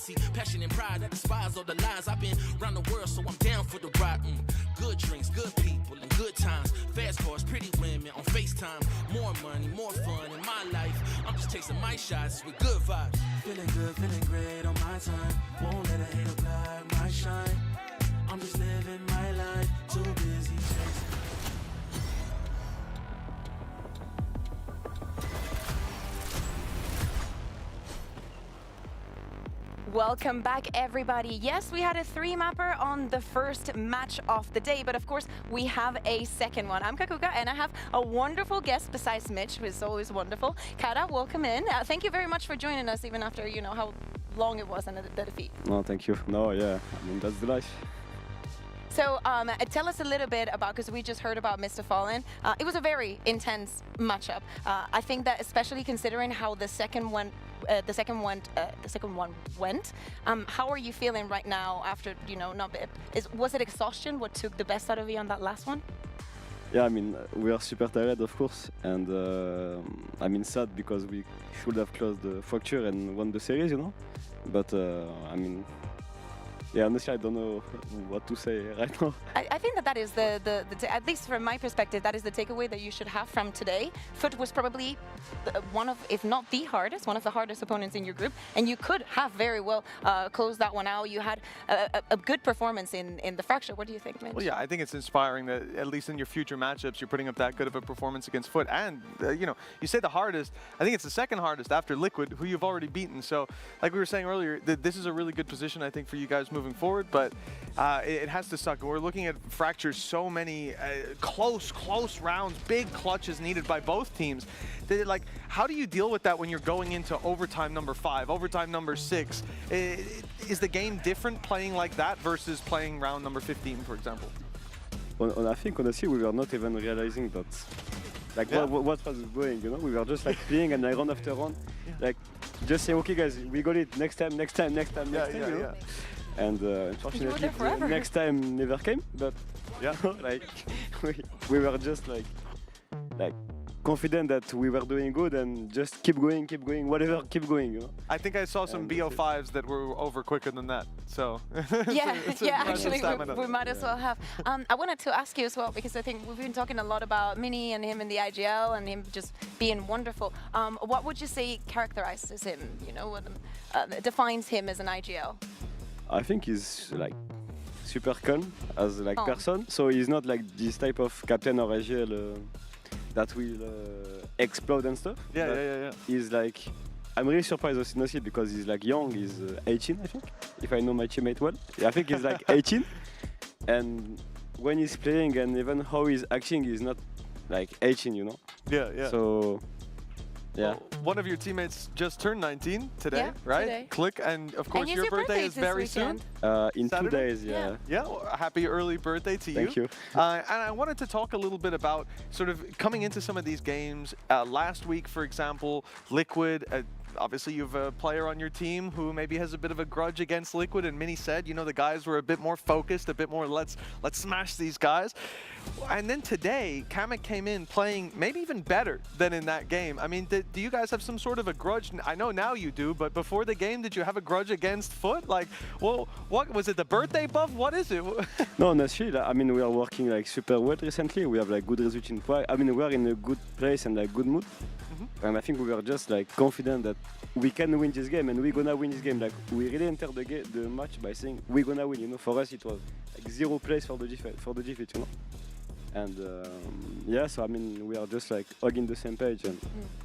see passion and pride. I despise all the lies. I've been around the world, so I'm down for the ride. Good drinks, good people, and good times. Fast cars, pretty women on FaceTime. More money, more fun in my life. I'm just chasing my shots with good vibes. Feeling good, feeling great on my time. Won't let a hater block my shine. I'm just living my life, too busy chasing. Welcome back, everybody. Yes, we had a 3-mapper on the first match of the day, but of course, we have a second one. I'm Kakuka, and I have a wonderful guest besides Mitch, who is always wonderful. Kara, welcome in. Thank you very much for joining us, even after, you know, how long it was in the defeat. No, thank you. No, yeah, I mean, that's the life. So tell us a little bit about, because we just heard about Mr. Fallen. It was a very intense matchup. I think that especially considering how the second one went. How are you feeling right now after, you know, was it exhaustion what took the best out of you on that last one? Yeah, I mean, we are super tired, of course, and I mean, sad because we should have closed the fracture and won the series, you know. But I mean, yeah, honestly, I don't know what to say right now. I think that is at least from my perspective, that is the takeaway that you should have from today. Foot was probably one of, if not the hardest, one of the hardest opponents in your group, and you could have very well closed that one out. You had a good performance in the fracture. What do you think, Mitch? Well, yeah, I think it's inspiring that at least in your future matchups, you're putting up that good of a performance against Foot. And, you know, you say the hardest, I think it's the second hardest after Liquid, who you've already beaten. So, like we were saying earlier, this is a really good position, I think, for you guys moving forward, but it has to suck. We're looking at fractures, so many close rounds, big clutches needed by both teams. Like, how do you deal with that when you're going into overtime number 5, overtime number 6? Is the game different playing like that versus playing round number 15, for example? Well, I think, honestly, we were not even realizing that, like, yeah, what was going, you know? We were just, like, playing and round after round, like, just say, okay, guys, we got it, next time, you know? And unfortunately, next time never came, but yeah, like we were just like confident that we were doing good and just keep going, whatever, keep going, you know. I think I saw some BO5s that were over quicker than that, so. Yeah, actually, we might as well have. I wanted to ask you as well, because I think we've been talking a lot about Mini and him in the IGL and him just being wonderful. What would you say characterizes him, you know, what defines him as an IGL? I think he's like super calm as like person, so he's not like this type of captain or AGL that will explode and stuff. Yeah. He's like, I'm really surprised honestly because he's like young. He's 18, I think, if I know my teammate well. I think he's like 18, and when he's playing and even how he's acting, he's not like 18, you know. Yeah. So. Yeah. Well, one of your teammates just turned 19 today, right? Today. Click, and of course your birthday is very soon. In Saturday? 2 days, yeah. Yeah, well, happy early birthday to you. Thank you. And I wanted to talk a little bit about sort of coming into some of these games. Last week, for example, Liquid, obviously you have a player on your team who maybe has a bit of a grudge against Liquid, and Mini said, you know, the guys were a bit more focused, a bit more let's smash these guys. And then today, Kamek came in playing maybe even better than in that game. I mean, do you guys have some sort of a grudge? I know now you do, but before the game, did you have a grudge against Foot? Like, well, what was it, the birthday buff? What is it? No, honestly, I mean, we are working like super well recently. We have like good results in play. I mean, we are in a good place and like good mood. And I think we were just like confident that we can win this game and we're gonna win this game. Like, we really entered the match by saying we're gonna win. You know, for us it was like 0 place for the defeat, you know. And yeah, so I mean, we are just like hugging the same page, and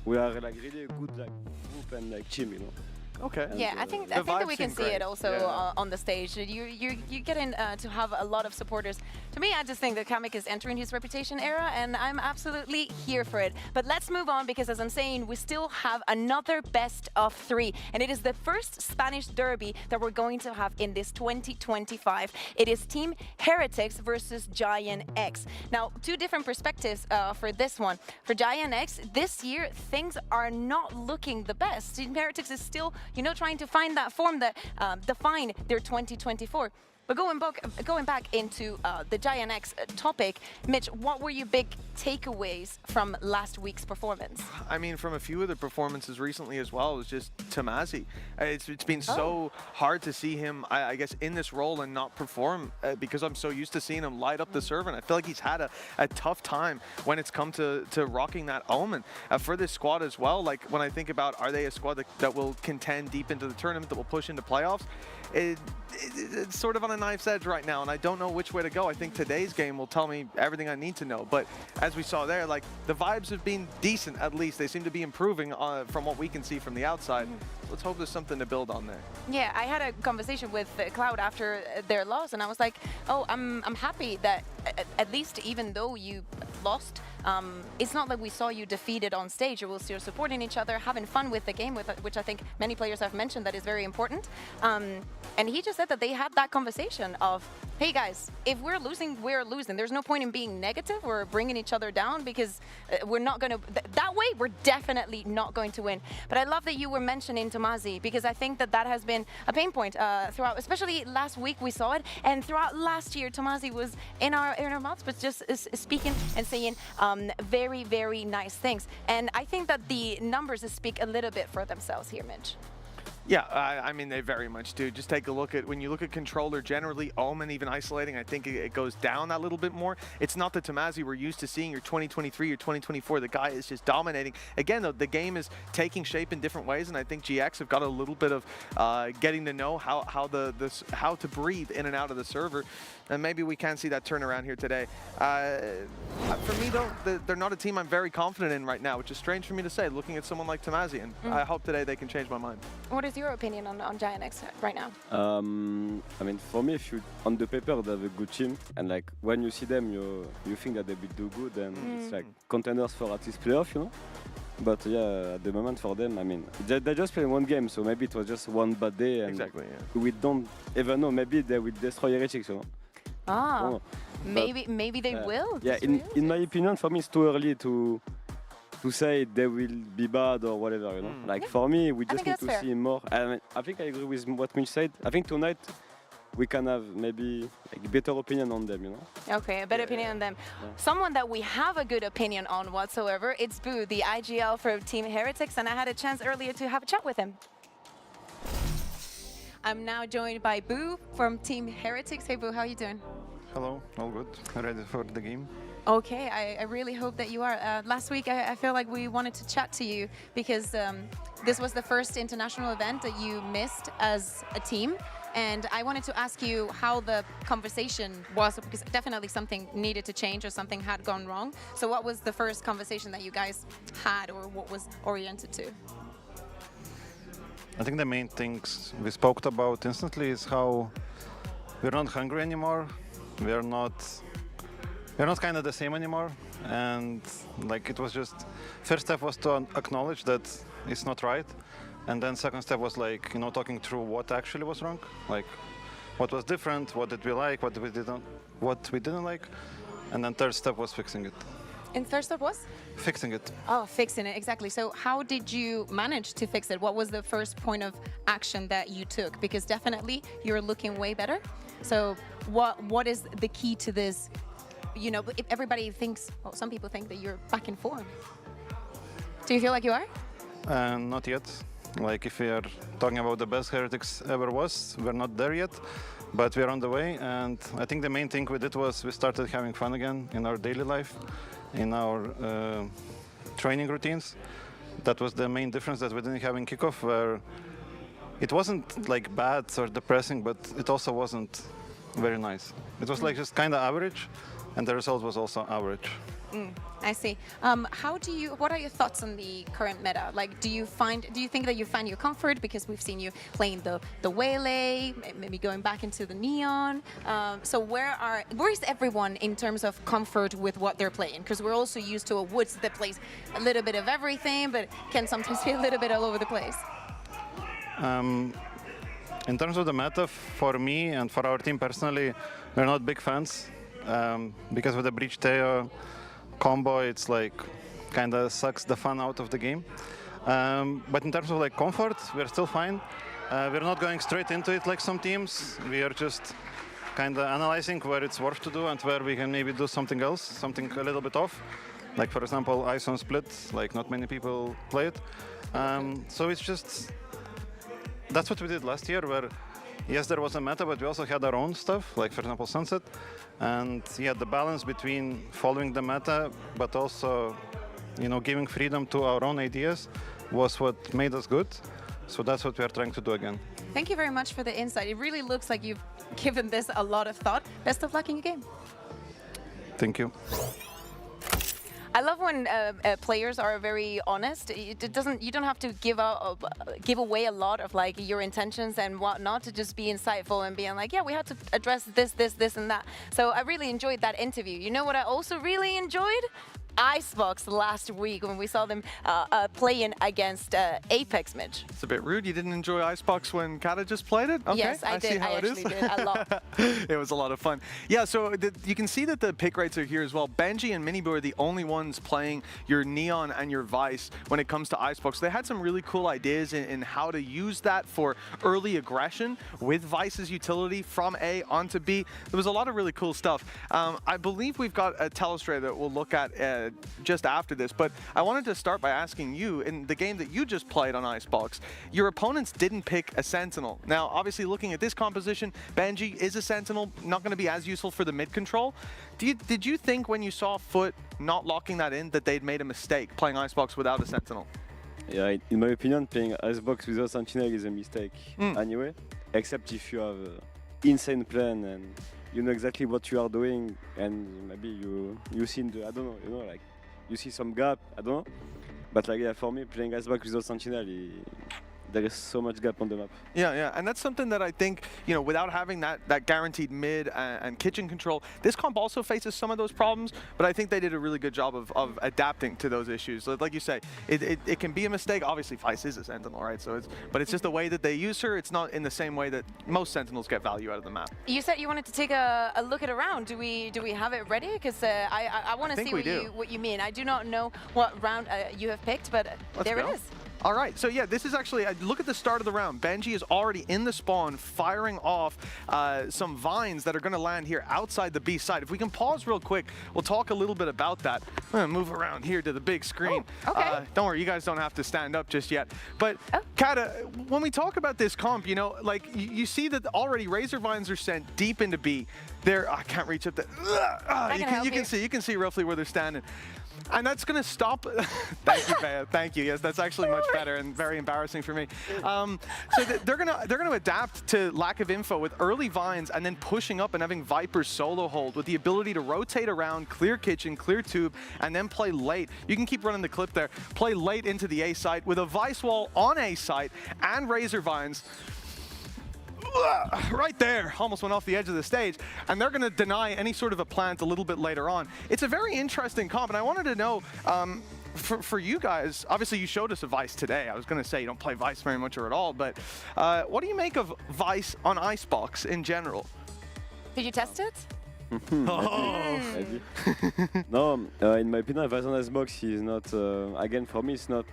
we are like really a good like group and like team, you know. Okay. And yeah, I think that we can see it also on the stage. You're getting to have a lot of supporters. To me, I just think that Kamek is entering his reputation era, and I'm absolutely here for it. But let's move on, because as I'm saying, we still have another best of 3, and it is the first Spanish derby that we're going to have in this 2025. It is Team Heretics versus GiantX. Now, 2 different perspectives for this one. For GiantX, this year things are not looking the best. Team Heretics is still, you know, trying to find that form that define their 2024. But going back into the GiantX topic, Mitch, what were your big takeaways from last week's performance? I mean, from a few of the performances recently as well, it was just Tamazi. It's been so hard to see him, I guess, in this role and not perform because I'm so used to seeing him light up the server. And I feel like he's had a tough time when it's come to rocking that Omen. For this squad as well, like when I think about, are they a squad that will contend deep into the tournament, that will push into playoffs? It's sort of on a knife's edge right now, and I don't know which way to go. I think today's game will tell me everything I need to know. But as we saw there, like the vibes have been decent, at least. They seem to be improving from what we can see from the outside. Let's hope there's something to build on there. Yeah, I had a conversation with Cloud after their loss, and I was like, oh, I'm happy that at least even though you lost, it's not like we saw you defeated on stage. You will still supporting each other, having fun with the game, which I think many players have mentioned that is very important. And he just said that they had that conversation of, hey guys, if we're losing, we're losing. There's no point in being negative or bringing each other down because we're not going to, that way we're definitely not going to win. But I love that you were mentioning Tamazi because I think that that has been a pain point throughout, especially last week we saw it, and throughout last year Tamazi was in our mouths, but just speaking and saying very, very nice things. And I think that the numbers speak a little bit for themselves here, Mitch. Yeah, I mean, they very much do. Just take a look at, when you look at controller generally, Omen even isolating, I think it goes down that little bit more. It's not the Tamazi we're used to seeing, your 2023 or 2024. The guy is just dominating. Again, though, the game is taking shape in different ways, and I think GX have got a little bit of getting to know how to breathe in and out of the server. And maybe we can see that turnaround here today. For me, though, they're not a team I'm very confident in right now, which is strange for me to say, looking at someone like Tamazi, and I hope today they can change my mind. What is your opinion on GiantX right now? I mean, for me, if you on the paper they have a good team, and like when you see them, you think that they will do good, and it's like contenders for at least playoff, you know. But yeah, at the moment for them, I mean, they just played one game, so maybe it was just one bad day, and exactly, yeah. We don't even know. Maybe they will destroy Heretics, you know. Ah, maybe they will. Yeah, in my opinion, for me, it's too early to say they will be bad or whatever, you know. Like for me, we just need to see more. I think I agree with what Mitch said. I think tonight we can have maybe a better opinion on them, you know. Okay, a better opinion on them. Yeah. Someone that we have a good opinion on whatsoever, it's Boo, the IGL for Team Heretics, and I had a chance earlier to have a chat with him. I'm now joined by Boo from Team Heretics. Hey Boo, how are you doing? Hello, all good. Ready for the game? Okay, I really hope that you are. Last week, I feel like we wanted to chat to you because this was the first international event that you missed as a team. And I wanted to ask you how the conversation was, because definitely something needed to change or something had gone wrong. So what was the first conversation that you guys had, or what was oriented to? I think the main things we spoke about instantly is how we're not hungry anymore. We're not kind of the same anymore, and like it was just, first step was to acknowledge that it's not right, and then second step was like, you know, talking through what actually was wrong, like what was different, what did we like, what we didn't like, and then third step was fixing it. And third step was? Fixing it. Oh, fixing it, exactly. So how did you manage to fix it? What was the first point of action that you took? Because definitely you're looking way better. So what is the key to this? You know, if everybody thinks, well, some people think that you're back in form. Do you feel like you are? Not yet. Like if we are talking about the best Heretics ever was, we're not there yet, but we're on the way. And I think the main thing we did was we started having fun again in our daily life, in our training routines. That was the main difference that we didn't have in kickoff, where it wasn't like bad or depressing, but it also wasn't very nice. It was like just kind of average, and the result was also average. I see. What are your thoughts on the current meta? Like, do you think that you find your comfort, because we've seen you playing the Waylay, maybe going back into the Neon. So where is everyone in terms of comfort with what they're playing? Because we're also used to a Woods that plays a little bit of everything, but can sometimes be a little bit all over the place. In terms of the meta, for me and for our team personally, we're not big fans, because with the Breach Teo combo, it's like kind of sucks the fun out of the game. But in terms of like comfort, we're still fine. We're not going straight into it like some teams. We are just kind of analyzing where it's worth to do and where we can maybe do something else, something a little bit off. Like for example, ice on split, like not many people play it. So it's just, that's what we did last year, where yes, there was a meta, but we also had our own stuff, like for example, Sunset. And yeah, the balance between following the meta, but also, you know, giving freedom to our own ideas was what made us good. So that's what we are trying to do again. Thank you very much for the insight. It really looks like you've given this a lot of thought. Best of luck in your game. Thank you. I love when players are very honest. You don't have to give away a lot of like your intentions and whatnot to just be insightful and being like, yeah, we had to address this, and that. So I really enjoyed that interview. You know what I also really enjoyed? Icebox last week when we saw them playing against Apex Midge. It's a bit rude. You didn't enjoy Icebox when Kata just played it? Okay, Yes, I did. see how I it is. actually did a lot. It was a lot of fun. Yeah, so you can see that the pick rates are here as well. Benji and Miniboo are the only ones playing your Neon and your Vice when it comes to Icebox. They had some really cool ideas in how to use that for early aggression with Vice's utility from A onto B. There was a lot of really cool stuff. I believe we've got a telestray that we'll look at just after this, but I wanted to start by asking you, in the game that you just played on Icebox, your opponents didn't pick a Sentinel. Now, obviously looking at this composition, Benji is a Sentinel, not going to be as useful for the mid control. Did you think when you saw Foot not locking that in that they'd made a mistake playing Icebox without a Sentinel? Yeah, in my opinion, playing Icebox without Sentinel is a mistake anyway, except if you have an insane plan and you know exactly what you are doing, and maybe you see in the, I don't know, you know, like you see some gap, I don't know. But like, yeah, for me, playing Icebox without Sentinel, there is so much gap on the map. Yeah, and that's something that I think, you know, without having that guaranteed mid and kitchen control, this comp also faces some of those problems, but I think they did a really good job of adapting to those issues. Like you say, it can be a mistake. Obviously, Vice is a Sentinel, right? So but it's just the way that they use her. It's not in the same way that most Sentinels get value out of the map. You said you wanted to take a look at a round. Do we have it ready? Because I want to see what you mean. I do not know what round you have picked, but there it is. All right, so yeah, this is actually, look at the start of the round. Benji is already in the spawn, firing off some vines that are going to land here outside the B side. If we can pause real quick, we'll talk a little bit about that. I'm going to move around here to the big screen. Oh, okay. Don't worry, you guys don't have to stand up just yet. But Kata, when we talk about this comp, you know, like you see that already Razor Vines are sent deep into B. There, I can't reach up there. You can see roughly where they're standing. And that's going to stop. Thank you, Bea. Thank you. Yes, that's actually much better and very embarrassing for me. So they're gonna adapt to lack of info with early vines and then pushing up and having Viper's solo hold with the ability to rotate around, clear kitchen, clear tube, and then play late. You can keep running the clip there. Play late into the A site with a Vice wall on A site and Razor Vines. Right there, almost went off the edge of the stage, and they're going to deny any sort of a plant a little bit later on. It's a very interesting comp, and I wanted to know, for you guys, obviously you showed us a Vice today. I was going to say you don't play Vice very much or at all, but what do you make of Vice on Icebox in general? Did you test it? No, in my opinion, Vice on Icebox is not, again, for me, it's not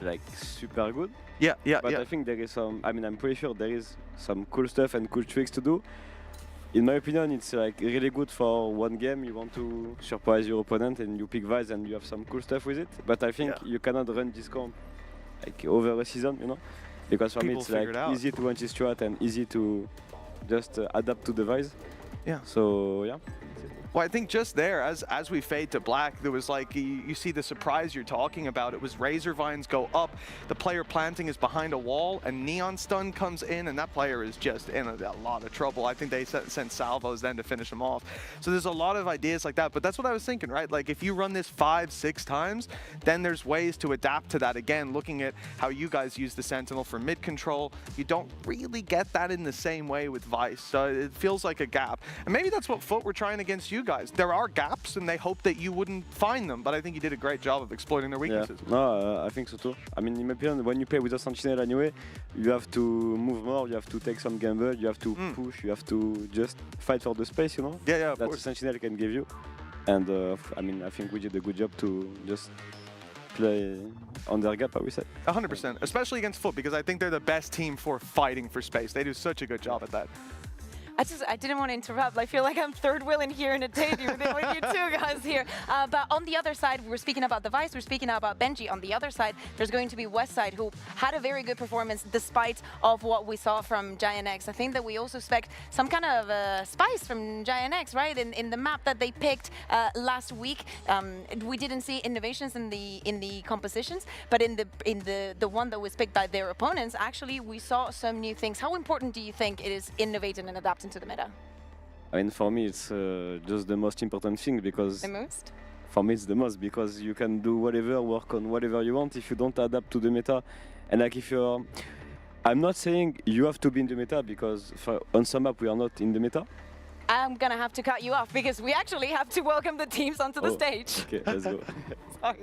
like super good. But I think there is some, I mean, I'm pretty sure there is some cool stuff and cool tricks to do. In my opinion, it's like really good for one game. You want to surprise your opponent and you pick Vice and you have some cool stuff with it. But I think you cannot run this comp like over a season, you know? Because for me, it's like easy to launch this strat and easy to just adapt to the Vice. Yeah. So, yeah. Well, I think just there, as we fade to black, there was like, you see the surprise you're talking about. It was Razor Vines go up, the player planting is behind a wall, and Neon Stun comes in, and that player is just in a lot of trouble. I think they sent salvos then to finish him off. So there's a lot of ideas like that, but that's what I was thinking, right? Like, if you run this 5-6 times, then there's ways to adapt to that. Again, looking at how you guys use the Sentinel for mid control, you don't really get that in the same way with Vice, so it feels like a gap. And maybe that's what Foot were trying against you guys. There are gaps, and they hope that you wouldn't find them, but I think you did a great job of exploiting their weaknesses. Yeah. No, I think so too. I mean, in my opinion, when you play with a Sentinel anyway, you have to move more, you have to take some gamble, you have to push, you have to just fight for the space, you know? Yeah, that the Sentinel can give you. And I mean, I think we did a good job to just play on their gap, I would say. 100%, especially against Foot, because I think they're the best team for fighting for space. They do such a good job at that. I didn't want to interrupt. I feel like I'm third wheel in here in a date with you two guys here. But on the other side, we're speaking about the Vice, we're speaking about Benji. On the other side, there's going to be Westside, who had a very good performance despite of what we saw from GiantX. I think that we also expect some kind of spice from GiantX, right? In the map that they picked last week, we didn't see innovations in the compositions, but in the one that was picked by their opponents, actually we saw some new things. How important do you think it is innovating and adapting to the meta? I mean, for me, it's just the most important thing because... The most? For me, it's the most because you can do whatever, work on whatever you want if you don't adapt to the meta. And like if you're... I'm not saying you have to be in the meta because on some map we are not in the meta. I'm gonna have to cut you off because we actually have to welcome the teams onto the stage. Okay, let's go. Sorry.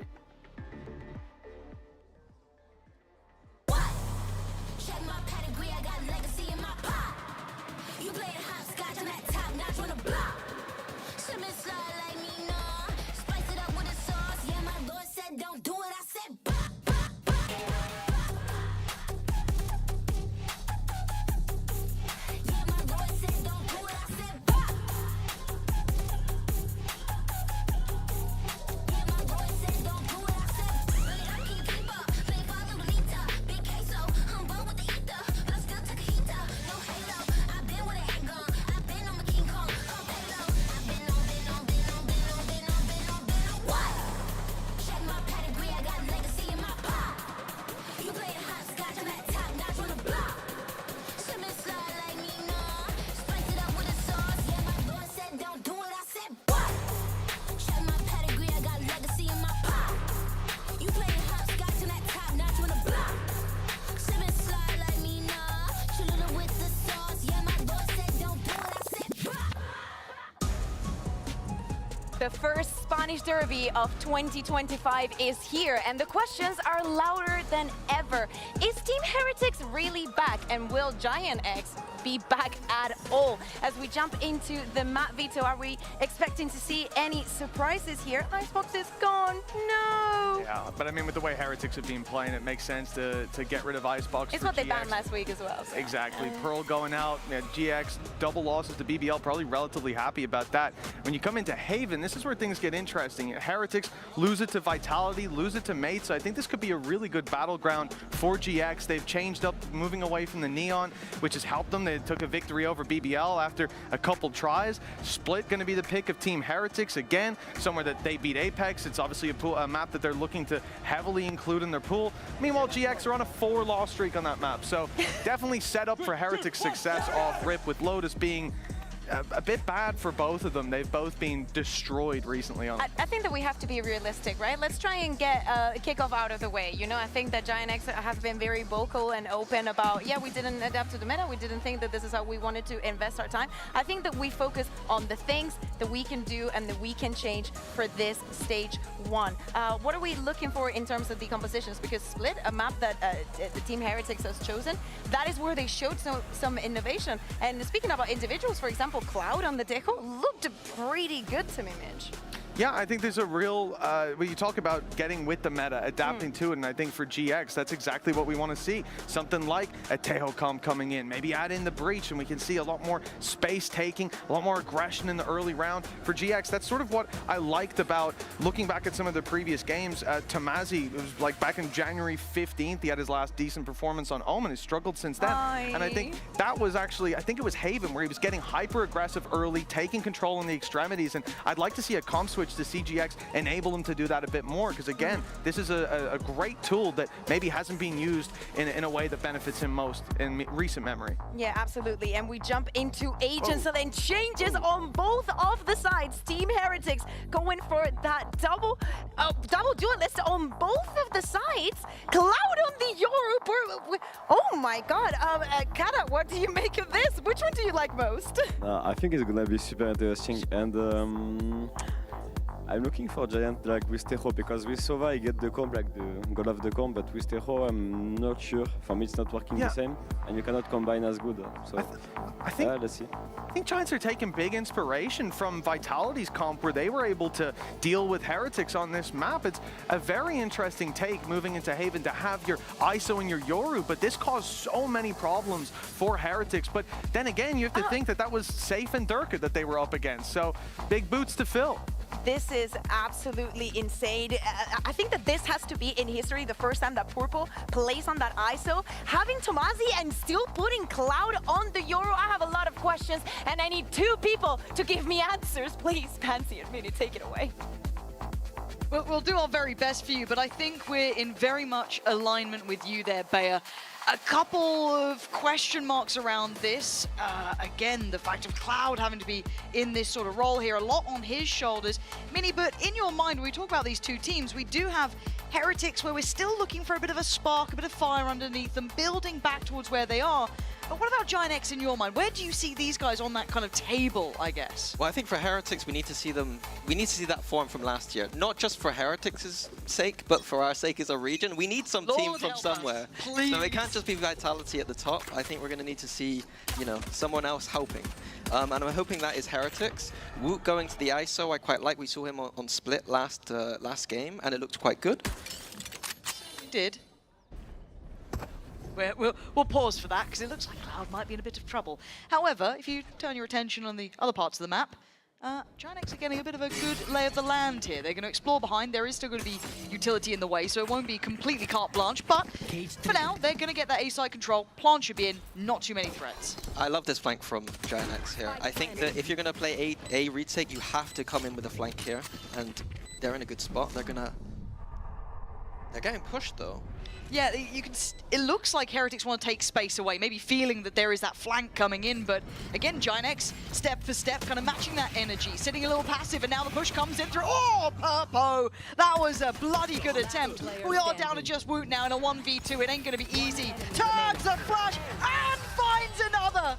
The first Spanish Derby of 2025 is here, and the questions are louder than ever. Is Team Heretics really back, and will GiantX be back at all? As we jump into the map, Vito, are we expecting to see any surprises here? Icebox is gone. No. Yeah, but I mean, with the way Heretics have been playing, it makes sense to get rid of Icebox. It's what they banned last week as well. So. Exactly. Pearl going out, GX, double losses to BBL, probably relatively happy about that. When you come into Haven, this is where things get interesting. Heretics lose it to Vitality, lose it to Mate, so I think this could be a really good battleground for GX. They've changed up, moving away from the Neon, which has helped them. They took a victory over BBL after a couple tries. Split going to be the pick of Team Heretics again, somewhere that they beat Apex. It's obviously a map that they're looking to heavily include in their pool. Meanwhile, GX are on a 4-loss streak on that map, so definitely set up for Heretics' success off rip, with Lotus being a bit bad for both of them. They've both been destroyed recently. I think that we have to be realistic, right? Let's try and get a kickoff out of the way. You know, I think that GiantX have been very vocal and open about, yeah, we didn't adapt to the meta. We didn't think that this is how we wanted to invest our time. I think that we focus on the things that we can do and that we can change for this stage 1. What are we looking for in terms of the compositions? Because Split, a map that the Team Heretics has chosen, that is where they showed some innovation. And speaking about individuals, for example, Cloud on the Deco looked pretty good to me, Midge. Yeah, I think there's a real, when you talk about getting with the meta, adapting to it, and I think for GX, that's exactly what we want to see. Something like a Teocom coming in, maybe add in the Breach, and we can see a lot more space taking, a lot more aggression in the early round. For GX, that's sort of what I liked about looking back at some of the previous games. Tamazi, it was like back in January 15th, he had his last decent performance on Omen. He's struggled since then. And I think that was actually, I think it was Haven, where he was getting hyper-aggressive early, taking control in the extremities, and I'd like to see a comp switch to CGX enable them to do that a bit more, because again, this is a great tool that maybe hasn't been used in a way that benefits him most in recent memory. Yeah, absolutely. And we jump into Agents, and then changes on both of the sides. Team Heretics going for that double duelist on both of the sides. Cloud on the Europe. Oh my God. Kata, what do you make of this? Which one do you like most? I think it's gonna be super interesting, and I'm looking for Giant like with Tejo because with Sova I get the comp like the goal of the comp, but with Tejo I'm not sure. For me it's not working the same, and you cannot combine as good. So I think let's see. I think Giants are taking big inspiration from Vitality's comp where they were able to deal with Heretics on this map. It's a very interesting take moving into Haven to have your ISO and your Yoru, but this caused so many problems for Heretics. But then again, you have to think that that was Safe and Durka that they were up against. So big boots to fill. This is absolutely insane. I think that this has to be in history the first time that Purple plays on that ISO. Having Tomasi and still putting Cloud on the Yoru, I have a lot of questions and I need 2 people to give me answers. Please, Pansy and Minnie, take it away. We'll do our very best for you, but I think we're in very much alignment with you there, Bayer. A couple of question marks around this. Again, the fact of Cloud having to be in this sort of role here, a lot on his shoulders. Minnie, but in your mind, when we talk about these 2 teams, we do have Heretics where we're still looking for a bit of a spark, a bit of fire underneath them, building back towards where they are. But what about GiantX in your mind? Where do you see these guys on that kind of table, I guess? Well, I think for Heretics, we need to see that form from last year. Not just for Heretics' sake, but for our sake as a region. We need some team from somewhere. Please. So it can't just be Vitality at the top. I think we're going to need to see, you know, someone else helping. And I'm hoping that is Heretics. Woot going to the ISO, I quite like. We saw him on Split last game, and it looked quite good. He did. We'll pause for that, because it looks like Cloud might be in a bit of trouble. However, if you turn your attention on the other parts of the map, GiantX are getting a bit of a good lay of the land here. They're going to explore behind. There is still going to be utility in the way, so it won't be completely carte blanche. But for now, they're going to get that A-side control. Plant should be in, not too many threats. I love this flank from GiantX here. I think that if you're going to play a retake, you have to come in with a flank here. And they're in a good spot. They're getting pushed, though. Yeah, you can. It looks like Heretics want to take space away, maybe feeling that there is that flank coming in, but again, GiantX, step for step, kind of matching that energy, sitting a little passive, and now the push comes in through. Oh, Purpo! That was a bloody good attempt. We are down to just Woot now in a 1v2. It ain't going to be easy. Turns the flash and finds another.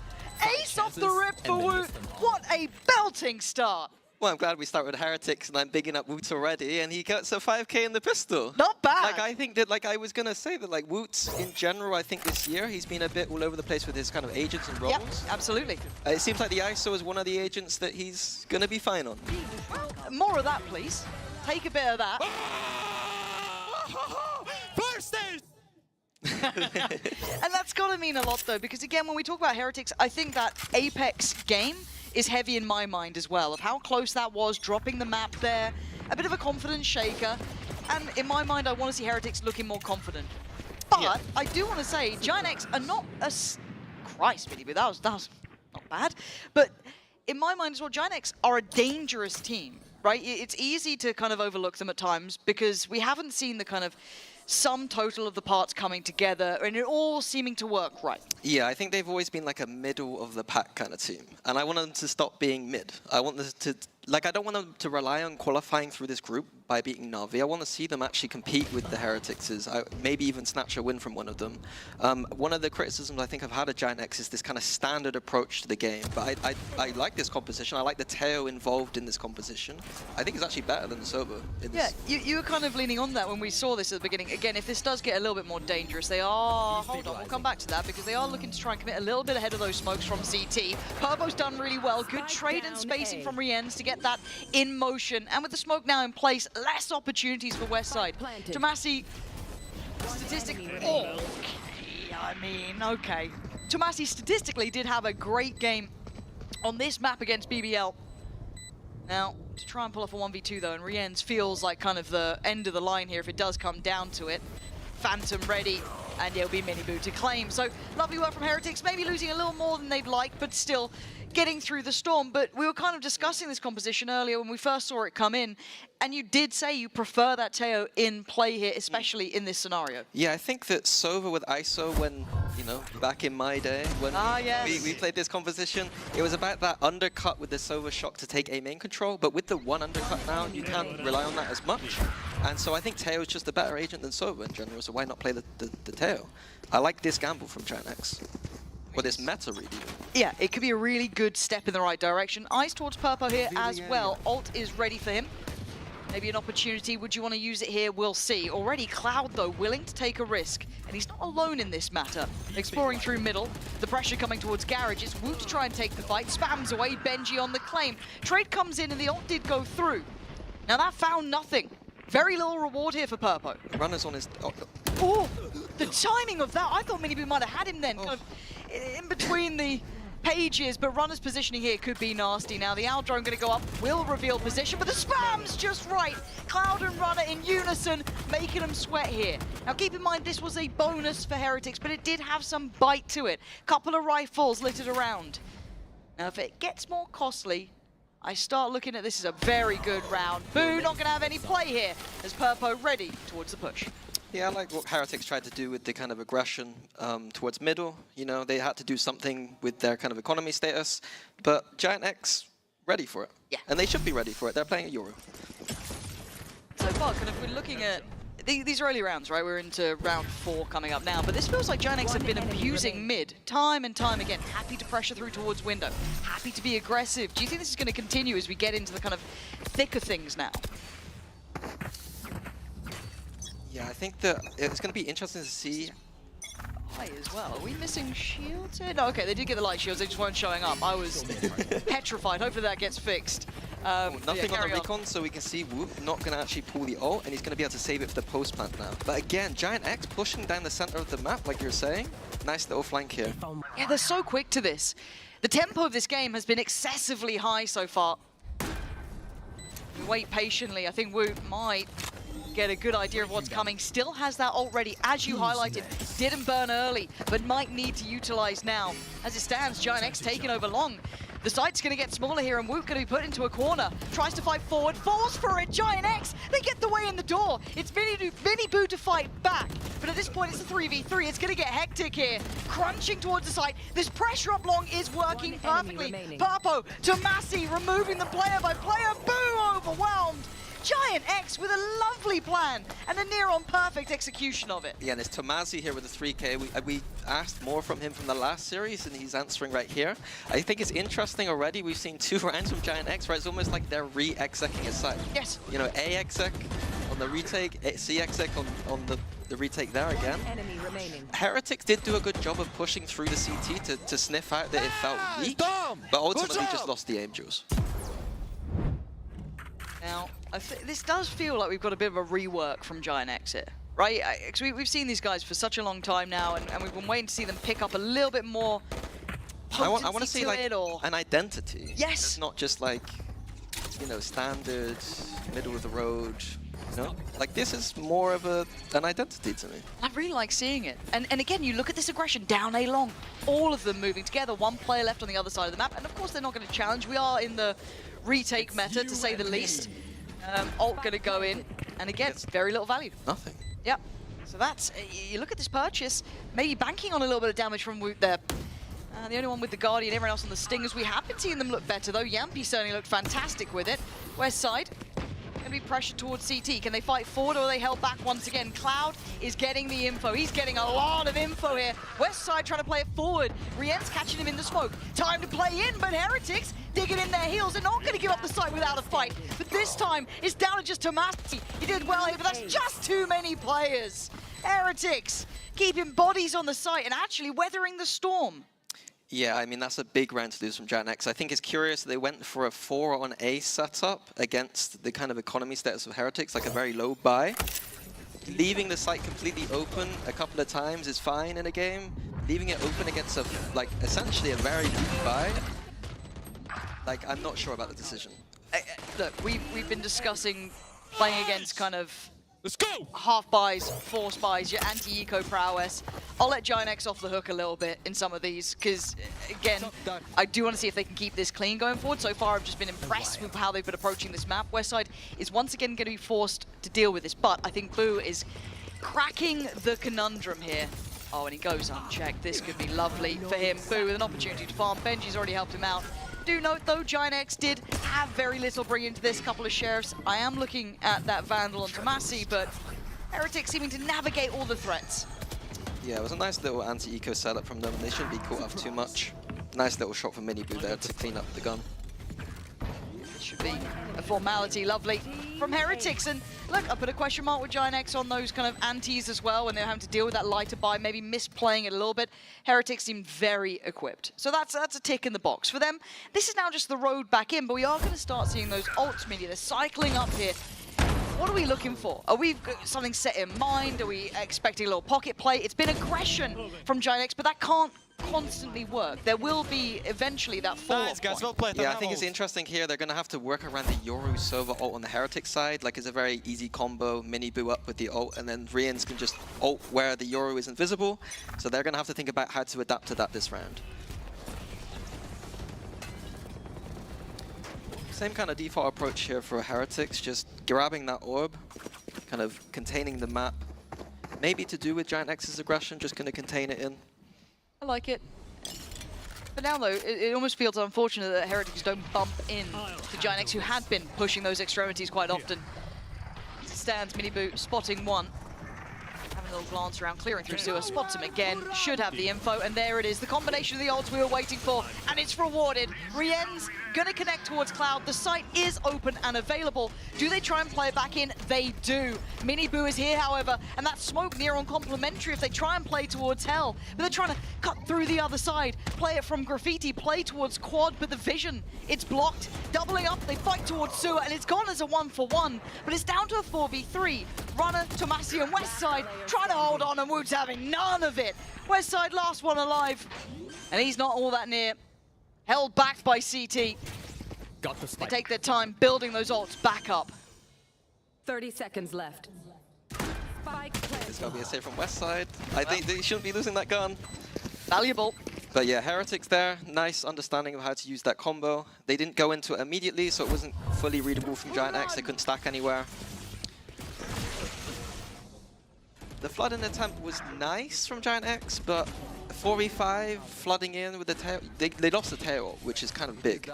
Ace off the rip for Woot. What a belting start. Well, I'm glad we start with Heretics, and I'm bigging up Woot already, and he gets a 5k in the pistol. Not bad. Like, I think that, like I was going to say, that like Woot, in general, I think this year, he's been a bit all over the place with his kind of agents and roles. Yep, absolutely. It seems like the ISO is one of the agents that he's going to be fine on. Well, more of that, please. Take a bit of that. First stage! And that's got to mean a lot, though, because, again, when we talk about Heretics, I think that Apex game is heavy in my mind as well, of how close that was, dropping the map there, a bit of a confidence shaker, and in my mind, I want to see Heretics looking more confident. But yeah. I do want to say, GiantX are not a... Christ, Billy, but that was not bad. But in my mind as well, GiantX are a dangerous team, right? It's easy to kind of overlook them at times because we haven't seen the kind of sum total of the parts coming together and it all seeming to work right. Yeah, I think they've always been like a middle of the pack kind of team. And I want them to stop being mid. I want them to, like, I don't want them to rely on qualifying through this group by beating Na'Vi. I want to see them actually compete with the Heretics, maybe even snatch a win from one of them. One of the criticisms I think I've had of GiantX is this kind of standard approach to the game. But I like this composition. I like the Teo involved in this composition. I think it's actually better than the Sova. Yeah, you were kind of leaning on that when we saw this at the beginning. Again, if this does get a little bit more dangerous, they are... Hold on, we'll come back to that because they are looking to try and commit a little bit ahead of those smokes from CT. Purpo's done really well. Good trade and spacing from Rienz to get that in motion. And with the smoke now in place, less opportunities for Westside. Tomasi, statistically... Okay. Tomasi statistically did have a great game on this map against BBL. Now, to try and pull off a 1v2 though, and Rienz feels like kind of the end of the line here if it does come down to it. Phantom ready, and it'll be Minibu to claim. So, lovely work from Heretics, maybe losing a little more than they'd like, but still getting through the storm. But we were kind of discussing this composition earlier when we first saw it come in, and you did say you prefer that Teo in play here, especially in this scenario. Yeah, I think that Sova with ISO when, you know, back in my day, when we played this composition, it was about that undercut with the Sova shock to take a main control, but with the one undercut now, you can't rely on that as much. And so I think Teo is just a better agent than Sova in general, so why not play the Teo? I like this gamble from GiantX. Or this meta, really. Yeah, it could be a really good step in the right direction. Eyes towards Purpo here as well. Ult is ready for him. Maybe an opportunity. Would you want to use it here? We'll see. Already Cloud, though, willing to take a risk. And he's not alone in this matter. Exploring through middle. The pressure coming towards Garage. It's Wu to try and take the fight. Spams away. Benji on the claim. Trade comes in and the ult did go through. Now that found nothing. Very little reward here for Purpo. Runner's on his... Oh, the timing of that. I thought Minibu might have had him then. Kind of in between the pages, but Runner's positioning here could be nasty. Now the Owl drone going to go up, will reveal position, but the spam's just right. Cloud and Runner in unison, making them sweat here. Now keep in mind, this was a bonus for Heretics, but it did have some bite to it. Couple of rifles littered around. Now if it gets more costly, I start looking at this as a very good round. Boo not going to have any play here, as Purpo ready towards the push. Yeah, I like what Heretics tried to do with the kind of aggression towards middle. You know, they had to do something with their kind of economy status, but GiantX ready for it. Yeah. And they should be ready for it. They're playing a Euro. So far, kind of, we're looking at these early rounds, right? We're into round 4 coming up now, but this feels like GiantX have been abusing mid time and time again. Happy to pressure through towards window. Happy to be aggressive. Do you think this is going to continue as we get into the kind of thicker things now? Yeah, I think that it's going to be interesting to see. High as well. Are we missing shields here? No, okay, they did get the light shields, they just weren't showing up. I was petrified. Hopefully that gets fixed. Nothing yeah, on the recon, so we can see Whoop not going to actually pull the ult, and he's going to be able to save it for the post plant now. But again, GiantX pushing down the center of the map, like you're saying. Nice little flank here. Yeah, they're so quick to this. The tempo of this game has been excessively high so far. We wait patiently. I think Whoop might get a good idea of what's coming. Still has that ult ready, as you highlighted. Didn't burn early, but might need to utilize now. As it stands, GiantX taking over long. The site's going to get smaller here, and Woot going to be put into a corner. Tries to fight forward, falls for it. GiantX, they get the way in the door. It's Minibu to fight back. But at this point, it's a 3v3. It's going to get hectic here. Crunching towards the site. This pressure up long is working perfectly. Purpo to Massey, removing them player by player. Boo, overwhelmed. GiantX with a lovely plan and a near-on perfect execution of it. Yeah, and it's Tomazi here with the 3K. We asked more from him from the last series, and he's answering right here. I think it's interesting already. We've seen 2 rounds from GiantX, right? It's almost like they're re-execing his site. Yes. You know, A-exec on the retake, C-exec on the retake there again. Heretics did do a good job of pushing through the CT to sniff out that it felt weak, but ultimately just lost the aim juice. Now, this does feel like we've got a bit of a rework from GiantX here, right? Because we've seen these guys for such a long time now, and we've been waiting to see them pick up a little bit more potency I want to see like an identity. Yes. It's not just like, you know, standard, middle of the road. You know? Like, this is more of an identity to me. I really like seeing it. And again, you look at this aggression down A long. All of them moving together, 1 player left on the other side of the map. And of course, they're not going to challenge. We are in the retake meta, to say the least. Ult going to go in. And again, very little value. Nothing. Yep. So that's, you look at this purchase, maybe banking on a little bit of damage from Woot there. The only one with the Guardian, everyone else on the Stingers. We have been seeing them look better, though. Yampi certainly looked fantastic with it. West side. Going to be pressured towards CT. Can they fight forward, or are they held back once again? Cloud is getting the info. He's getting a lot of info here. West side trying to play it forward. Rien's catching him in the smoke. Time to play in, but Heretics digging in their heels. They're not going to give up the site without a fight. But this time, it's down to just Tomasi. He did well here, but that's just too many players. Heretics keeping bodies on the site and actually weathering the storm. Yeah, I mean, that's a big round to lose from GiantX. I think it's curious they went for a 4 on A setup against the kind of economy status of Heretics, like a very low buy. Leaving the site completely open a couple of times is fine in a game. Leaving it open against like essentially a very weak buy, like, I'm not sure about the decision. Look, we've been discussing playing against kind of Let's go! half buys, force buys, your anti-eco prowess. I'll let GiantX off the hook a little bit in some of these, because, again, I do want to see if they can keep this clean going forward. So far, I've just been impressed with how they've been approaching this map. Westside is once again going to be forced to deal with this, but I think Boo is cracking the conundrum here. Oh, and he goes unchecked. This could be lovely for him. Boo with an opportunity to farm. Benji's already helped him out. Do note, though, GiantX did have very little bring into this, couple of sheriffs. I am looking at that Vandal on Tomasi, but Heretics seeming to navigate all the threats. Yeah, it was a nice little anti-eco setup from them. They shouldn't be caught off too much. Nice little shot from Minibu there to clean up the gun. should be a formality. Lovely from Heretics. And look, I put a question mark with GiantX on those kind of antis as well when they were having to deal with that lighter buy, maybe misplaying it a little bit. Heretics seem very equipped. So that's a tick in the box. For them, this is now just the road back in, but we are going to start seeing those ults, Mini. They're cycling up here. What are we looking for? Are we got something set in mind? Are we expecting a little pocket play? It's been aggression from GiantX, but that can't constantly work. There will be eventually that fall-off point. Yeah, I think it's interesting here. They're going to have to work around the Yoru Sova ult on the Heretic side. Like, it's a very easy combo, mini boo up with the ult, and then Rians can just ult where the Yoru is invisible. So they're going to have to think about how to adapt to that this round. Same kind of default approach here for Heretics, just grabbing that orb, kind of containing the map. Maybe to do with GiantX's aggression, just going to contain it in. I like it. But now, though, it almost feels unfortunate that Heretics don't bump in to GiantX, who had been pushing those extremities quite often. As it stands, Miniboot spotting one. Having a little glance around, clearing through sewer, spots him again, should have the info, and there it is, the combination of the ults we were waiting for, and it's rewarded. Rien's gonna connect towards Cloud. The site is open and available. Do they try and play it back in? They do. Miniboo is here, however, and that smoke near on complementary if they try and play towards Hell. But they're trying to cut through the other side, play it from Graffiti, play towards Quad, but the vision, it's blocked. Doubling up, they fight towards Sewer, and it's gone as a 1-for-1, but it's down to a 4v3. Runner, Tomasi, and Westside trying to hold on, and Wood's having none of it. Westside last one alive, and he's not all that near. Held back by CT. Got the spike. They take their time building those ults back up. 30 seconds left. Spike It's going to be a save from Westside. I think they shouldn't be losing that gun. Valuable. But yeah, Heretics there, nice understanding of how to use that combo. They didn't go into it immediately, so it wasn't fully readable from GiantX. They couldn't stack anywhere. The flooding attempt was nice from GiantX, but 4v5 flooding in with the tail. They lost the tail, which is kind of big.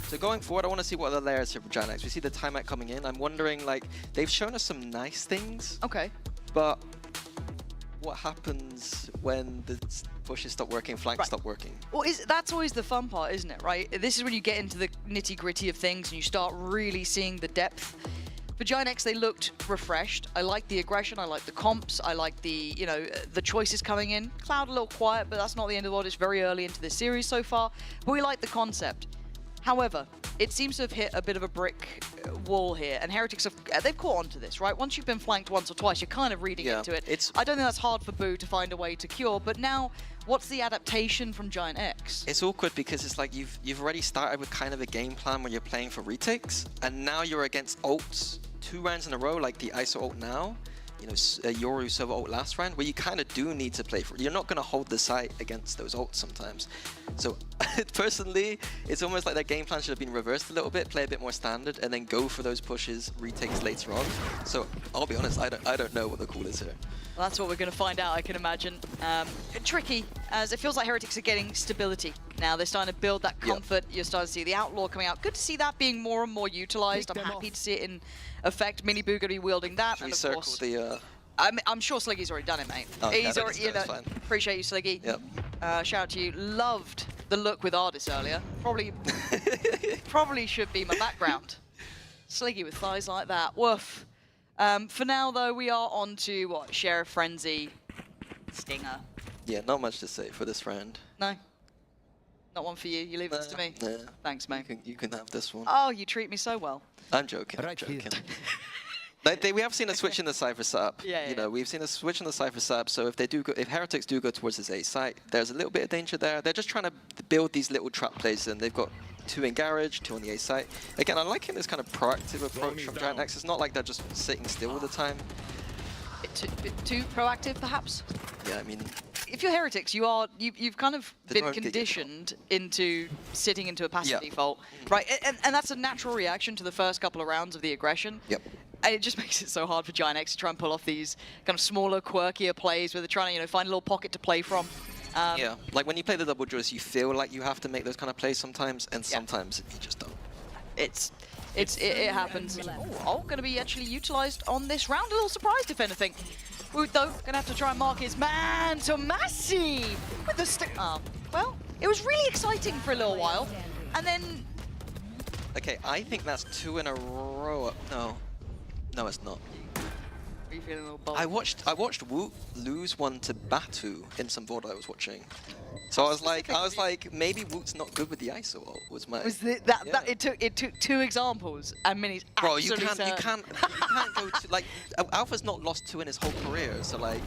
So going forward, I want to see what other layers here from GiantX. We see the timeout coming in. I'm wondering, like, they've shown us some nice things. Okay. But what happens when the pushes stop working, flanks stop working? Well, that's always the fun part, isn't it, right? This is when you get into the nitty-gritty of things and you start really seeing the depth. For GiantX, they looked refreshed. I like the aggression, I like the comps, I like the, you know, the choices coming in. Cloud a little quiet, but that's not the end of the world. It's very early into this series so far, but we like the concept. However, it seems to have hit a bit of a brick wall here, and Heretics they've caught on to this, right? Once you've been flanked once or twice, you're kind of reading into it. I don't think that's hard for Boo to find a way to cure, but now, what's the adaptation from GiantX? It's awkward because it's like you've already started with kind of a game plan when you're playing for retakes, and now you're against ults 2 rounds in a row, like the ISO ult now, you know, Yoru Sova ult last round, where you kind of do need to play for it. You're not going to hold the site against those ults sometimes. So personally, it's almost like that game plan should have been reversed a little bit, play a bit more standard, and then go for those pushes, retakes later on. So I'll be honest, I don't know what the call is here. Well, that's what we're going to find out, I can imagine. Tricky, as it feels like Heretics are getting stability. Now they're starting to build that comfort. You're starting to see the Outlaw coming out. Good to see that being more and more utilized. I'm happy to see it in effect. Miniboo going to be wielding that. Should we circle the... I'm sure Sliggy's already done it, mate. Oh, He's okay, already, you know, appreciate you, Sliggy. Yep. Shout out to you. Loved the look with Ardis earlier. Probably should be my background. Sliggy with thighs like that. Woof. For now, though, we are on to, what, Sheriff Frenzy, Stinger. Yeah, not much to say for this round. No? Not one for you? You leave this to me? Nah. Thanks, mate. You can have this one. Oh, you treat me so well. I'm joking, I'm joking. We have seen a switch in the Cypher setup. You know, we've seen a switch in the Cypher setup, so if Heretics do go towards this A site, there's a little bit of danger there. They're just trying to build these little trap plays, and they've got 2 in garage, 2 on the A site. Again, I'm liking this kind of proactive approach from GiantX. It's not like they're just sitting still all the time. Bit too proactive, perhaps? Yeah, I mean... If you're Heretics, you've kind of been conditioned into sitting into a passive default, right? And that's a natural reaction to the first couple of rounds of the aggression. Yep. And it just makes it so hard for GiantX to try and pull off these kind of smaller, quirkier plays where they're trying to, you know, find a little pocket to play from. Yeah, like when you play the double draws, you feel like you have to make those kind of plays sometimes, and sometimes you just don't. It happens. Oh, going to be actually utilized on this round. A little surprised, if anything. Wood, though, going to have to try and mark his man, Tomasi, with the stick. Oh, well, it was really exciting for a little while, and then Okay, I think that's 2 in a row. No, it's not. Are you feeling a little bold? I watched Woot lose one to Batu in some VOD I was watching. So I was like, maybe Woot's not good with the ISO ult, was my... It took 2 examples, and Mini's Bro, absolutely you can't go to, like, Alpha's not lost 2 in his whole career, so like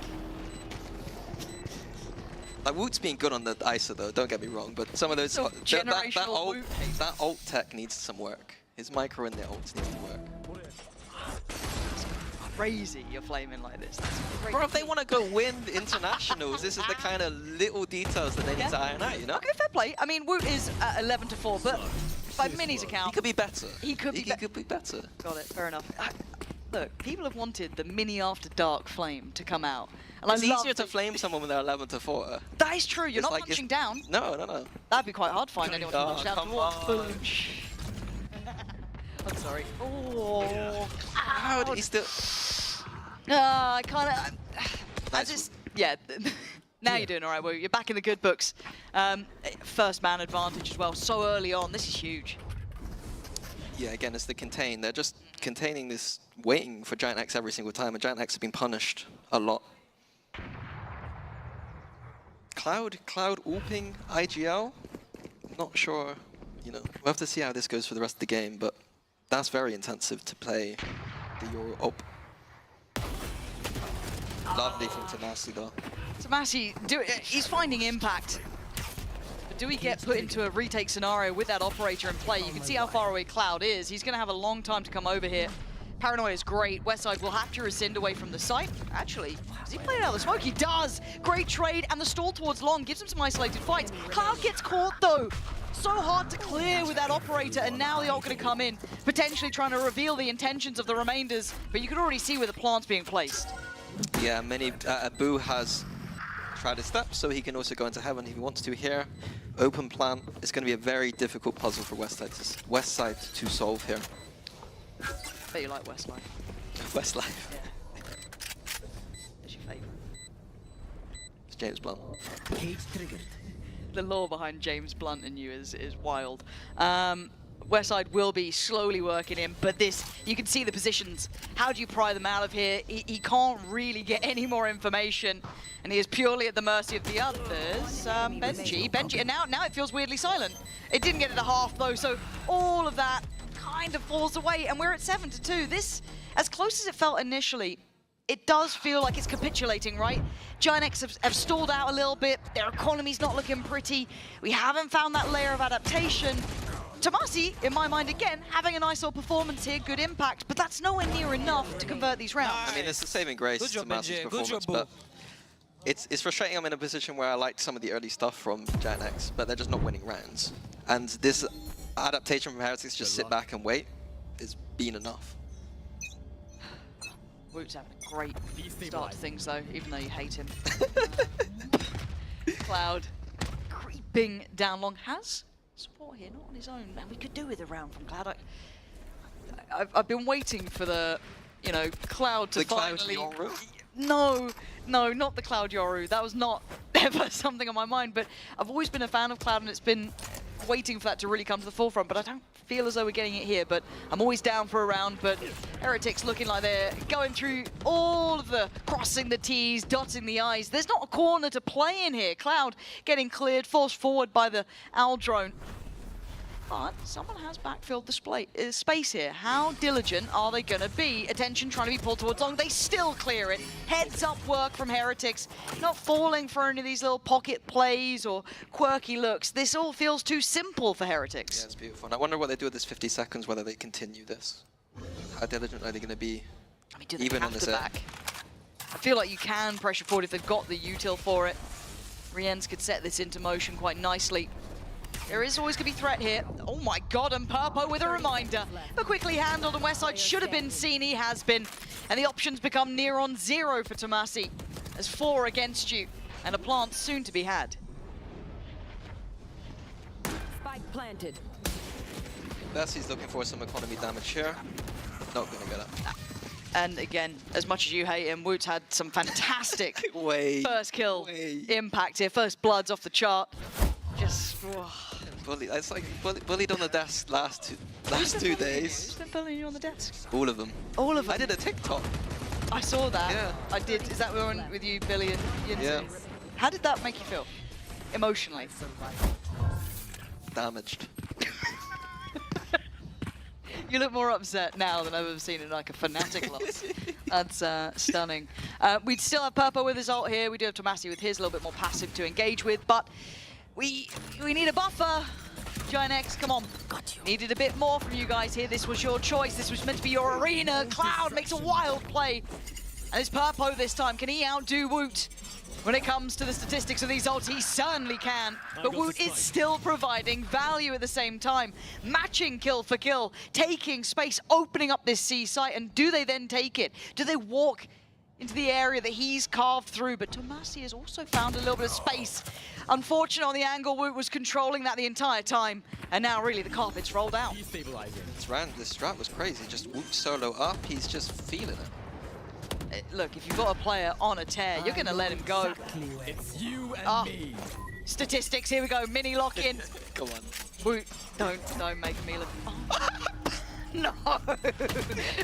Woot's been good on the ISO though, don't get me wrong, but some of those, that ult tech needs some work. His micro and the ults need to work. Crazy you're flaming like this. Bro, if they want to go win the internationals, this is the kind of little details that they need to iron out, you know? Okay, fair play. I mean, Woot is at 11-4, but by Mini's account... He could be better. He could be better. Got it, fair enough. Look, people have wanted the Mini After Dark flame to come out. And it's easier to flame someone when they're 11-4. That is true, you're not punching down. No. That'd be quite hard to find anyone to punch down towards. Boom. I'm sorry. Oh, how did he still... I kind of... Yeah, now you're doing all right, Woo. You're back in the good books. First man advantage as well, so early on. This is huge. Yeah, again, it's the contain. They're just containing this, waiting for GiantX every single time, and GiantX have been punished a lot. Cloud ooping IGL? Not sure, you know. We'll have to see how this goes for the rest of the game, but that's very intensive to play the Euro op. Lovely from Tomasi though. Tomasi, he's finding impact. But do we get put into a retake scenario with that operator in play? You can see how far away Cloud is. He's going to have a long time to come over here. Paranoia is great. Westside will have to rescind away from the site. Actually, does he play it out of the smoke? He does! Great trade, and the stall towards Long gives him some isolated fights. Cloud gets caught though. So hard to clear with that operator, and now the ult going to come in, potentially trying to reveal the intentions of the remainders. But you can already see where the plant's being placed. Yeah, Abu has tried his steps, so he can also go into heaven if he wants to here. Open plan. It's going to be a very difficult puzzle for Westside to solve here. Bet you like Westlife. Westlife. Yeah. What's your favourite? It's James Blunt. The lore behind James Blunt in you is wild. Westside will be slowly working in, but this, you can see the positions. How do you pry them out of here? He can't really get any more information, and he is purely at the mercy of the others. Benji, and now it feels weirdly silent. It didn't get it a half though, so all of that kind of falls away, and we're at 7-2. This, as close as it felt initially, it does feel like it's capitulating, right? GiantX have stalled out a little bit. Their economy's not looking pretty. We haven't found that layer of adaptation. Tomasi, in my mind, again, having a nice little performance here, good impact, but that's nowhere near enough to convert these rounds. I mean, it's the saving grace to Tomasi's performance, but it's frustrating. I'm in a position where I liked some of the early stuff from GiantX, but they're just not winning rounds. And this adaptation from Heretics, just sit back and wait, is been enough. Woot's having a great start to things, though, even though you hate him. Cloud creeping down Long has support here, not on his own. Man, we could do with a round from Cloud. I've been waiting for the, you know, Cloud to finally... Cloud Yoru? No, not the Cloud Yoru. That was not ever something on my mind, but I've always been a fan of Cloud, and it's been waiting for that to really come to the forefront, but I don't feel as though we're getting it here, but I'm always down for a round. But Heretics looking like they're going through all of the crossing the T's, dotting the I's. There's not a corner to play in here. Cloud getting cleared, forced forward by the Owl drone. But someone has backfilled the space here. How diligent are they going to be? Attention trying to be pulled towards Long. They still clear it. Heads up work from Heretics. Not falling for any of these little pocket plays or quirky looks. This all feels too simple for Heretics. Yeah, it's beautiful. And I wonder what they do with this 50 seconds, whether they continue this. How diligent are they going to be? I mean, do they even have on this to back? I feel like you can pressure forward if they've got the util for it. Riens could set this into motion quite nicely. There is always going to be threat here. Oh my god, and Purpo with a reminder. But quickly handled, and Westside should have been seen, he has been. And the options become near on 0 for Tomasi. There's 4 against you, and a plant soon to be had. Spike planted. Bessie's looking for some economy damage here. Not going to get it. And again, as much as you hate him, Woot's had some fantastic first kill impact here. First bloods off the chart. Just... Bullied. It's like bullied on the desk last two days. Who's been bullying you on the desk? All of them. All of them. I did a TikTok. I saw that. Yeah. I did. Is that one with you, Billy and Yinzu? Yeah. How did that make you feel? Emotionally? Damaged. You look more upset now than I've ever seen in like a Fnatic loss. That's stunning. We still have Purpo with his ult here. We do have Tomasi with his, a little bit more passive to engage with, but we need a buffer. GiantX, come on. Needed a bit more from you guys here. This was your choice. This was meant to be your arena. Cloud makes a wild play. And it's Purpo this time. Can he outdo Woot? When it comes to the statistics of these ults, he certainly can. But Woot is still providing value at the same time. Matching kill for kill, taking space, opening up this C site, and do they then take it? Do they walk into the area that he's carved through? But Tomasi has also found a little bit of space. Unfortunate on the angle, Woot was controlling that the entire time. And now really the carpet's rolled out. This strat was crazy. Just Woot solo up, he's just feeling it. Look, if you've got a player on a tear, you're going to let him go. It's you and me. Statistics, here we go, mini lock-in. Come on. Woot, don't make me look. Oh. No,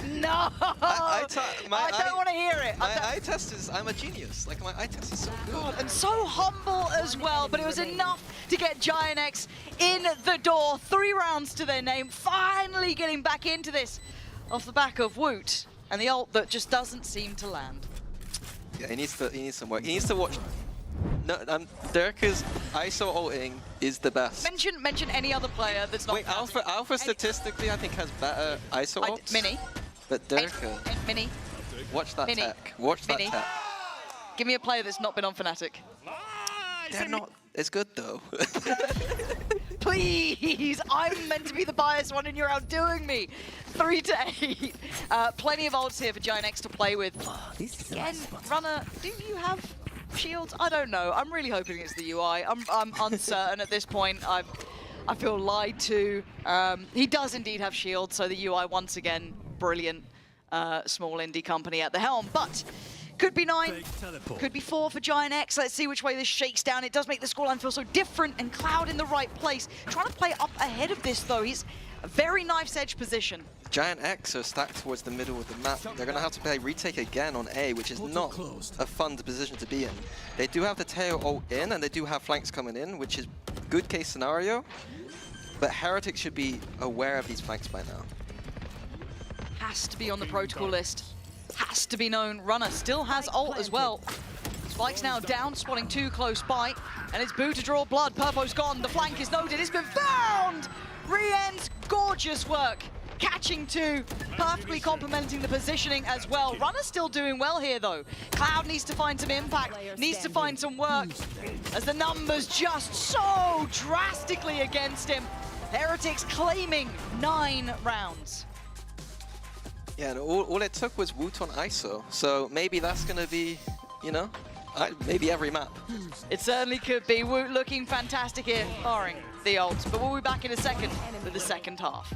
no! I don't want to hear it. My eye test is, I'm a genius. Like, my eye test is so good. And so humble as well, but it was enough to get GiantX in the door. 3 rounds to their name, finally getting back into this off the back of Woot. And the ult that just doesn't seem to land. Yeah, he needs some work. He needs to watch. No, Dereka's ISO ulting is the best. Mention any other player that's not. Wait, Alpha statistically I think has better ISO ults. Mini. But Dereka. Mini. Watch that Mini. tech. Watch that Mini. tech. Give me a player that's not been on Fnatic. They're not. It's good though. Please, I'm meant to be the biased one and you're outdoing me. 3 to 8. Plenty of ults here for GiantX to play with. Again, Runner, do you have shields? I don't know. I'm really hoping it's the UI. I'm uncertain at this point. I feel lied to. He does indeed have shields, so the UI once again, brilliant small indie company at the helm. But could be 9, could be 4 for GiantX. Let's see which way this shakes down. It does make the scoreline feel so different, and Cloud in the right place. Trying to play up ahead of this, though. He's a very knife's edge position. GiantX are stacked towards the middle of the map. They're going to have to play retake again on A, which is not a fun position to be in. They do have the tail ult in, and they do have flanks coming in, which is good case scenario. But Heretics should be aware of these flanks by now. Has to be on the protocol list. Has to be known. Runner still has ult as well. Spike's now down, spotting 2 close by. And it's Boo to draw blood. Purpo's gone. The flank is noted. It's been found! Re-end, gorgeous work. Catching 2, perfectly complementing the positioning as well. Runner's still doing well here though. Cloud needs to find some impact, needs to find some work, as the numbers just so drastically against him. Heretics claiming 9 rounds. Yeah, and all it took was Woot on ISO, so maybe that's going to be, you know, maybe every map. It certainly could be. Woot looking fantastic here, barring the ult. But we'll be back in a second with the second half.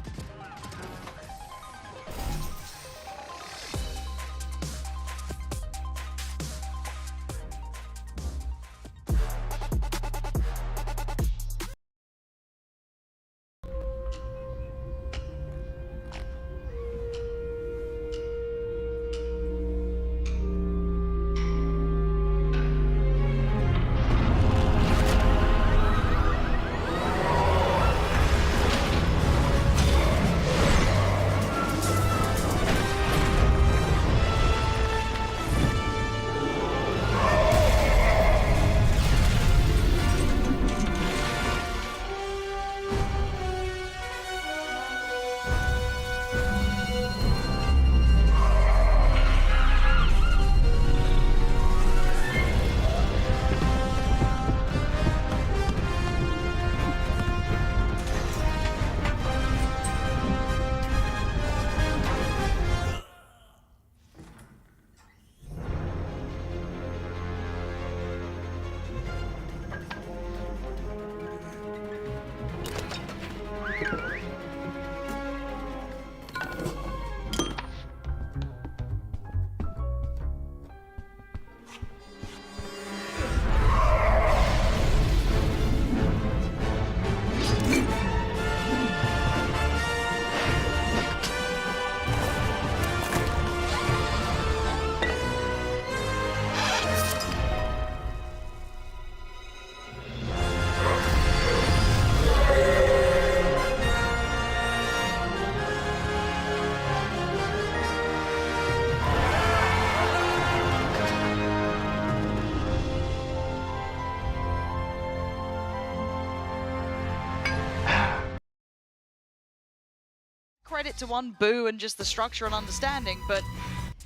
credit to one Boo and just the structure and understanding, but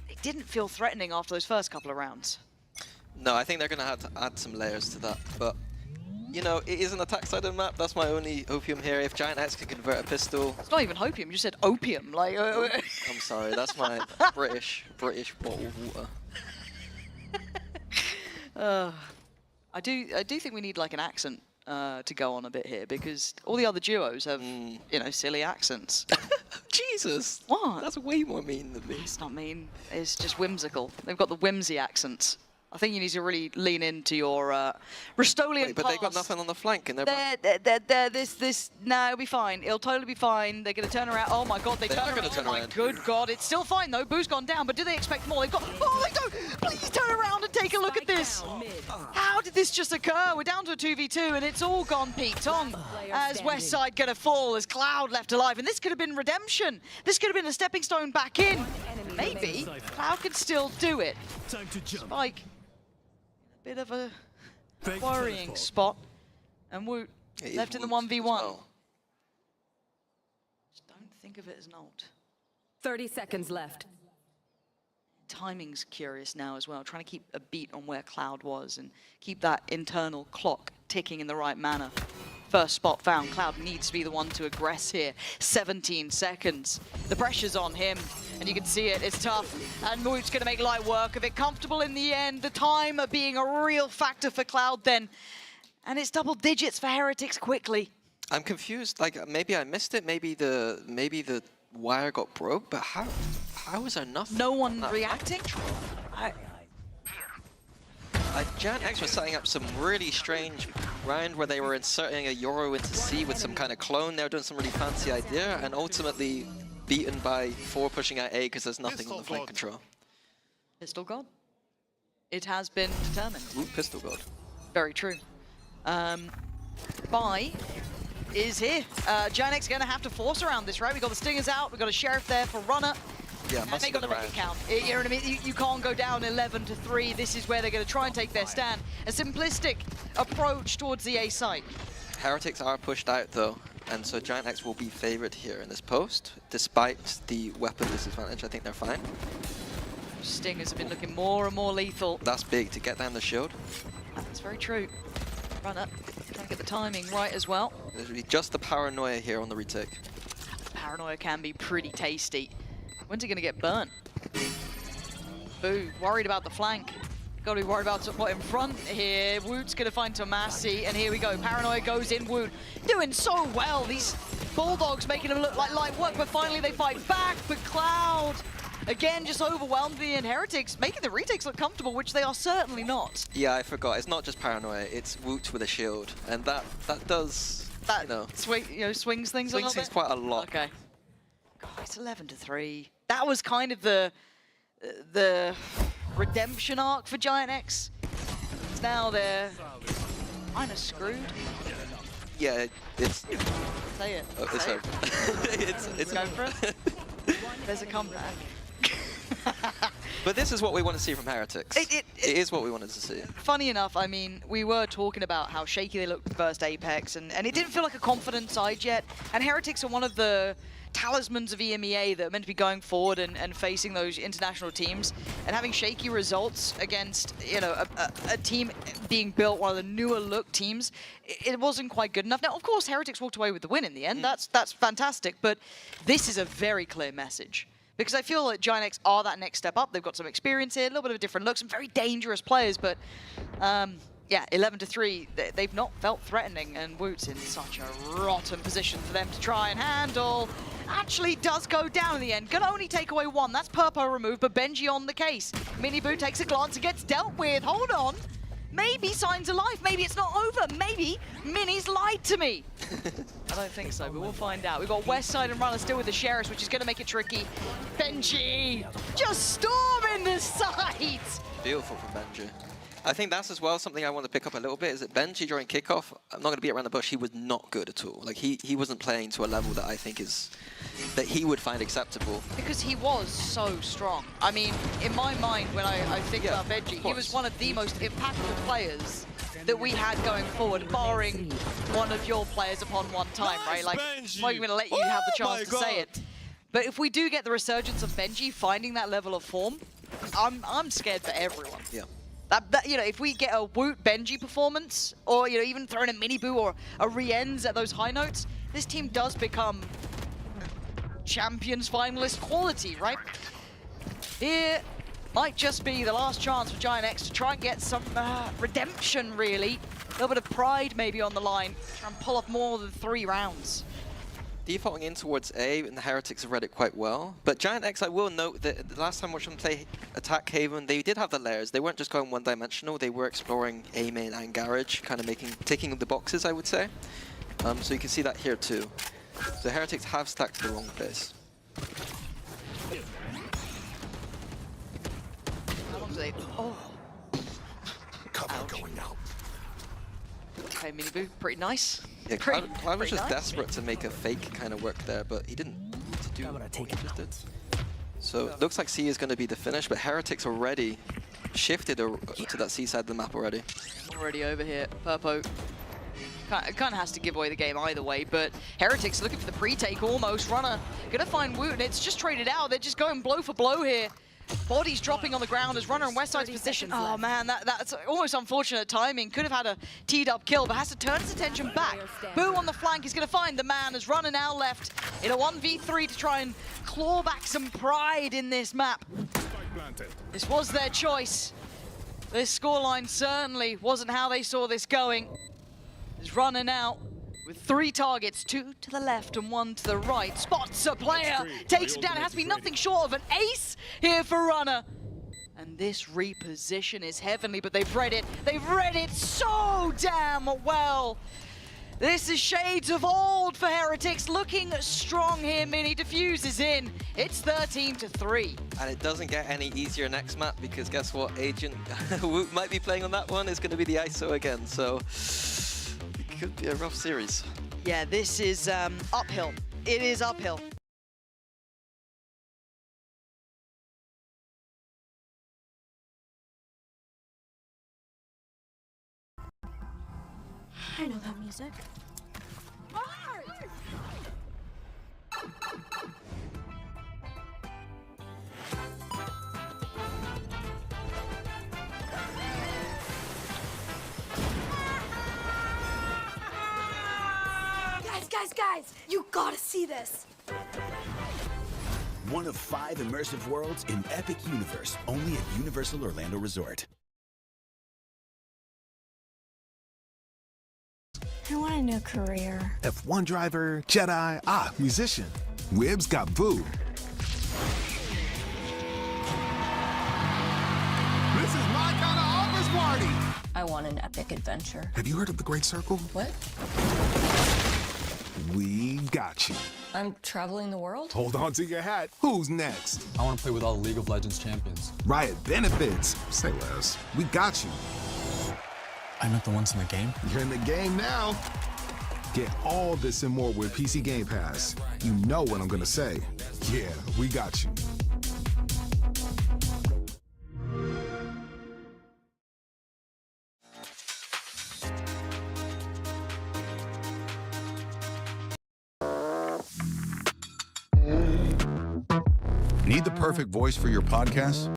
it didn't feel threatening after those first couple of rounds. No, I think they're going to have to add some layers to that. But, you know, it is an attack side of the map. That's my only opium here. If GiantX can convert a pistol... It's not even opium, you said opium. Like, I'm sorry, that's my British bottle of water. I do think we need like an accent to go on a bit here, because all the other duos have, you know, silly accents. Jesus! What? That's way more mean than me. It's not mean, it's just whimsical. They've got the whimsy accents. I think you need to really lean into your Restolian Wait, but they've got nothing on the flank, and they're no, it'll be fine. It'll totally be fine. They're going to turn around. Oh my God, they are turn gonna around. turn Oh my around. good God, it's still fine though. Boo's gone down, but do they expect more? They've got. Oh, they don't. Please turn around and take a look at this. How did this just occur? We're down to a 2v2, and it's all gone Pete Tong as Westside going to fall as Cloud left alive, and this could have been redemption. This could have been a stepping stone back in. Maybe Cloud can still do it. Time to jump. Spike. Bit of a worrying spot, and Woot left in the 1v1. Well. Just don't think of it as an ult. 30 seconds left. Timing's curious now as well, trying to keep a beat on where Cloud was and keep that internal clock ticking in the right manner. First spot found. Cloud needs to be the one to aggress here. 17 seconds. The pressure's on him, and you can see it. It's tough, and Woot's going to make light work of it. Comfortable in the end. The time being a real factor for Cloud then. And it's double digits for Heretics quickly. I'm confused. Like, maybe I missed it. Maybe the wire got broke, but how is there nothing? No one reacting? GiantX was setting up some really strange round where they were inserting a Euro into C with some kind of clone. They were doing some really fancy idea, and ultimately beaten by 4 pushing out A because there's nothing on the flank control. Pistol God. It has been determined. Ooh, Pistol God. Very true. Buy is here. GiantX going to have to force around this, right? We've got the Stingers out. We've got a Sheriff there for Runner. Yeah, And must they have got been to make it around. count. You know what I mean? You can't go down 11-3. This is where they're going to try and take their stand. A simplistic approach towards the A site. Heretics are pushed out though, and so GiantX will be favored here in this post, despite the weapon disadvantage. I think they're fine. Stingers have been looking more and more lethal. That's big to get down the shield. That's very true. Runner trying to get the timing right as well. There's really just the paranoia here on the retake. Paranoia can be pretty tasty. When's he going to get burnt? Boo, worried about the flank. Got to be worried about what in front here. Woot's going to find Tomasi, and here we go. Paranoia goes in. Woot doing so well. These Bulldogs making them look like light work, but finally they fight back. But Cloud, again, just overwhelmed the Heretics, making the retakes look comfortable, which they are certainly not. Yeah, I forgot. It's not just paranoia. It's Woot with a shield, and that does That you know, swings things a little swings bit. quite a lot. Okay. God, it's 11-3. That was kind of the redemption arc for GiantX. Now they're kind of screwed. Yeah, it's Say it. oh, it's Say over. it. it's Go for it. There's a comeback. But this is what we want to see from Heretics. It is what we wanted to see. Funny enough, I mean, we were talking about how shaky they looked first Apex, and it didn't feel like a confident side yet. And Heretics are one of the talismans of EMEA that are meant to be going forward and facing those international teams, and having shaky results against, you know, a team being built, one of the newer look teams, it wasn't quite good enough. Now, of course, Heretics walked away with the win in the end. That's fantastic, but this is a very clear message. Because I feel like GiantX are that next step up. They've got some experience here, a little bit of a different look, some very dangerous players, but yeah, 11-3, they've not felt threatening, and Woot's in such a rotten position for them to try and handle. Actually does go down in the end. Gonna only take away 1. That's Purpo removed, but Benji on the case. Miniboo takes a glance and gets dealt with. Hold on. Maybe signs of life. Maybe it's not over. Maybe Mini's lied to me. I don't think so, but we'll find out. We've got Westside and Runner still with the Sheriffs, which is going to make it tricky. Benji just storming the site. Beautiful from Benji. I think that's as well something I want to pick up a little bit, is that Benji during kickoff, I'm not going to beat around the bush, he was not good at all. Like, he wasn't playing to a level that I think is, that he would find acceptable. Because he was so strong. I mean, in my mind, when I think about Benji, he was one of the most impactful players that we had going forward, barring one of your players upon one time, right? Like, I'm not even going to let you have the chance to say it. But if we do get the resurgence of Benji finding that level of form, I'm scared for everyone. Yeah. You know, if we get a Woot Benji performance, or you know, even throwing a mini boo or a Rienz at those high notes, this team does become champions finalist quality, right? Here might just be the last chance for GiantX to try and get some redemption, really. A little bit of pride maybe on the line. Try and pull off more than 3 rounds. Defaulting in towards A, and the Heretics have read it quite well. But GiantX, I will note that the last time I watched them play Attack Haven, they did have the layers. They weren't just going one-dimensional. They were exploring A main and Garage, kind of ticking the boxes, I would say. So you can see that here too. So Heretics have stacked to the wrong place. How long do they... Oh. Cover going out. Okay, mini boo, pretty nice. Yeah, Cloud was just desperate to make a fake kind of work there, but he didn't need to do what he just did. So it looks like C is going to be the finish, but Heretics already shifted to that C side of the map already. Already over here, Purpo. Kind of has to give away the game either way, but Heretics looking for the pre-take almost. Runner gonna find Woot, and it's just traded out. They're just going blow for blow here. Bodies dropping on the ground as Runner in Westside's position. Oh man, that's almost unfortunate timing. Could have had a teed-up kill, but has to turn his attention back. Boo on the flank, he's gonna find the man as Runner now left in a 1v3 to try and claw back some pride in this map. This was their choice. This scoreline certainly wasn't how they saw this going. Is Runner now with 3 targets, 2 to the left and 1 to the right. Spots a player, takes him down. It has to be nothing short of an ace here for Runner. And this reposition is heavenly, but they've read it. They've read it so damn well. This is shades of old for Heretics, looking strong here. Mini diffuses in. It's 13-3. And it doesn't get any easier next map, because guess what? Agent Woot might be playing on that one. It's going to be the ISO again, so it could be a rough series. Yeah, this is uphill. It is uphill. I know that music. Guys, you gotta see this. One of 5 immersive worlds in Epic Universe, only at Universal Orlando Resort. I want a new career. F1 driver, Jedi, musician. Wibbs got Boo. This is my kind of office party. I want an epic adventure. Have you heard of the Great Circle? What? We got you. I'm traveling the world? Hold on to your hat. Who's next? I want to play with all the League of Legends champions. Riot benefits. Say less. We got you. I'm not the ones in the game? You're in the game now. Get all this and more with PC Game Pass. You know what I'm gonna say. Yeah, we got you. Need the perfect voice for your podcast?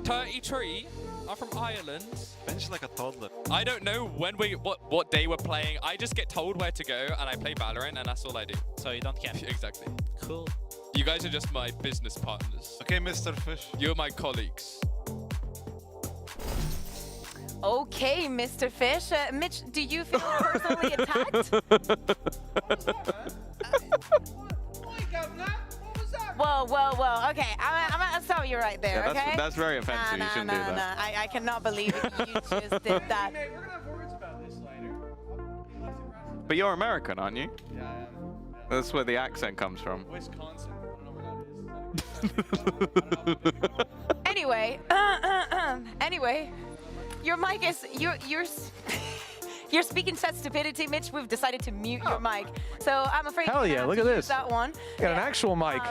33 are from Ireland. Bench like a toddler. I don't know what day we're playing. I just get told where to go and I play Valorant and that's all I do. So you don't care. Exactly. Cool. You guys are just my business partners. Okay, Mr. Fish. You're my colleagues. Okay, Mr. Fish. Mitch, do you feel personally attacked? Whoa. Okay, I'm gonna stop you right there, okay? That's very offensive. You shouldn't do that. I cannot believe you just did that. We're gonna have words about this later. But you're American, aren't you? Yeah, I am. That's where the accent comes from. Wisconsin. I don't know where that Anyway, anyway, your mic is you're speaking such stupidity, Mitch. We've decided to mute your mic, so I'm afraid. Hell yeah! Look at this. That one. Got an actual mic.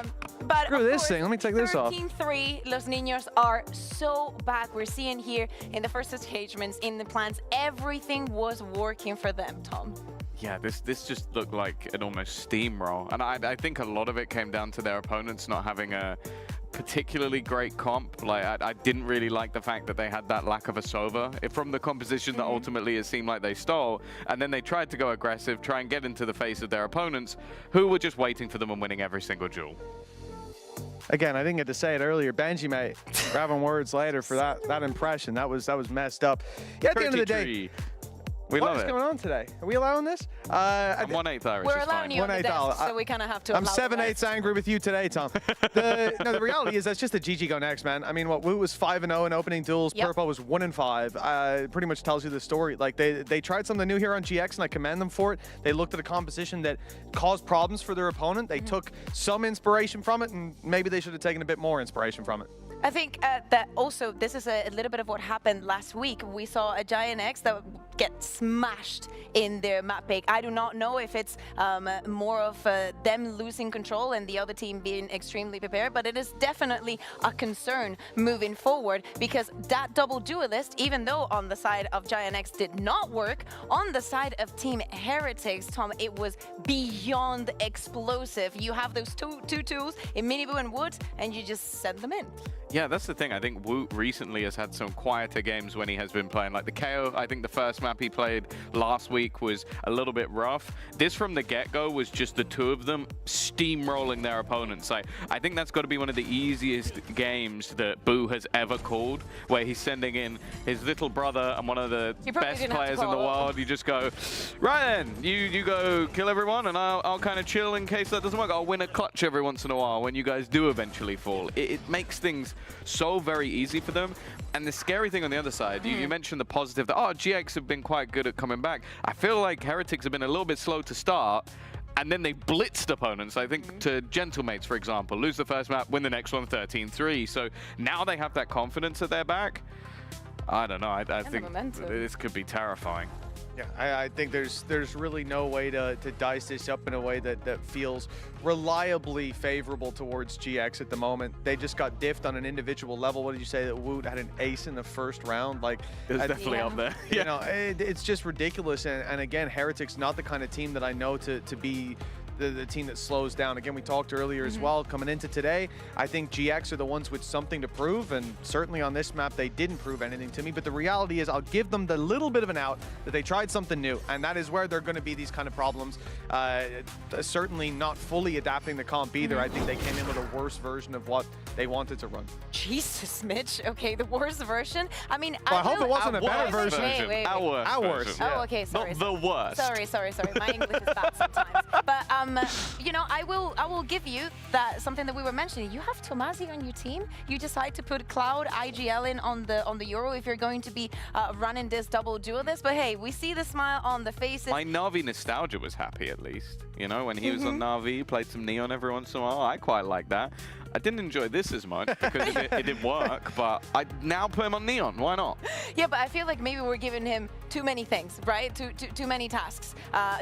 But screw this thing. Let me take this off. 13-3, Los Niños are so back. We're seeing here in the first engagements in the plans, everything was working for them, Tom. Yeah, this just looked like an almost steamroll, and I think a lot of it came down to their opponents not having a particularly great comp. Like I didn't really like the fact that they had that lack of a Sova from the composition that ultimately it seemed like they stole, and then they tried to go aggressive, try and get into the face of their opponents, who were just waiting for them and winning every single duel. Again, I didn't get to say it earlier. Benji, mate, we're having words later for that impression. That was messed up. Yeah, at the end of the day, what is going on today? Are we allowing this? I'm 1/8 Irish. We're allowing you on the desk, so we kind of have to. I'm 7/8 angry with you today, Tom. The reality is that's just a GG go next, man. I mean, what Wu was 5-0 in opening duels. Yep. Purple was 1-5. Pretty much tells you the story. Like they tried something new here on GX, and I commend them for it. They looked at a composition that caused problems for their opponent. They took some inspiration from it, and maybe they should have taken a bit more inspiration from it. I think that also this is a little bit of what happened last week. We saw a GiantX that get smashed in their map pick. I do not know if it's more of them losing control and the other team being extremely prepared, but it is definitely a concern moving forward because that double duelist, even though on the side of GiantX did not work, on the side of Team Heretics, Tom, it was beyond explosive. You have those two tools in Miniboo and Woods, and you just send them in. Yeah, that's the thing. I think Woot recently has had some quieter games when he has been playing. Like the KO, I think the first map he played last week was a little bit rough. This from the get-go was just the two of them steamrolling their opponents. I think that's got to be one of the easiest games that Boo has ever called, where he's sending in his little brother and one of the best players in the world. You just go, right then, you go kill everyone and I'll kind of chill in case that doesn't work. I'll win a clutch every once in a while when you guys do eventually fall. It makes things so very easy for them. And the scary thing on the other side, you mentioned the positive that, GX have been quite good at coming back. I feel like Heretics have been a little bit slow to start, and then they blitzed opponents. I think to Gentlemates, for example, lose the first map, win the next one 13-3. So now they have that confidence at their back. I don't know. I think this could be terrifying. Yeah, I think there's really no way to dice this up in a way that feels reliably favorable towards GX at the moment. They just got diffed on an individual level. What did you say, that Woot had an ace in the first round? Like, it's definitely up there. You know, it's just ridiculous. And again, Heretics not the kind of team that I know to be the team that slows down. Again, we talked earlier as well, coming into today, I think GX are the ones with something to prove, and certainly on this map, they didn't prove anything to me, but the reality is I'll give them the little bit of an out that they tried something new, and that is where they're going to be these kind of problems. Certainly not fully adapting the comp either. I think they came in with a worse version of what they wanted to run. Jesus, Mitch. Okay, the worst version? I mean, well, I hope it wasn't a better version. Wait. Our worst. Oh, okay, sorry. Not the worst. Sorry. My English is bad sometimes. But, you know, I will give you that something that we were mentioning. You have Tomazi on your team. You decide to put Cloud, IGL in on the Euro if you're going to be running this double duelist. But hey, we see the smile on the faces. My Na'Vi nostalgia was happy at least. You know, when he was on Na'Vi, played some Neon every once in a while. I quite like that. I didn't enjoy this as much because it didn't work, but I now put him on Neon. Why not? Yeah, but I feel like maybe we're giving him too many things, right? Too many tasks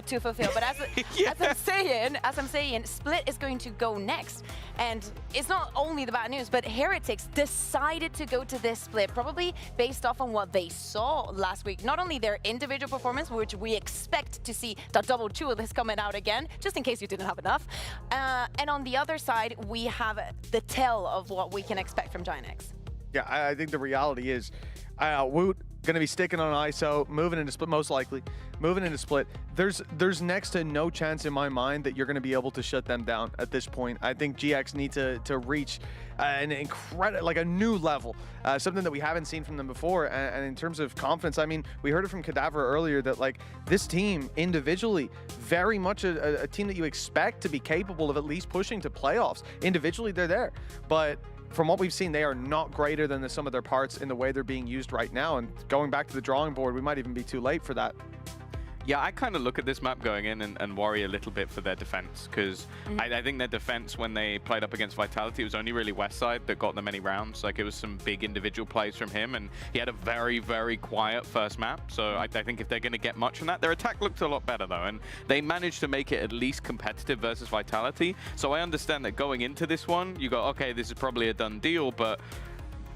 to fulfill. But as I'm saying, Split is going to go next. And it's not only the bad news, but Heretics decided to go to this split, probably based off on what they saw last week. Not only their individual performance, which we expect to see the double duelist coming out again, just in case you didn't have enough. And on the other side, we have the tell of what we can expect from GiantX. Yeah, I think the reality is Woot going to be sticking on ISO, moving into split, most likely. Moving into split. There's next to no chance in my mind that you're going to be able to shut them down at this point. I think GX need to reach an incredible, like a new level, something that we haven't seen from them before. And in terms of confidence, I mean, we heard it from Cadaver earlier that like this team individually, very much a team that you expect to be capable of at least pushing to playoffs. Individually, they're there, but from what we've seen, they are not greater than the sum of their parts in the way they're being used right now. And going back to the drawing board, we might even be too late for that. Yeah, I kind of look at this map going in and worry a little bit for their defense, because I think their defense when they played up against Vitality, it was only really Westside that got them any rounds. Like, it was some big individual plays from him, and he had a very, very quiet first map. So I think if they're going to get much from that, their attack looked a lot better, though, and they managed to make it at least competitive versus Vitality. So I understand that going into this one, you go, okay, this is probably a done deal, but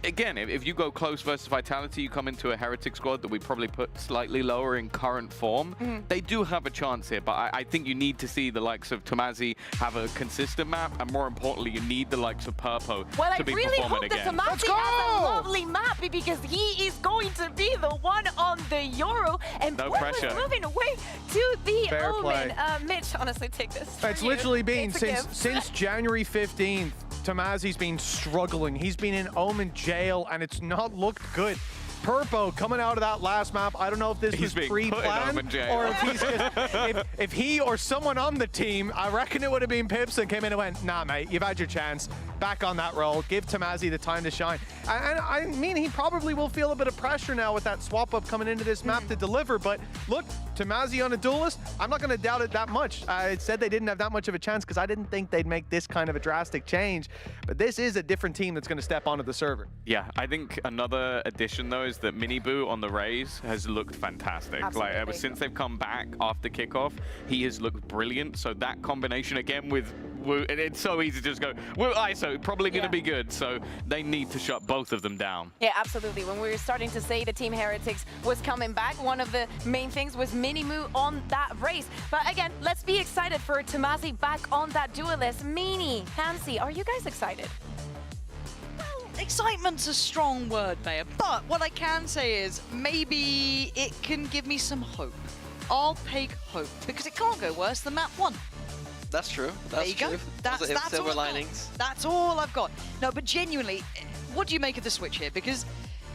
again, if you go close versus Vitality, you come into a Heretic squad that we probably put slightly lower in current form. They do have a chance here, but I think you need to see the likes of Tomazi have a consistent map, and more importantly, you need the likes of Purpo to be performing again. Well, I really hope that Tomazi has a lovely map, because he is going to be the one on the Euro, and no pressure. Is moving away to the Fair Omen. play. Mitch, honestly, take this. It's literally been since January 15th. Tomazi's been struggling. He's been in Omen jail, and it's not looked good. Purpo coming out of that last map, I don't know if this was pre-planned or if he's just, if he or someone on the team, I reckon it would have been Pips, and came in and went, nah, mate, you've had your chance. Back on that role. Give Tomazi the time to shine. And I mean, he probably will feel a bit of pressure now with that swap up coming into this map to deliver. But look, Tomazi on a duelist, I'm not going to doubt it that much. I said they didn't have that much of a chance because I didn't think they'd make this kind of a drastic change. But this is a different team that's going to step onto the server. Yeah, I think another addition, though, is that Miniboo on the Raze has looked fantastic. Absolutely. Like, ever since they've come back after kickoff, he has looked brilliant. So that combination again with Woo, and it's so easy to just go, Woo ISO, probably going to be good. So they need to shut both of them down. Yeah, absolutely. When we were starting to say the Team Heretics was coming back, one of the main things was Minimoo on that race. But again, let's be excited for Tomazi back on that duelist. Meanie, Hansi, are you guys excited? Excitement's a strong word, Mayor, but what I can say is maybe it can give me some hope. I'll take hope, because it can't go worse than map 1. That's true. There you go. That's silver all linings. That's all I've got. No, but genuinely, what do you make of the switch here? Because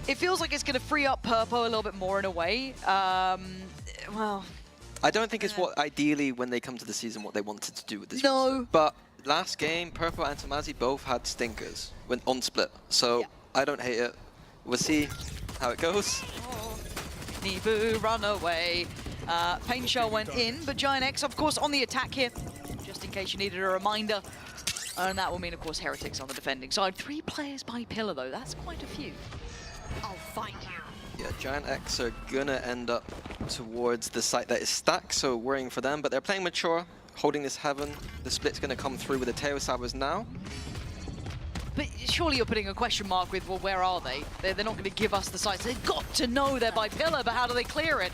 it feels like it's going to free up Purpo a little bit more in a way. Well, I don't think it's what ideally when they come to the season what they wanted to do with this. No. But last game, Purpo and Tomazi both had stinkers when on split, so I don't hate it. We'll see how it goes. Nibu, run away. Pain Shell went in, but GiantX, of course, on the attack here, just in case you needed a reminder. And that will mean, of course, Heretics on the defending side. 3 players by pillar, though. That's quite a few. I'll find you. Yeah, GiantX are gonna end up towards the site that is stacked, so worrying for them. But they're playing mature, holding this heaven. The split's gonna come through with the Tail Sabers now. But surely you're putting a question mark with, well, where are they? They're not going to give us the sites. They've got to know they're by pillar, but how do they clear it?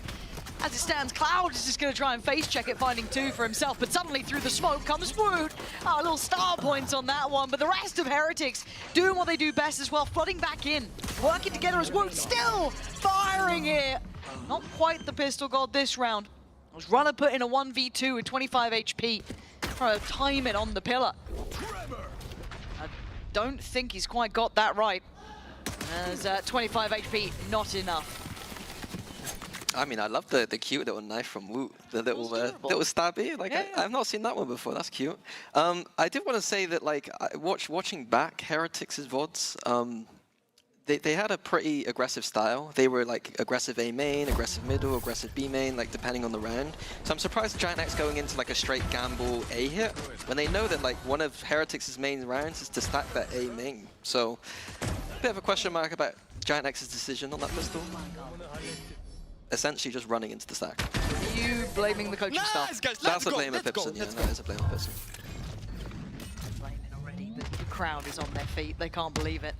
As it stands, Cloud is just going to try and face check it, finding 2 for himself, but suddenly through the smoke comes Woot. Oh, little star points on that one, but the rest of Heretics doing what they do best as well, flooding back in, working together as Woot, still firing here. Not quite the pistol god this round. Was Runner put in a 1v2 with 25 HP, trying to time it on the pillar. I don't think he's quite got that right, as 25 HP, not enough. I mean, I love the cute little knife from Woot, the little stabby. Like, I've not seen that one before. That's cute. I did want to say that, like, watching back Heretics' VODs, they had a pretty aggressive style. They were like aggressive A main, aggressive middle, aggressive B main, like depending on the round. So I'm surprised GiantX going into like a straight gamble A hit when they know that like one of Heretics' main rounds is to stack that A main. So a bit of a question mark about GiantX's decision on that pistol. Essentially just running into the stack. Are you blaming the coaching staff? That's a blame of Pipson, yeah, that is a blame of Pipson. The crowd is on their feet. They can't believe it.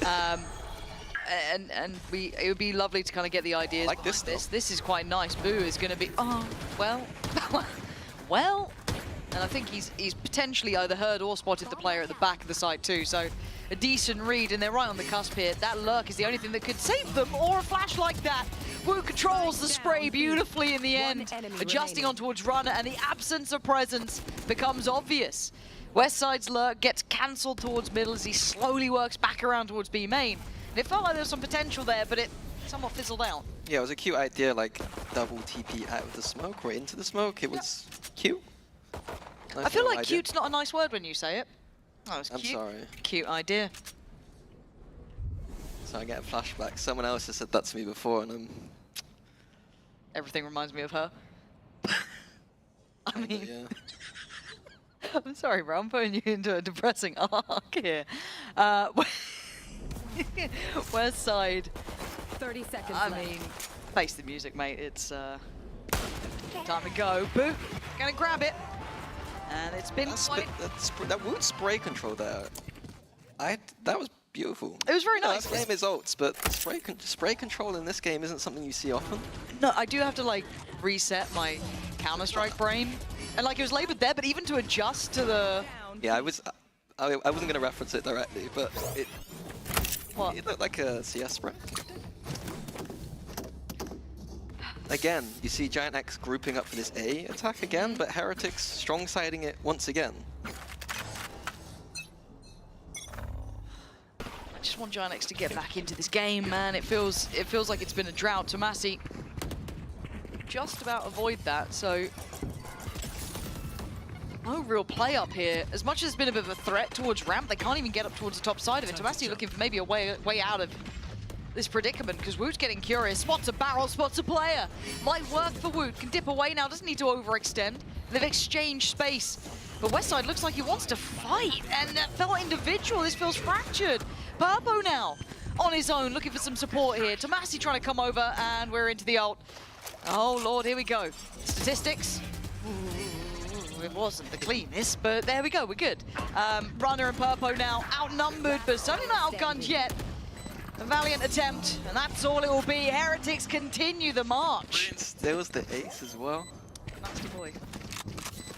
And it would be lovely to kind of get the ideas like behind this. This is quite nice. Boo is going to be, oh, well, well. And I think he's potentially either heard or spotted the player at the back of the site too. So a decent read, and they're right on the cusp here. That lurk is the only thing that could save them, or a flash like that. Wu controls the spray beautifully in the end, adjusting on towards Runner, and the absence of presence becomes obvious. Westside's lurk gets cancelled towards middle as he slowly works back around towards B main. And it felt like there was some potential there, but it somewhat fizzled out. Yeah, it was a cute idea, like double TP out of the smoke or into the smoke. It was cute. I feel like cute's not a nice word when you say it. Oh, it's I'm cute. sorry. Cute idea. So I get a flashback. Someone else has said that to me before, and I'm... Everything reminds me of her. I mean... Yeah. I'm sorry, bro. I'm putting you into a depressing arc here. West side. 30 seconds I left. mean, face the music, mate. It's time to go. Boo. Gonna grab it. And it's been quite... That wound spray control there. That was beautiful. It was very nice. I blame his ults, but spray control in this game isn't something you see often. No, I do have to like reset my Counter-Strike brain. And like it was labeled there, but even to adjust to the... Yeah, I wasn't going to reference it directly, but it looked like a CS spray. Again, you see GiantX grouping up for this A attack again, but Heretics strong-siding it once again. I just want GiantX to get back into this game, man. It feels like it's been a drought. Tomasi just about avoid that, so no real play up here. As much as it's been a bit of a threat towards ramp, they can't even get up towards the top side of it. Tomasi looking for maybe a way out of this predicament, because Woot's getting curious. Spots a barrel, spots a player. Might work for Woot, can dip away now, doesn't need to overextend. They've exchanged space. But Westside looks like he wants to fight, and that felt individual. This feels fractured. Purpo now on his own, looking for some support here. Tomasi trying to come over, and we're into the ult. Oh Lord, here we go. Statistics. It wasn't the cleanest, but there we go, we're good. Runner and Purpo now outnumbered, but certainly not outgunned yet. A valiant attempt, and that's all it will be. Heretics continue the march. There was the ace as well. Nasty boy.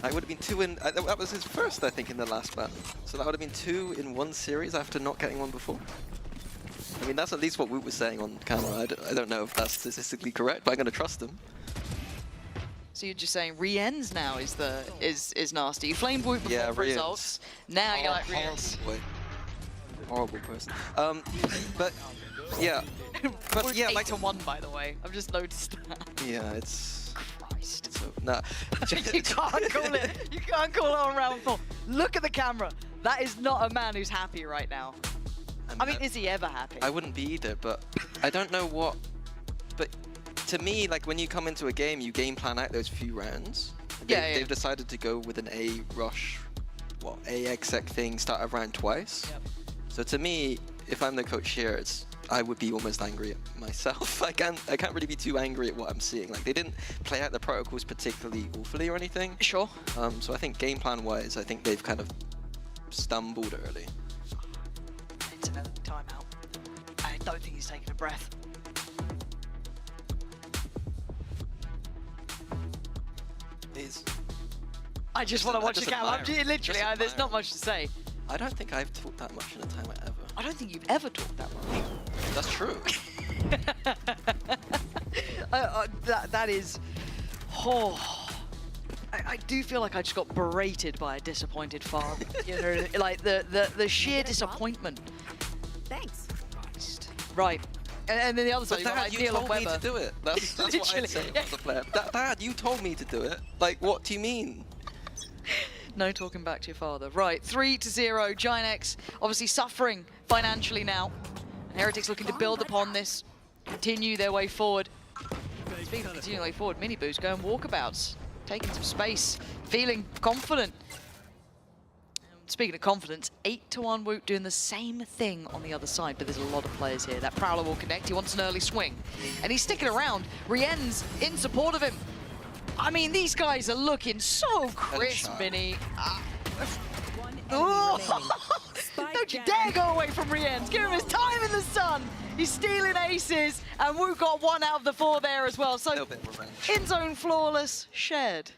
That would have been 2 in... that was his first, I think, in the last map. So that would have been 2 in 1 series after not getting one before. I mean, that's at least what Woot was saying on camera. I don't know if that's statistically correct, but I'm going to trust him. So you're just saying re-ends now is nasty. You flamed Woot before for results. Now you're like re-ends. Horrible person. But yeah, but yeah, like 8-1 by the way. I've just noticed that. Yeah, it's. Christ. So, nah. You can't call it. You can't call it on round 4. Look at the camera. That is not a man who's happy right now. I mean, is he ever happy? I wouldn't be either, but I don't know what. But to me, like when you come into a game, you game plan out those few rounds. They've decided to go with an A rush, A exec thing, start a round twice. Yep. So to me, if I'm the coach here, I would be almost angry at myself. I can't really be too angry at what I'm seeing. Like they didn't play out the protocols particularly awfully or anything. Sure. So I think game plan wise, I think they've kind of stumbled early. It's an early timeout. I don't think he's taking a breath. I just want to watch the camera. Literally, there's not much to say. I don't think I've talked that much in a timeout ever. I don't think you've ever talked that much. That's true. That is... Oh, I do feel like I just got berated by a disappointed father. You know, like the sheer disappointment. Thanks. Right. And then the other side, Dad, you told me to do it. That's what I'd say as a player. Dad, you told me to do it. Like, what do you mean? No talking back to your father. Right, 3-0. GiantX obviously suffering financially now. Heretics looking to build upon this, continue their way forward. Speaking of continuing way forward, Miniboo's going walkabouts, taking some space, feeling confident. Speaking of confidence, 8-1 Woot doing the same thing on the other side, but there's a lot of players here. That Prowler will connect, he wants an early swing. And he's sticking around. Rien's in support of him. I mean, these guys are looking so crisp, Mini. Don't you dare go away from Rien's. Give him his time in the sun. He's stealing aces, and Woot got 1 out of the 4 there as well. So, in-zone flawless, shared.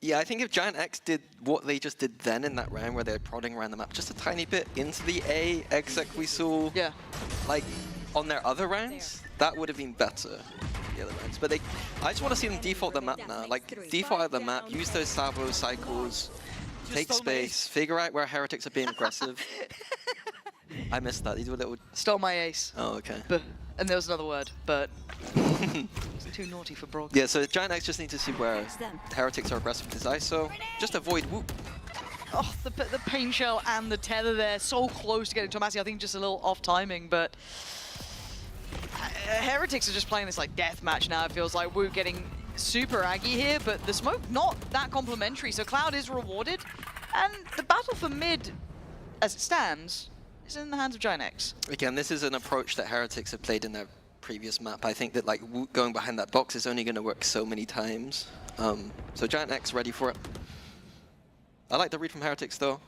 Yeah, I think if GiantX did what they just did then in that round where they're prodding around the map just a tiny bit into the A exec we saw, like on their other rounds, that would have been better. The other rounds, but I just want to see them default the map now. Like default out the map, use those salvo cycles, take space, figure out where Heretics are being aggressive. I missed that. You do a little. Stole my ace. Oh, okay. And there was another word, but. It's too naughty for Brog. Yeah, so GiantX just need to see where Heretics are aggressive with his ISO. Just avoid Whoop. Oh, the pain shell and the tether there, so close to getting Tomasi. I think just a little off timing, but Heretics are just playing this like death match now. It feels like Whoop getting super aggy here, but the smoke not that complimentary. So Cloud is rewarded, and the battle for mid, as it stands, is in the hands of GiantX. Again, this is an approach that Heretics have played in their previous map. I think that like going behind that box is only going to work so many times. So GiantX ready for it. I like the read from Heretics though.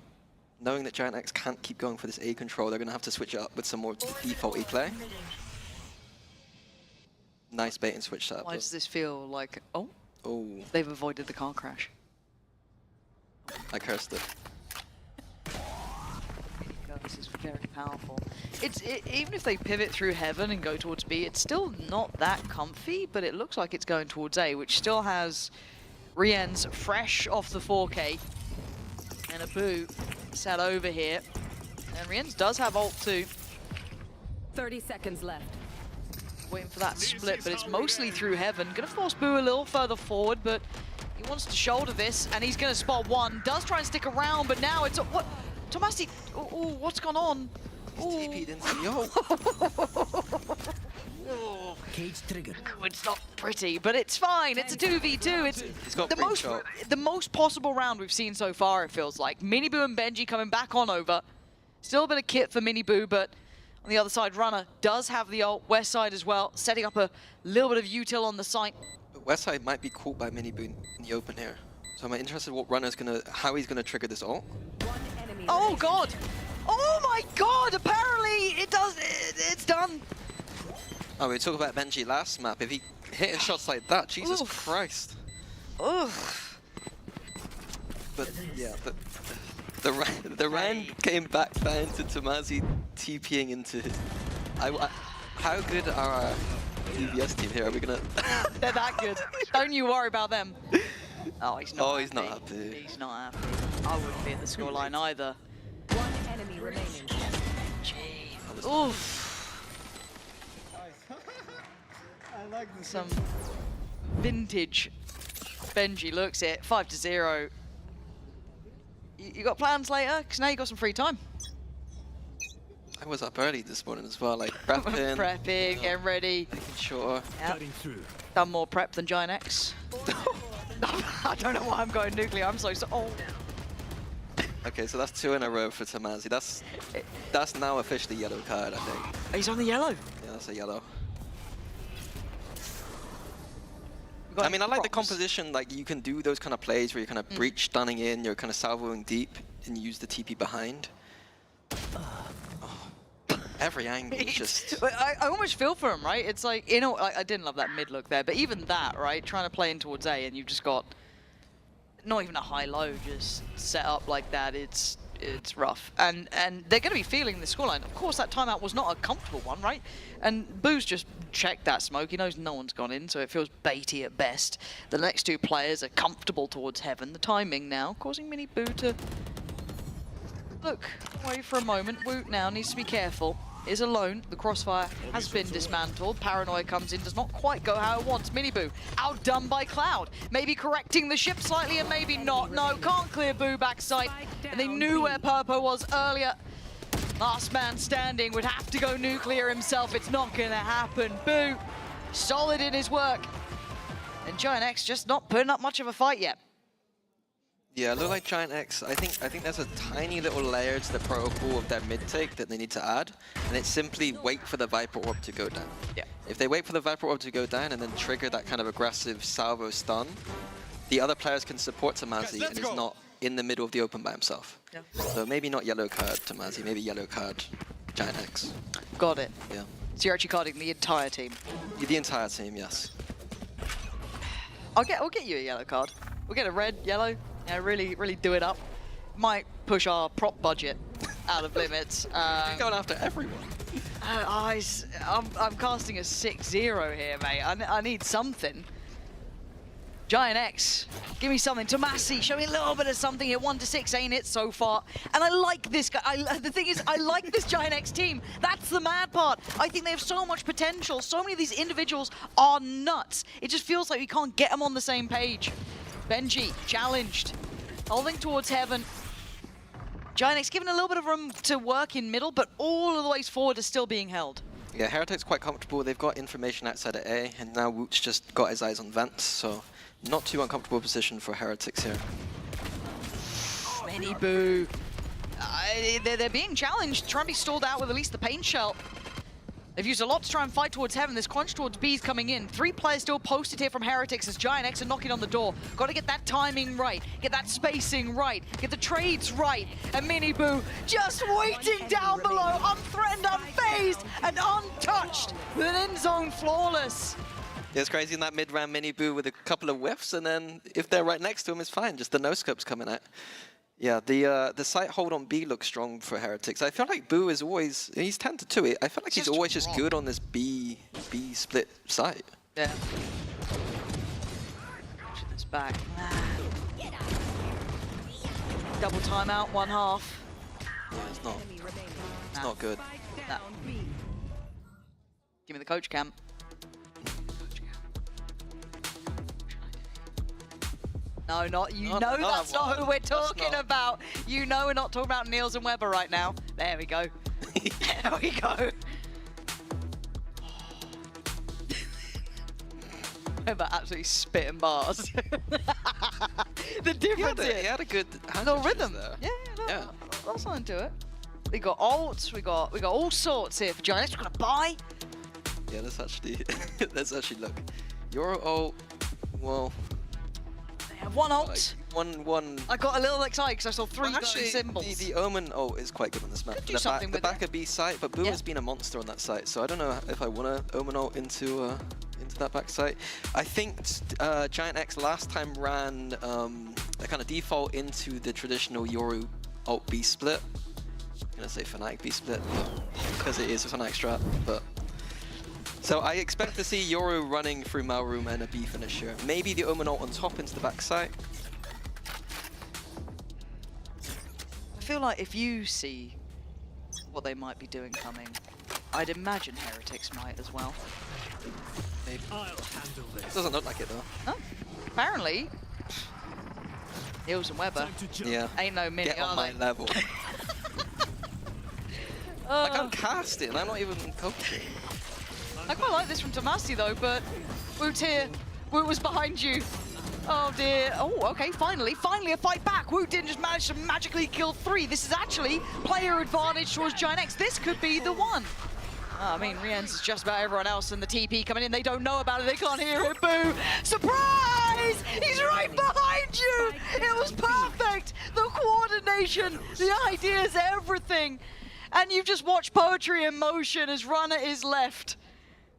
Knowing that GiantX can't keep going for this A control, they're going to have to switch it up with some more default E play. Nice bait and switch setup. Why does this feel like, oh, they've avoided the car crash? I cursed it. This is very powerful. Even if they pivot through Heaven and go towards B, it's still not that comfy, but it looks like it's going towards A, which still has Rien's fresh off the 4K. And a Boo sat over here. And Rien's does have ult too. 30 seconds left. Waiting for that split, but it's mostly through Heaven. Gonna force Boo a little further forward, but he wants to shoulder this, and he's gonna spot one. Does try and stick around, but now it's what? Tomasi, what's gone on? TP'd into the Cage trigger. It's not pretty, but it's fine. It's a 2v2. It's the most possible round we've seen so far, it feels like. Miniboo and Benji coming back on over. Still a bit of kit for Miniboo, but on the other side, Runner does have the ult. West side as well, setting up a little bit of util on the site. But West side might be caught by Miniboo in the open here. So I'm interested what Runner's how he's gonna trigger this ult. Oh god! Oh my god! Apparently it's done. Oh, we talked about Benji last map. If he hitting shots like that, Jesus Christ. Ugh. But yeah, the round came back down to Tomasi TPing into his. How good are our EVS team here? Are we gonna? They're that good. Don't you worry about them. Oh, he's not. Oh, he's not happy. He's not happy. I wouldn't be at the scoreline either. One enemy remaining. Oof. I like this. Some vintage Benji looks it. 5-0. You got plans later? Because now you got some free time. I was up early this morning as well, like prepping. Prepping, getting ready. Making sure. Yep. Done more prep than GiantX. I don't know why I'm going nuclear. I'm so oh. Okay, so that's 2 in a row for Tomasi. That's now officially yellow card, I think. He's on the yellow. Yeah, that's a yellow. I mean, I like the composition. Like, you can do those kind of plays where you're kind of breach stunning in, you're kind of salvoing deep, and you use the TP behind. Every angle is just... I almost feel for him, right? It's like, you know, I didn't love that mid look there, but even that, right? Trying to play in towards A, and you've just got not even a high-low, just set up like that. It's rough, and they're going to be feeling the scoreline. Of course, that timeout was not a comfortable one, right? And Boo's just checked that smoke. He knows no one's gone in, so it feels baity at best. The next two players are comfortable towards Heaven. The timing now causing Miniboo to look away for a moment. Woot now needs to be careful. Is alone. The crossfire has been dismantled. Paranoia comes in, does not quite go how it wants. Miniboo outdone by Cloud. Maybe correcting the ship slightly and maybe not. No, can't clear Boo backside. And they knew where Purpo was earlier. Last man standing would have to go nuclear himself. It's not going to happen. Boo. Solid in his work. And GiantX just not putting up much of a fight yet. Yeah, look like GiantX. I think there's a tiny little layer to the protocol of their mid take that they need to add, and it's simply wait for the Viper Orb to go down. Yeah. If they wait for the Viper Orb to go down and then trigger that kind of aggressive salvo stun, the other players can support Tamazi and is not in the middle of the open by himself. Yeah. So maybe not yellow card Tamazi, maybe yellow card GiantX. Got it. Yeah. So you're actually carding the entire team. The entire team, yes. I'll get you a yellow card. We'll get a red, yellow. Yeah, really do it up. Might push our prop budget out of limits. You're going after everyone. I'm casting a 6-0 here, mate. I need something. GiantX, give me something. Tomasi, show me a little bit of something here. 1-6 ain't it so far? And I like this guy. The thing is, I like this GiantX team. That's the mad part. I think they have so much potential. So many of these individuals are nuts. It just feels like we can't get them on the same page. Benji, challenged. Holding towards heaven. GiantX given a little bit of room to work in middle, but all of the ways forward is still being held. Yeah, Heretics quite comfortable. They've got information outside of A, and now Woot's just got his eyes on vents, so not too uncomfortable position for Heretics here. Many boo. They're being challenged, trying to be stalled out with at least the pain shell. They've used a lot to try and fight towards heaven. This crunch towards B's coming in. 3 players still posted here from Heretics as GiantX are knocking on the door. Got to get that timing right, get that spacing right, get the trades right. And Mini Boo just waiting down below, unthreatened, unfazed, and untouched with an end zone flawless. Yeah, it's crazy in that mid-round Mini Boo with a couple of whiffs, and then if they're right next to him, it's fine. Just the no-scopes coming out. Yeah, the site hold on B looks strong for Heretics. I feel like Boo is always, he's 10-2. I feel like he's always just good on this B split site. Yeah. This back. Double timeout, 1/2. Yeah, it's not good. No. Give me the coach cam. No, not you. Know that's not who we're talking about. You know we're not talking about Niels and Weber right now. There we go. There we go. Weber absolutely spitting bars. The difference he had a good little rhythm there. Yeah. That's something to it. We got ults. We got all sorts here for GiantX. We're gonna buy. Yeah, let's actually look. Your ult, well. One ult. One. I got a little excited because I saw 3 symbols. The Omen ult is quite good on this map. Do something the with back of B site, but Boo has been a monster on that site, so I don't know if I want to Omen ult into that back site. I think GiantX last time ran a kind of default into the traditional Yoru ult B split. I'm gonna say Fnatic B split because it is a Fnatic strat, but. So I expect to see Yoru running through Malroom and a B finisher. Maybe the Omen ult on top into the backside. I feel like if you see what they might be doing coming, I'd imagine Heretics might as well. Maybe. I'll handle this. Doesn't look like it though. Oh, apparently. Niels and Weber. Yeah. Ain't no mini. Get on my level. Like I'm casting, I'm not even coaching. I quite like this from Tomasi though, but Woot's here. Woot was behind you. Oh dear. Oh, okay, finally a fight back. Woot didn't just manage to magically kill 3. This is actually player advantage towards GiantX. This could be the one. I mean, Rien's is just about everyone else, and the TP coming in. They don't know about it. They can't hear it. Boo! Surprise! He's right behind you! It was perfect! The coordination, the ideas, everything. And you've just watched poetry in motion as Runner is left.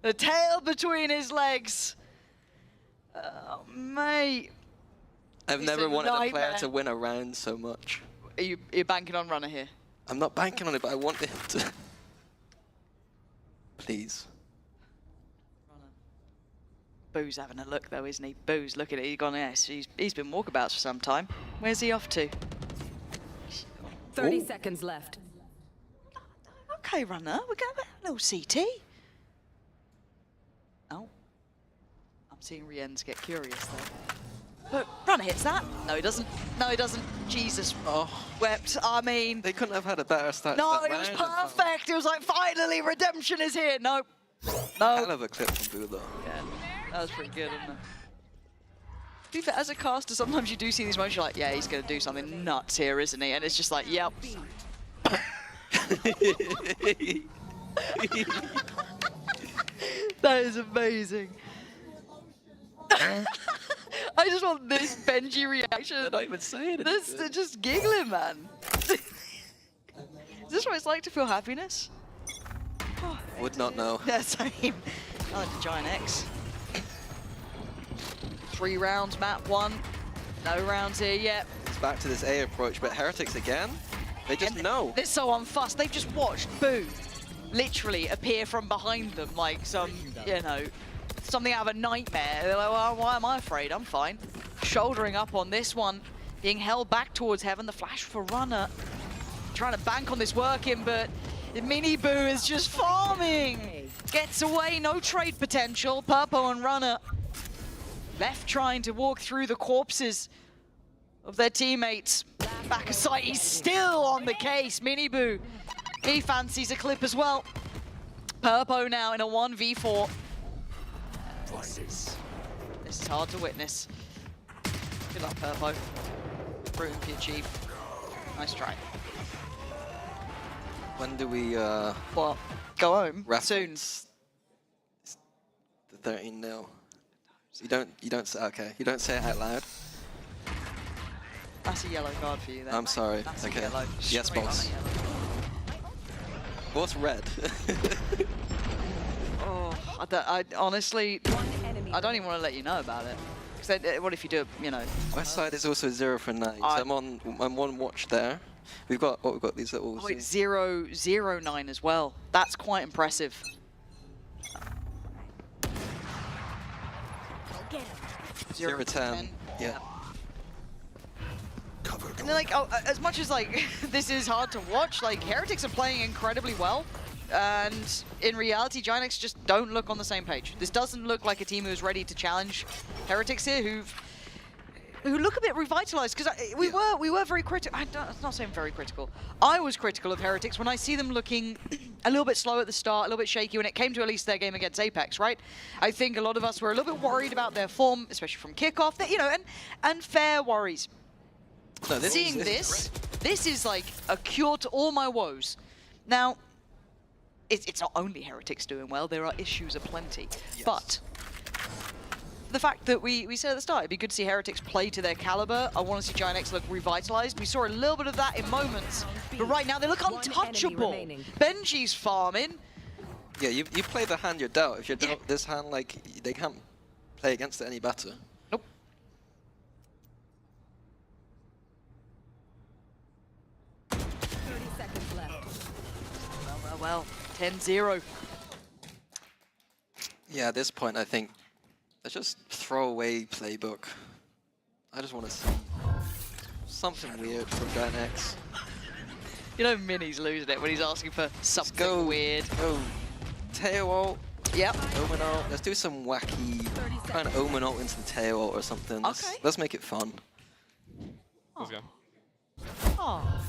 The tail between his legs. Oh, mate. I've never wanted a player to win a round so much. Are you banking on Runner here? I'm not banking on it, but I want him to. Please. Boo's having a look though, isn't he? Boo's looking at it. He's gone, yes, he's been walkabouts for some time. Where's he off to? 30 seconds left. Okay, Runner, we're going a little CT. Oh. I'm seeing Rien's get curious though. But Runner hits that. No, he doesn't. No, he doesn't. Jesus. Oh. Wept. I mean... They couldn't have had a better start. No, it was perfect. It was like, finally, redemption is here. No. Hell of a clip from Boo, though. Yeah, that was pretty good, wasn't it? To be fair, as a caster, sometimes you do see these moments, you're like, yeah, he's going to do something nuts here, isn't he? And it's just like, yep. That is amazing. I just want this Benji reaction. They're not even saying it. They're just giggling, man. Is this what it's like to feel happiness? Would not know. Yeah, same. I like the GiantX. 3 rounds, map 1. No rounds here yet. It's back to this A approach, but Heretics again? They just know. They're so unfussed. They've just watched Boo literally appear from behind them like some, you know, something out of a nightmare. They're like, well, why am I afraid? I'm fine. Shouldering up on this one, being held back towards heaven. The flash for Runner. Trying to bank on this working, but Mini Boo is just farming. Gets away, no trade potential. Purpo and Runner left trying to walk through the corpses of their teammates. Back aside, he's still on the case. Mini Boo, he fancies a clip as well. Purpo now in a 1v4. This is hard to witness. Good luck, Purpo. Rooting for your chief. Nice try. When do we well, go home soon. The 13-0. You don't say, okay. You don't say it out loud. That's a yellow card for you then. I'm sorry. That's okay. a yellow. Yes, Straight boss. on a yellow. What's red? Oh, I honestly, I don't even want to let you know about it. Because what if you do, you know? West side is also 0 for 9. So I'm on watch there. We've got these little. Oh, it's 0-0-9 as well. That's quite impressive. 0-10. Yeah. And then, like, as much as like this is hard to watch, like Heretics are playing incredibly well, and in reality, GiantX just don't look on the same page. This doesn't look like a team who's ready to challenge Heretics here, who look a bit revitalized. Because we were very critical. I'm not saying very critical. I was critical of Heretics when I see them looking a little bit slow at the start, a little bit shaky when it came to at least their game against Apex, right? I think a lot of us were a little bit worried about their form, especially from kickoff. You know, and fair worries. No, Seeing this is like a cure to all my woes. Now, it's not only Heretics doing well, there are issues aplenty. Yes. But the fact that we said at the start, it'd be good to see Heretics play to their caliber. I want to see GiantX look revitalized. We saw a little bit of that in moments, but right now they look untouchable. Benji's farming. Yeah, you play the hand you're dealt. If you're dealt this hand, like, they can't play against it any better. Nope. Well, 10-0. Yeah, at this point, I think let's just throw away playbook. I just want to see something weird from GiantX. You know Mini's losing it when he's asking for something weird. Go tail ult. Yep. Omen ult. Let's do some wacky kind of Omen ult into the tail ult or something. Let's make it fun. Let's go. Oh.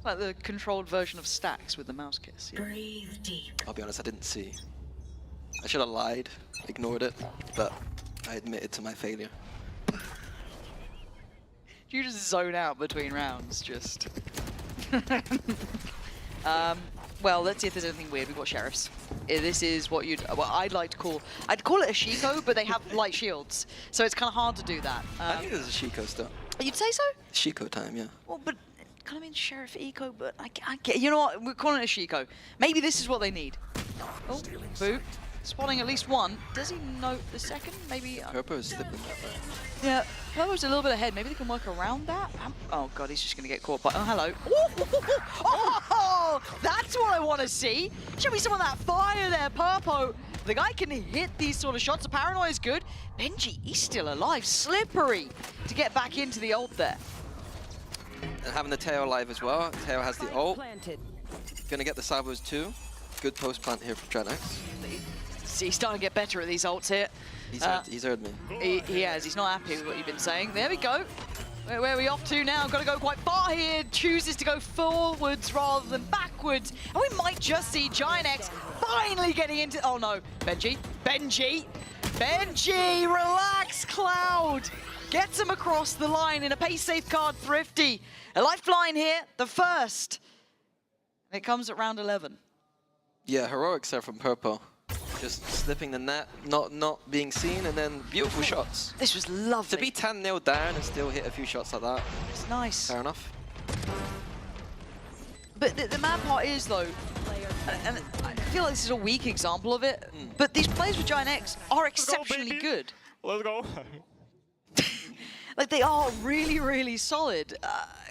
Like the controlled version of Stacks with the mouse kiss. Yeah. Breathe deep. I'll be honest, I didn't see. I should have lied, ignored it, but I admitted to my failure. You just zone out between rounds, just. Well, let's see if there's anything weird. We've got sheriffs. This is what I'd like to call. I'd call it a Shiko, but they have light shields, so it's kind of hard to do that. I think there's a Shiko still. You'd say so? Shiko time, yeah. Well, but kind of means Sheriff Eco, but I get. You know what? We're calling it a Shiko. Maybe this is what they need. Oh, Boo. Spotting at least one. Does he note the second? Maybe. Purpo's slipping that way. Yeah, Purpo's a little bit ahead. Maybe they can work around that. Oh god, he's just gonna get caught by. Oh, hello. Oh, that's what I want to see. Show me some of that fire there, Purpo. The guy can hit these sort of shots. The paranoia is good. Benji, he's still alive. Slippery to get back into the ult there. And having the tail alive as well. Tail has the ult. Gonna get the salvos too. Good post plant here from GiantX. he's starting to get better at these ults here. He's heard me. He has. He's not happy with what you've been saying. There we go. Where are we off to now? Got to go quite far here. Chooses to go forwards rather than backwards. And we might just see GiantX finally getting into... Oh, no. Benji. Relax, Cloud. Gets him across the line in a pace-safe card, Thrifty. A lifeline here, the first. And it comes at round 11. Yeah, heroics there from Purple. Just slipping the net, not being seen, and then beautiful shots. This was lovely. To be 10-0 down and still hit a few shots like that. It's nice. Fair enough. But the mad part is, though, and I feel like this is a weak example of it, but these players with GiantX are exceptionally good. Let's go. Like, they are really, really solid.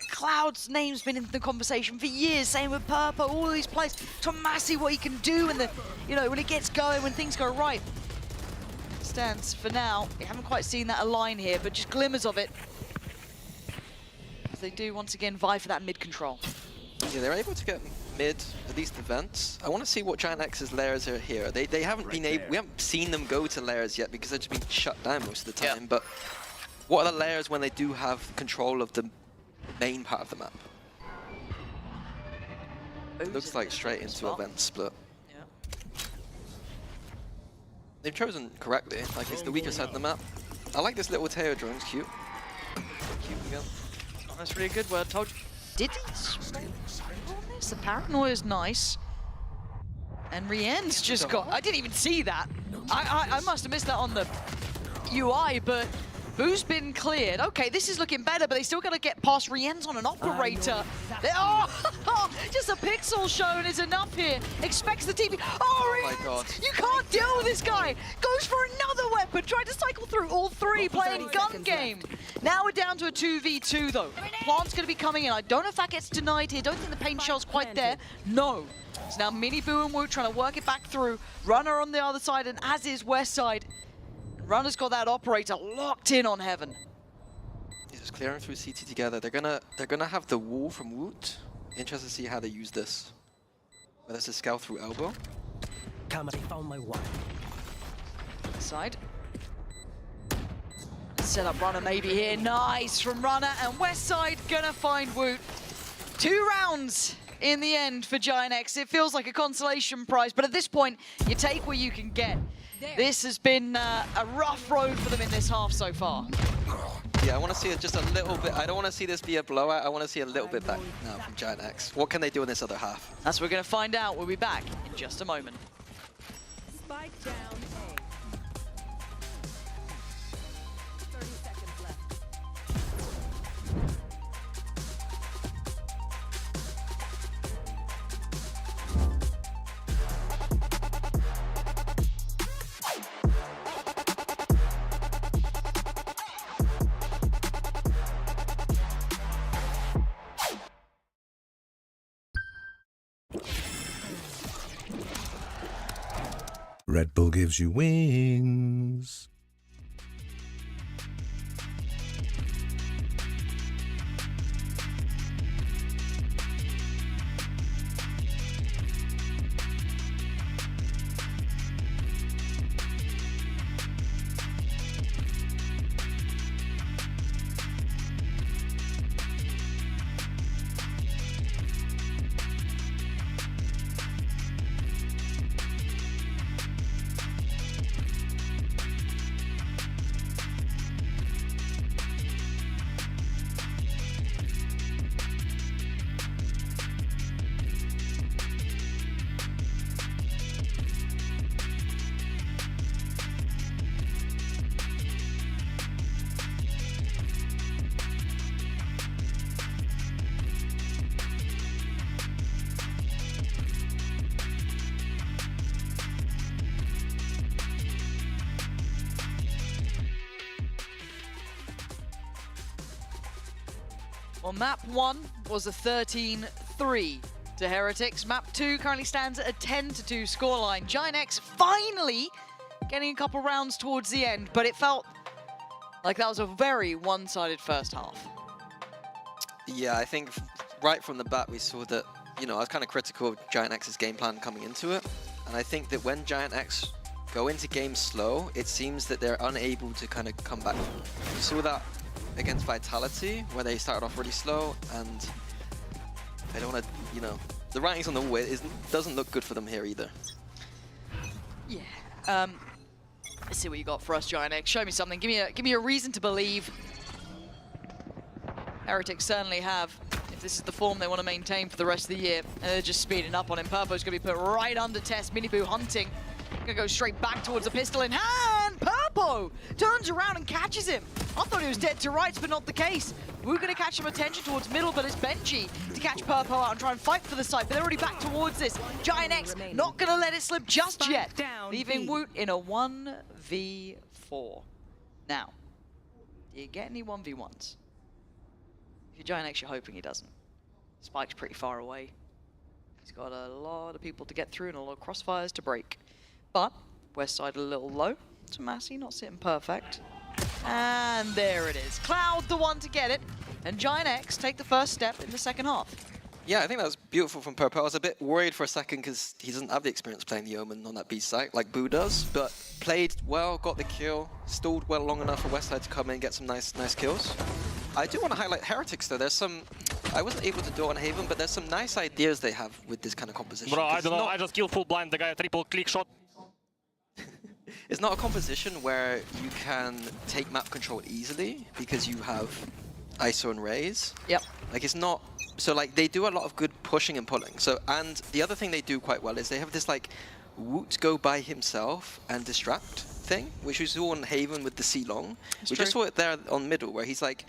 Cloud's name's been in the conversation for years, same with Purple, all of these players. Tomasi, what he can do when when it gets going, when things go right. Stands for now. We haven't quite seen that align here, but just glimmers of it. As they do once again vie for that mid control. Yeah, they're able to get mid, at least events. I want to see what GiantX's layers are here. They haven't been able, we haven't seen them go to layers yet because they've just been shut down most of the time. But what are the layers when they do have control of the main part of the map? It looks like straight into event split. Yeah. They've chosen correctly, like it's the weaker side of the map. I like this little tail drone, it's cute. Cute again. Oh, that's really good word. Told you. Did he spray on this? The paranoia is nice. And Rien's just got... I didn't even see that. I must have missed that on the UI, but Boo's been cleared. Okay, this is looking better, but they still got to get past Rien's on an operator. Oh, just a pixel shown is enough here. Expects the TV. Oh, my God. You can't deal with this guy. Goes for another weapon. Tried to cycle through all three, playing gun game. Now we're down to a 2v2, though. Plant's going to be coming in. I don't know if that gets denied here. Don't think the paint shell's quite there. No. So now Mini Boo and Wu trying to work it back through. Runner on the other side, and as is West side. Runner's got that operator locked in on Heaven. He's just clearing through CT together. They're gonna have the wall from Woot. Interested to see how they use this. Whether it's a scout through elbow. Found my one. Side. Set up Runner maybe here. Nice from Runner, and West side gonna find Woot. 2 rounds in the end for GiantX. It feels like a consolation prize, but at this point, you take what you can get. This has been a rough road for them in this half so far. Yeah, I want to see it just a little bit. I don't want to see this be a blowout. I want to see a little bit back now from GiantX. What can they do in this other half? That's what we're going to find out. We'll be back in just a moment. Spike down A. 30 seconds left. Red Bull gives you wings. Well, map 1 was a 13-3 to Heretics. Map 2 currently stands at a 10-2 scoreline. GiantX finally getting a couple rounds towards the end, but it felt like that was a very one-sided first half. Yeah, I think right from the bat we saw that, I was kind of critical of GiantX's game plan coming into it. And I think that when GiantX go into games slow, it seems that they're unable to kind of come back. We saw that against Vitality, where they started off really slow, and they don't want to, you know, the writings on the wall doesn't look good for them here either. Yeah. Let's see what you got for us, GiantX. Show me something. Give me a reason to believe. Heretics certainly have, if this is the form they want to maintain for the rest of the year. And they're just speeding up on him. Purpo's going to be put right under test. Miniboo hunting. Going to go straight back towards the pistol in hand. Purpo turns around and catches him. I thought he was dead to rights, but not the case. We're going to catch some attention towards middle, but it's Benji to catch Purpo out and try and fight for the site. But they're already back towards this. GiantX not going to let it slip just yet. Leaving Woot in a 1v4. Now, do you get any 1v1s? If you're GiantX, you're hoping he doesn't. Spike's pretty far away. He's got a lot of people to get through and a lot of crossfires to break. But West side a little low. So Massey not sitting perfect. And there it is. Cloud the one to get it. And GiantX take the first step in the second half. Yeah, I think that was beautiful from Purpo. I was a bit worried for a second because he doesn't have the experience playing the Omen on that B site like Boo does, but played well, got the kill, stalled well long enough for Westside to come in and get some nice kills. I do want to highlight Heretics though. There's some, I wasn't able to do it on Haven, but there's some nice ideas they have with this kind of composition. Bro, I don't know, I just killed full blind the guy, a triple click shot. It's not a composition where you can take map control easily because you have ISO and Raze. Yep. Like it's not, so like they do a lot of good pushing and pulling. So, and the other thing they do quite well is they have this like Woot go by himself and distract thing, which we saw on Haven with the C-Long. We just saw it there on middle where he's like,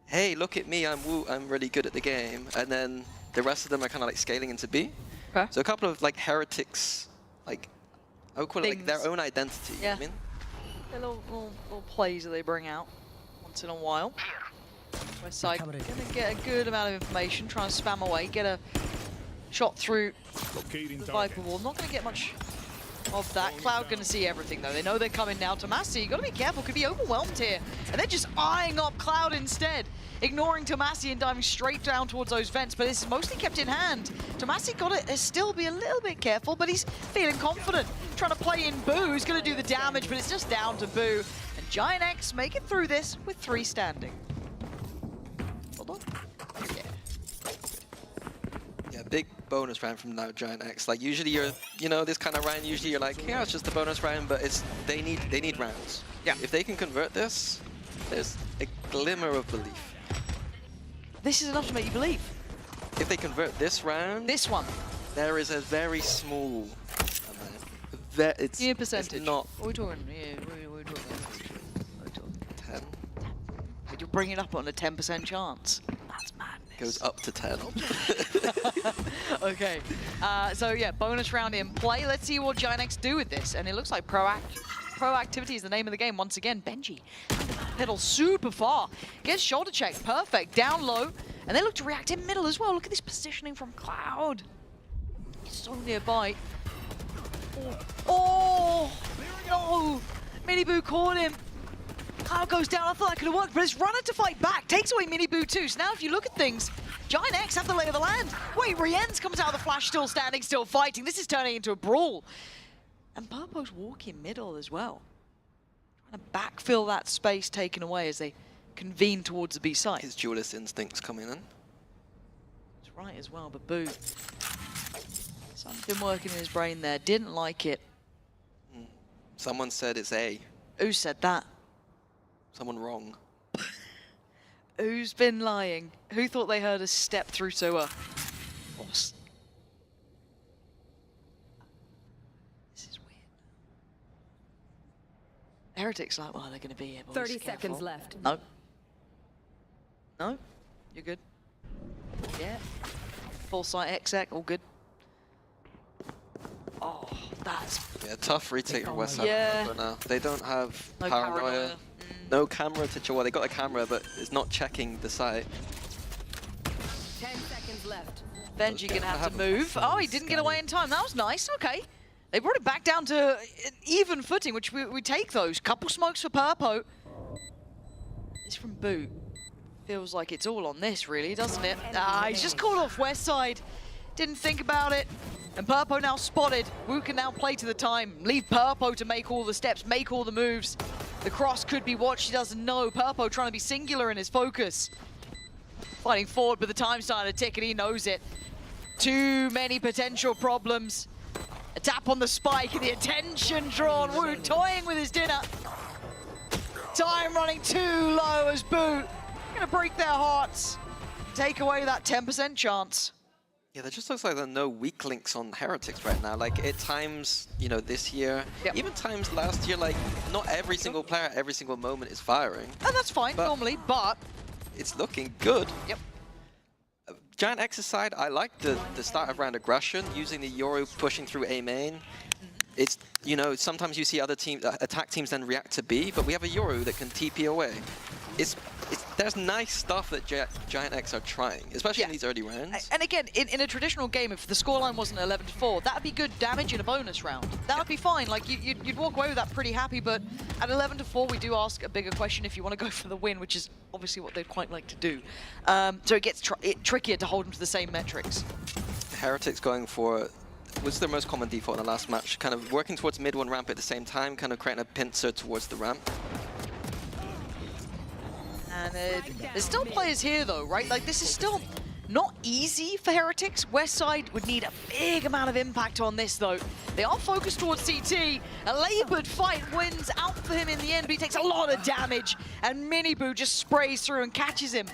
hey, look at me, I'm Woot, I'm really good at the game. And then the rest of them are kind of like scaling into B. Okay. So a couple of like Heretics, like, I would call it like their own identity. Yeah. You know what A little plays that they bring out once in a while. Westside gonna get a good amount of information, try and spam away, get a shot through the Viper wall. Not gonna get much of that. Cloud gonna see everything though. They know they're coming now. Tomasi, you gotta be careful, could be overwhelmed here. And they're just eyeing up Cloud instead. Ignoring Tomasi and diving straight down towards those vents, but it's mostly kept in hand. Tomasi got to still be a little bit careful, but he's feeling confident. Trying to play in Boo, who's going to do the damage, but it's just down to Boo. And GiantX make it through this with 3 standing. Hold on. Yeah, big bonus round from now GiantX. Like usually you're, you know, this kind of round, usually you're like, yeah, it's just a bonus round, but it's they need rounds. Yeah. If they can convert this, there's a glimmer of belief. This is enough to make you believe. If they convert this round, this one, there is a very small amount. It's percentage. It's not. What are we talking? Yeah, what are we talking? 10. But you're bringing it up on a 10% chance. That's madness. Goes up to 10. Okay. So yeah, bonus round in play. Let's see what GiantX do with this. And it looks like proactivity is the name of the game once again. Benji. Pedal super far. Gets shoulder check. Perfect. Down low. And they look to react in middle as well. Look at this positioning from Cloud. It's so nearby. Oh, no. Miniboo caught him. Cloud goes down. I thought that could have worked, but it's runner to fight back. Takes away Miniboo too. So now if you look at things, GiantX have the lay of the land. Wait, Rienz comes out of the flash, still standing, still fighting. This is turning into a brawl. And Purpo's walking middle as well. Trying to backfill that space taken away as they convene towards the B site. His duelist instincts coming in. That's right as well, but Boo. Something working in his brain there. Didn't like it. Someone said it's A. Who said that? Someone wrong. Who's been lying? Who thought they heard us step through to a... This is weird. Heretics like, well, they're going to be here, boys. 30 Careful. seconds left. No. No? You're good. Yeah. Full sight exec, all good. Oh, that's... Yeah, tough retake for West Ham Yeah. now. They don't have No paranoia. No camera to... Well, they got a camera, but it's not checking the site. 10 seconds left. Benji gonna have to move. Oh, he didn't get away in time. That was nice. Okay. They brought it back down to an even footing, which we take those. Couple smokes for Purpo. This from Boo. Feels like it's all on this, really, doesn't it? Ah, he's just called off West side. Didn't think about it. And Purpo now spotted. Wu can now play to the time. Leave Purpo to make all the steps, make all the moves. The cross could be what she doesn't know. Purpo trying to be singular in his focus. Fighting forward, but the time starting to tick and he knows it. Too many potential problems. A tap on the spike and the attention drawn. Wu toying with his dinner. Time running too low as Boot. Gonna break their hearts. Take away that 10% chance. Yeah, there just looks like there are no weak links on Heretics right now. Like, at times, you know, this year, even times last year, like, not every single player, every single moment is firing. And that's fine, normally, but... It's looking good. Yep. GiantX's side, I like the start of round aggression, using the Yoru pushing through A main. It's, you know, sometimes you see other teams, attack teams then react to B, but we have a Yoru that can TP away. There's nice stuff that GiantX are trying, especially in these early rounds. And again, in a traditional game, if the scoreline wasn't 11-4, that would be good damage in a bonus round. That would be fine. Like, you'd walk away with that pretty happy, but at 11-4, we do ask a bigger question if you want to go for the win, which is obviously what they'd quite like to do. So it gets trickier to hold them to the same metrics. Heretics going for, what's their most common default in the last match? Kind of working towards mid one ramp at the same time, kind of creating a pincer towards the ramp. And there's still players here though, right? Like, this is still not easy for Heretics. Westside would need a big amount of impact on this though. They are focused towards CT. A labored fight wins out for him in the end, but he takes a lot of damage. And Miniboo just sprays through and catches him,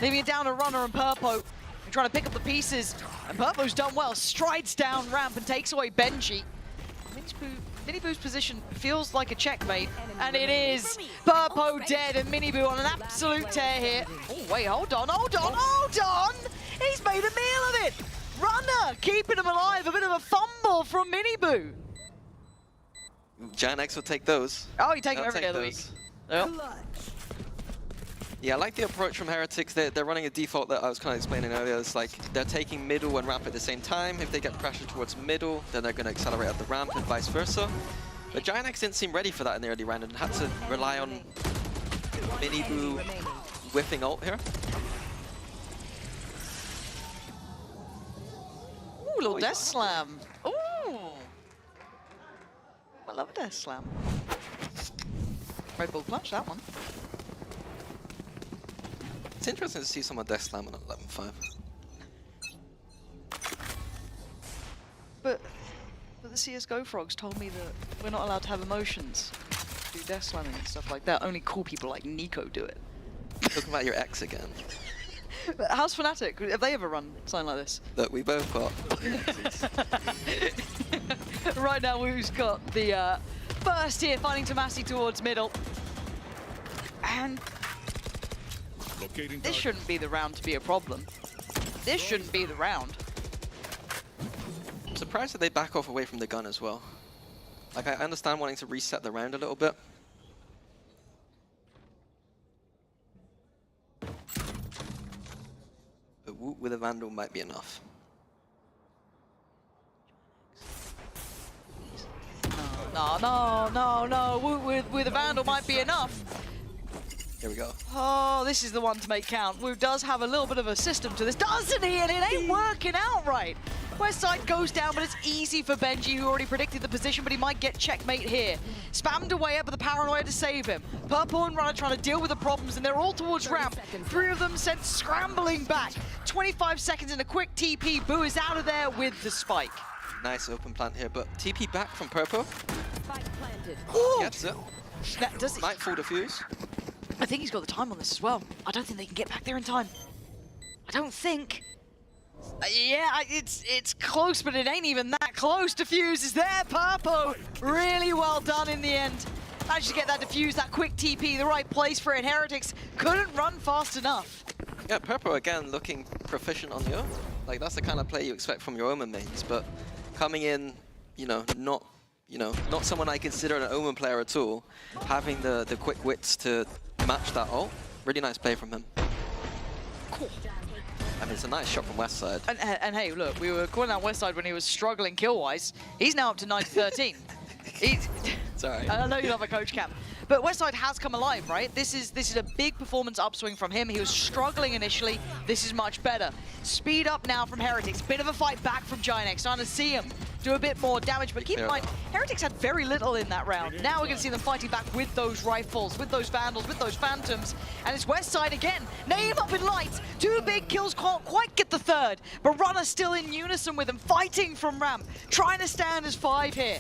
leaving it down to Runner and Purpo. They're trying to pick up the pieces. And Purpo's done well, strides down ramp and takes away Benji. Miniboo's position feels like a checkmate, and it is. Purpo dead and Miniboo on an absolute tear here. Oh, wait, hold on. He's made a meal of it. Runner keeping him alive. A bit of a fumble from Miniboo. GiantX will take those. Oh, you take them every day of the week. Yep. Yeah, I like the approach from Heretics. They're running a default that I was kind of explaining earlier. It's like they're taking middle and ramp at the same time. If they get pressure towards middle, then they're going to accelerate at the ramp and vice versa. But GiantX didn't seem ready for that in the early round and had to rely on Miniboo whiffing ult here. Ooh, little death slam. Ooh. I love a death slam. Red Bull clutch, that one. It's interesting to see someone death slam on 11-5. But the CSGO frogs told me that we're not allowed to have emotions, do death slamming and stuff like that. Only cool people like Nico do it. Talking about your ex again. How's Fnatic? Have they ever run something like this? Look, we both got. Right now, Wu's got the first here, finding Tomasi towards middle. And this shouldn't be the round to be a problem. This shouldn't be the round. I'm surprised that they back off away from the gun as well. Like, I understand wanting to reset the round a little bit. But Woot with a Vandal might be enough. No. Woot with a Vandal might be enough. Here we go. Oh, this is the one to make count. Wu does have a little bit of a system to this, doesn't he? And it ain't working out right. Westside goes down, but it's easy for Benji, who already predicted the position, but he might get checkmate here. Spammed away up with the paranoia to save him. Purple and Runner trying to deal with the problems, and they're all towards ramp. 3 of them sent scrambling back. 25 seconds and a quick TP. Boo is out of there with the spike. Nice open plant here, but TP back from Purple. Gets it. Might fall defuse. I think he's got the time on this as well. I don't think they can get back there in time. I don't think. Yeah, it's close, but it ain't even that close. Diffuse is there, Purpo. Really well done in the end. Managed to get that diffuse, that quick TP, the right place for it. Heretics couldn't run fast enough. Yeah, Purpo again looking proficient on the Omen. Like, that's the kind of play you expect from your Omen mains, but coming in, not someone I consider an Omen player at all, having the quick wits to match that ult. Really nice play from him. Cool. I mean, it's a nice shot from Westside. And hey, look, we were calling out Westside when he was struggling kill-wise. He's now up to 9-13. Sorry. I know you love a coach cap. But Westside has come alive, right? This is a big performance upswing from him. He was struggling initially. This is much better. Speed up now from Heretics. Bit of a fight back from GiantX. Starting to see him do a bit more damage. But keep in mind, Heretics had very little in that round. Now we're going to see them fighting back with those rifles, with those Vandals, with those Phantoms. And it's Westside again. Name up in lights. 2 big kills, can't quite get the third. But Runner still in unison with him, fighting from ramp. Trying to stand as 5 here.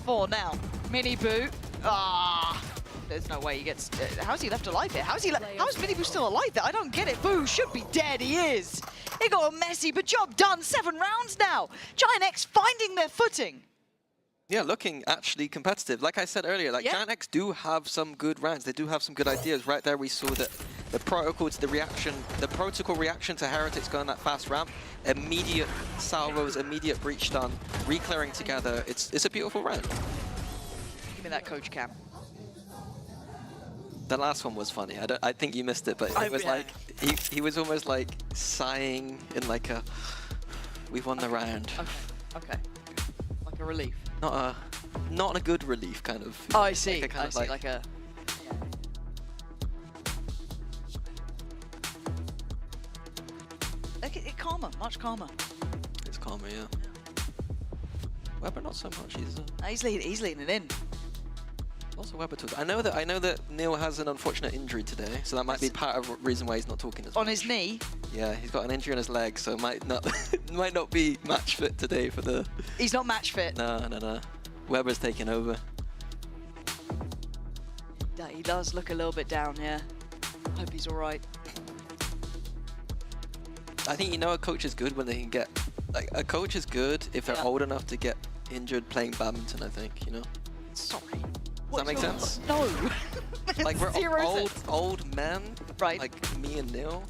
4 now. Mini Boo. There's no way he gets... how's he left alive here? How is Mini Boo still alive there? I don't get it. Boo should be dead. He is. It got messy, but job done. 7 rounds now. GiantX finding their footing. Yeah, looking actually competitive. Like I said earlier, like GiantX do have some good rounds. They do have some good ideas. Right there we saw that the protocol to the reaction, the protocol reaction to Heretics going that fast ramp, immediate salvos, immediate breach stun, re-clearing together. It's a beautiful round. Give me that coach cam. The last one was funny. I think you missed it, but it was like he was almost like sighing in like a we've won the round. Okay. Like a relief. Not a good relief kind of. Oh, I see. Like I see. Like a. It's calmer, much calmer. It's calmer, yeah. Weber not so much. He's leading it in. Lots of Weber talk. I know that Neil has an unfortunate injury today, so that might be part of the reason why he's not talking as much. On his knee? Yeah, he's got an injury on his leg, so might not be match fit today for the... He's not match fit? No. Weber's taking over. He does look a little bit down here. Hope he's all right. I think a coach is good when they can get... Like, a coach is good if they're old enough to get injured playing badminton, I think, Sorry. Does that make sense? No. Like we're old men, right? Like me and Neil,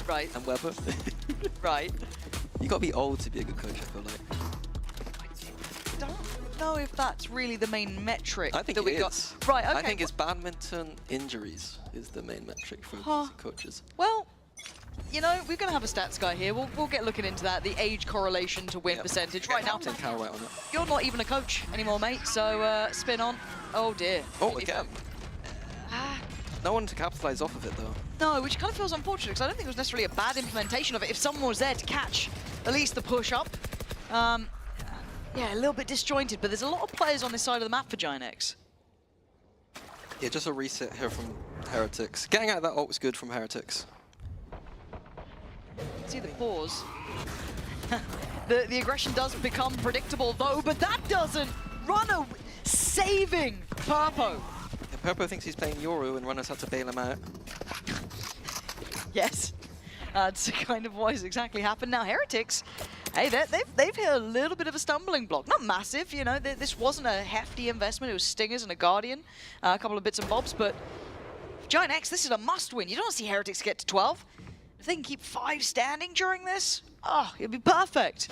right? And Weber, right? You gotta be old to be a good coach, I feel like. I don't know if that's really the main metric. I think that it is. Right. Okay. I think it's badminton injuries is the main metric for coaches. Well, we're going to have a stats guy here. We'll get looking into that, the age correlation to win percentage. Right now, you're not even a coach anymore, mate, so spin on. Oh, dear. Oh, again. No one to capitalize off of it, though. No, which kind of feels unfortunate, because I don't think it was necessarily a bad implementation of it. If someone was there to catch at least the push up. Yeah, a little bit disjointed, but there's a lot of players on this side of the map for GiantX. Yeah, just a reset here from Heretics. Getting out of that ult was good from Heretics. See the pause. the aggression does become predictable though, but that doesn't. Runner saving Purpo. Yeah, Purpo thinks he's playing Yoru and Runner's had to bail him out. Yes, that's kind of what has exactly happened. Now Heretics, hey, they've hit a little bit of a stumbling block. Not massive, this wasn't a hefty investment. It was Stingers and a Guardian, a couple of bits and bobs, but GiantX, this is a must win. You don't see Heretics get to 12. If they can keep 5 standing during this, it'd be perfect.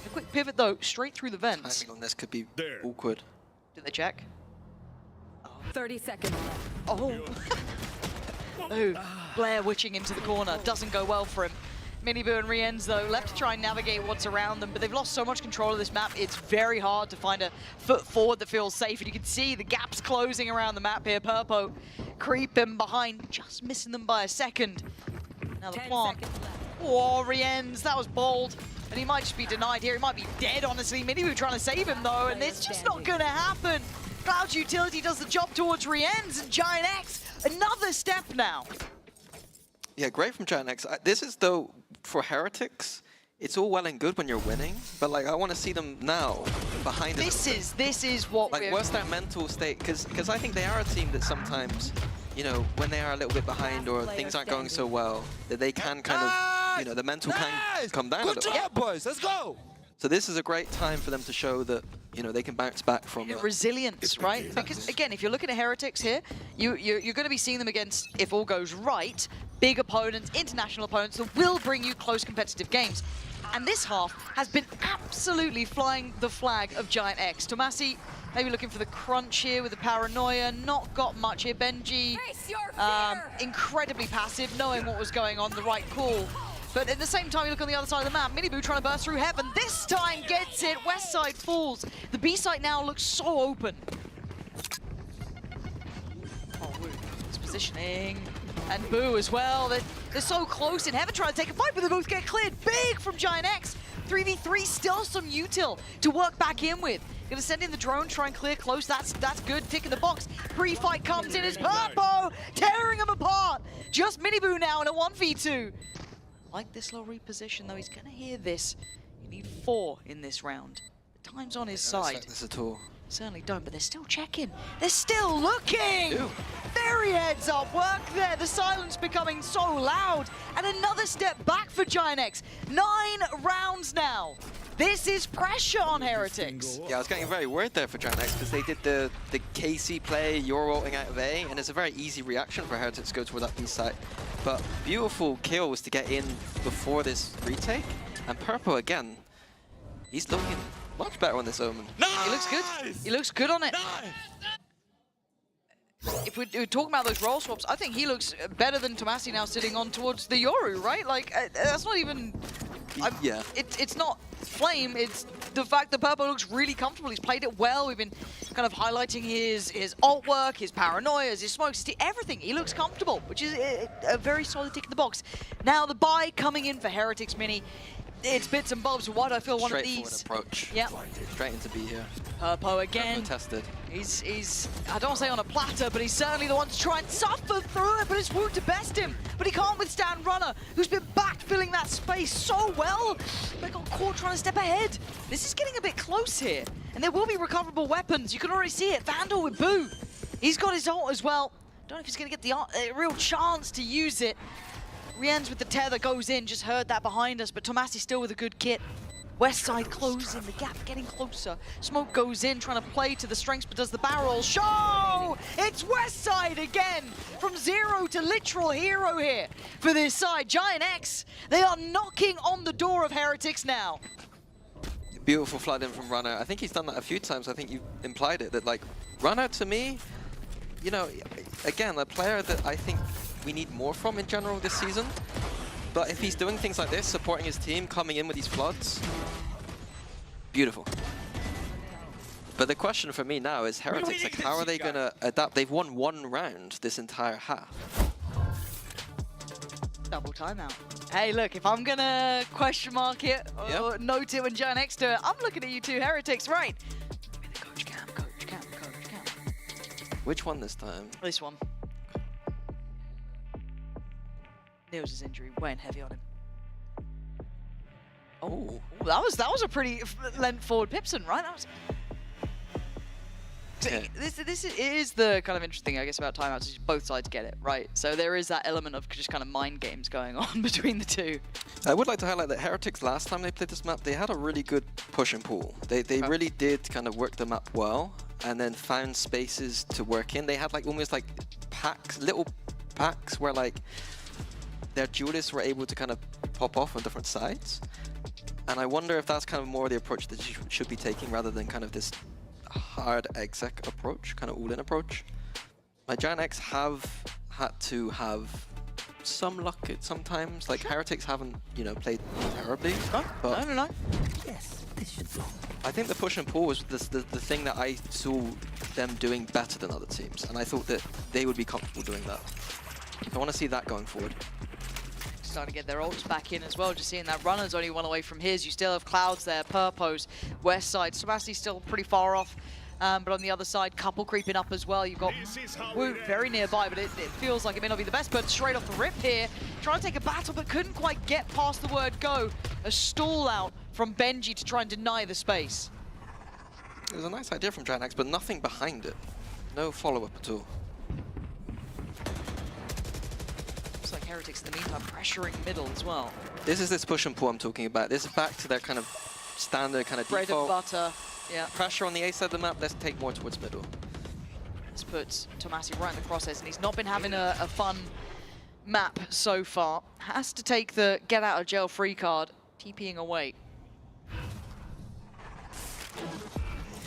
A quick pivot, though, straight through the vents. Timing on this could be awkward. Did they check? 30 seconds left. Oh. Oh, Blair witching into the corner. Doesn't go well for him. Miniboo and Rienz, though, left to try and navigate what's around them, but they've lost so much control of this map, it's very hard to find a foot forward that feels safe, and you can see the gaps closing around the map here. Purpo creeping behind, just missing them by a second. Now the plant. Oh, Rienz, that was bold. And he might just be denied here. He might be dead, honestly. Miniboo trying to save him, though, and it's just not going to happen. Cloud's utility does the job towards Rienz, and GiantX, another step now. Yeah, great from GiantX. This is, though, for Heretics, it's all well and good when you're winning, but, like, I want to see them now behind This is what like, what's their mental state? Because I think they are a team that sometimes... when they are a little bit behind or things aren't going so well, that they can kind of, the mental can come down a little. Good job, boys. Let's go. So this is a great time for them to show that, they can bounce back from resilience, right? Because, again, if you're looking at Heretics here, you're going to be seeing them against, if all goes right, big opponents, international opponents that will bring you close competitive games. And this half has been absolutely flying the flag of GiantX. Tomasi maybe looking for the crunch here with the paranoia. Not got much here. Benji, incredibly passive, knowing what was going on, the right call. But at the same time, you look on the other side of the map, Miniboo trying to burst through heaven. This time gets it. West side falls. The B site now looks so open. repositioning. And Boo as well. They're so close in Heaven trying to take a fight, but they both get cleared big from GiantX. 3v3, still some util to work back in with. Gonna send in the drone, try and clear close. That's good. Tick in the box. Pre-fight comes in as Purpo tearing him apart. Just Miniboo now in a 1v2. Like this low reposition though, he's gonna hear this. You need 4 in this round. The time's on his side. Don't this at all. Certainly don't, but they're still checking. They're still looking! Ew. Very heads up work there. The silence becoming so loud. And another step back for GiantX. 9 rounds now. This is pressure on Heretics. Yeah, I was getting very worried there for GiantX because they did the KC play, you're ulting out of A, and it's a very easy reaction for Heretics to go toward that B site. But beautiful kills to get in before this retake. And Purpo again, he's looking much better on this Omen. Nice! He looks good. He looks good on it. Nice! If we're talking about those role swaps, I think he looks better than Tomasi now sitting on towards the Yoru, right? Like, that's not even... yeah. It's not Flame, it's the fact that Purpo looks really comfortable. He's played it well. We've been kind of highlighting his ult work, his paranoias, his smokes, everything. He looks comfortable, which is a very solid tick in the box. Now the buy coming in for Heretics Mini. It's bits and bobs. Why do I feel one of these? Straightforward approach. Yeah. Straight into B here. Purpo again. Purpo tested. He's I don't want to say on a platter, but he's certainly the one to try and suffer through it, but it's wound to best him. But he can't withstand Runner, who's been back filling that space so well. But got caught trying to step ahead. This is getting a bit close here. And there will be recoverable weapons. You can already see it. Vandal with Boo. He's got his ult as well. Don't know if he's going to get the real chance to use it. Rien's with the tether goes in, just heard that behind us, but Tomasi still with a good kit. West side closing, the gap getting closer. Smoke goes in, trying to play to the strengths, but does the barrel show? It's West side again, from 0 to literal hero here for this side. GiantX, they are knocking on the door of Heretics now. Beautiful flood in from Runner. I think he's done that a few times. I think you implied it, that like, Runner to me, you know, again, a player that I think we need more from in general this season. But if he's doing things like this, supporting his team, coming in with these floods, beautiful. But the question for me now is Heretics, like how are they going to adapt? They've won 1 round this entire half. Double timeout. Hey, look, if I'm going to question mark it or note it when GiantX do it, I'm looking at you two Heretics, right? Coach Cam. Which one this time? This one. Nils' injury weighing heavy on him. Oh, that was a pretty length forward Pipson, right? That was. So this is the kind of interesting thing, I guess, about timeouts is both sides get it, right? So there is that element of just kind of mind games going on between the two. I would like to highlight that Heretics, last time they played this map, they had a really good push and pull. They really did kind of work the map well, and then found spaces to work in. They had like almost like packs, little packs where like their duelists were able to kind of pop off on different sides. And I wonder if that's kind of more the approach that you should be taking rather than kind of this hard exec approach, kind of all-in approach. My GiantX have had to have some luck sometimes. Like Heretics haven't, you know, played terribly. No. Yes, this should do. I think the push and pull was the thing that I saw them doing better than other teams, and I thought that they would be comfortable doing that. I want to see that going forward. Starting to get their ults back in as well, just seeing that Runner's only 1 away from his. You still have Clouds there, Purpo's West side. Tomasi's still pretty far off, but on the other side, Couple creeping up as well. You've got Woot very nearby, but it feels like it may not be the best, but straight off the rip here, trying to take a battle, but couldn't quite get past the word go. A stall out from Benji to try and deny the space. It was a nice idea from GiantX, but nothing behind it. No follow-up at all. Looks like Heretics in the meantime pressuring middle as well. This is this push and pull I'm talking about. This is back to their kind of standard kind of bread default. and butter. Yeah. Pressure on the A side of the map, let's take more towards middle. This puts Tomasi right in the crosshairs, and he's not been having a fun map so far. Has to take the get out of jail free card, TPing away.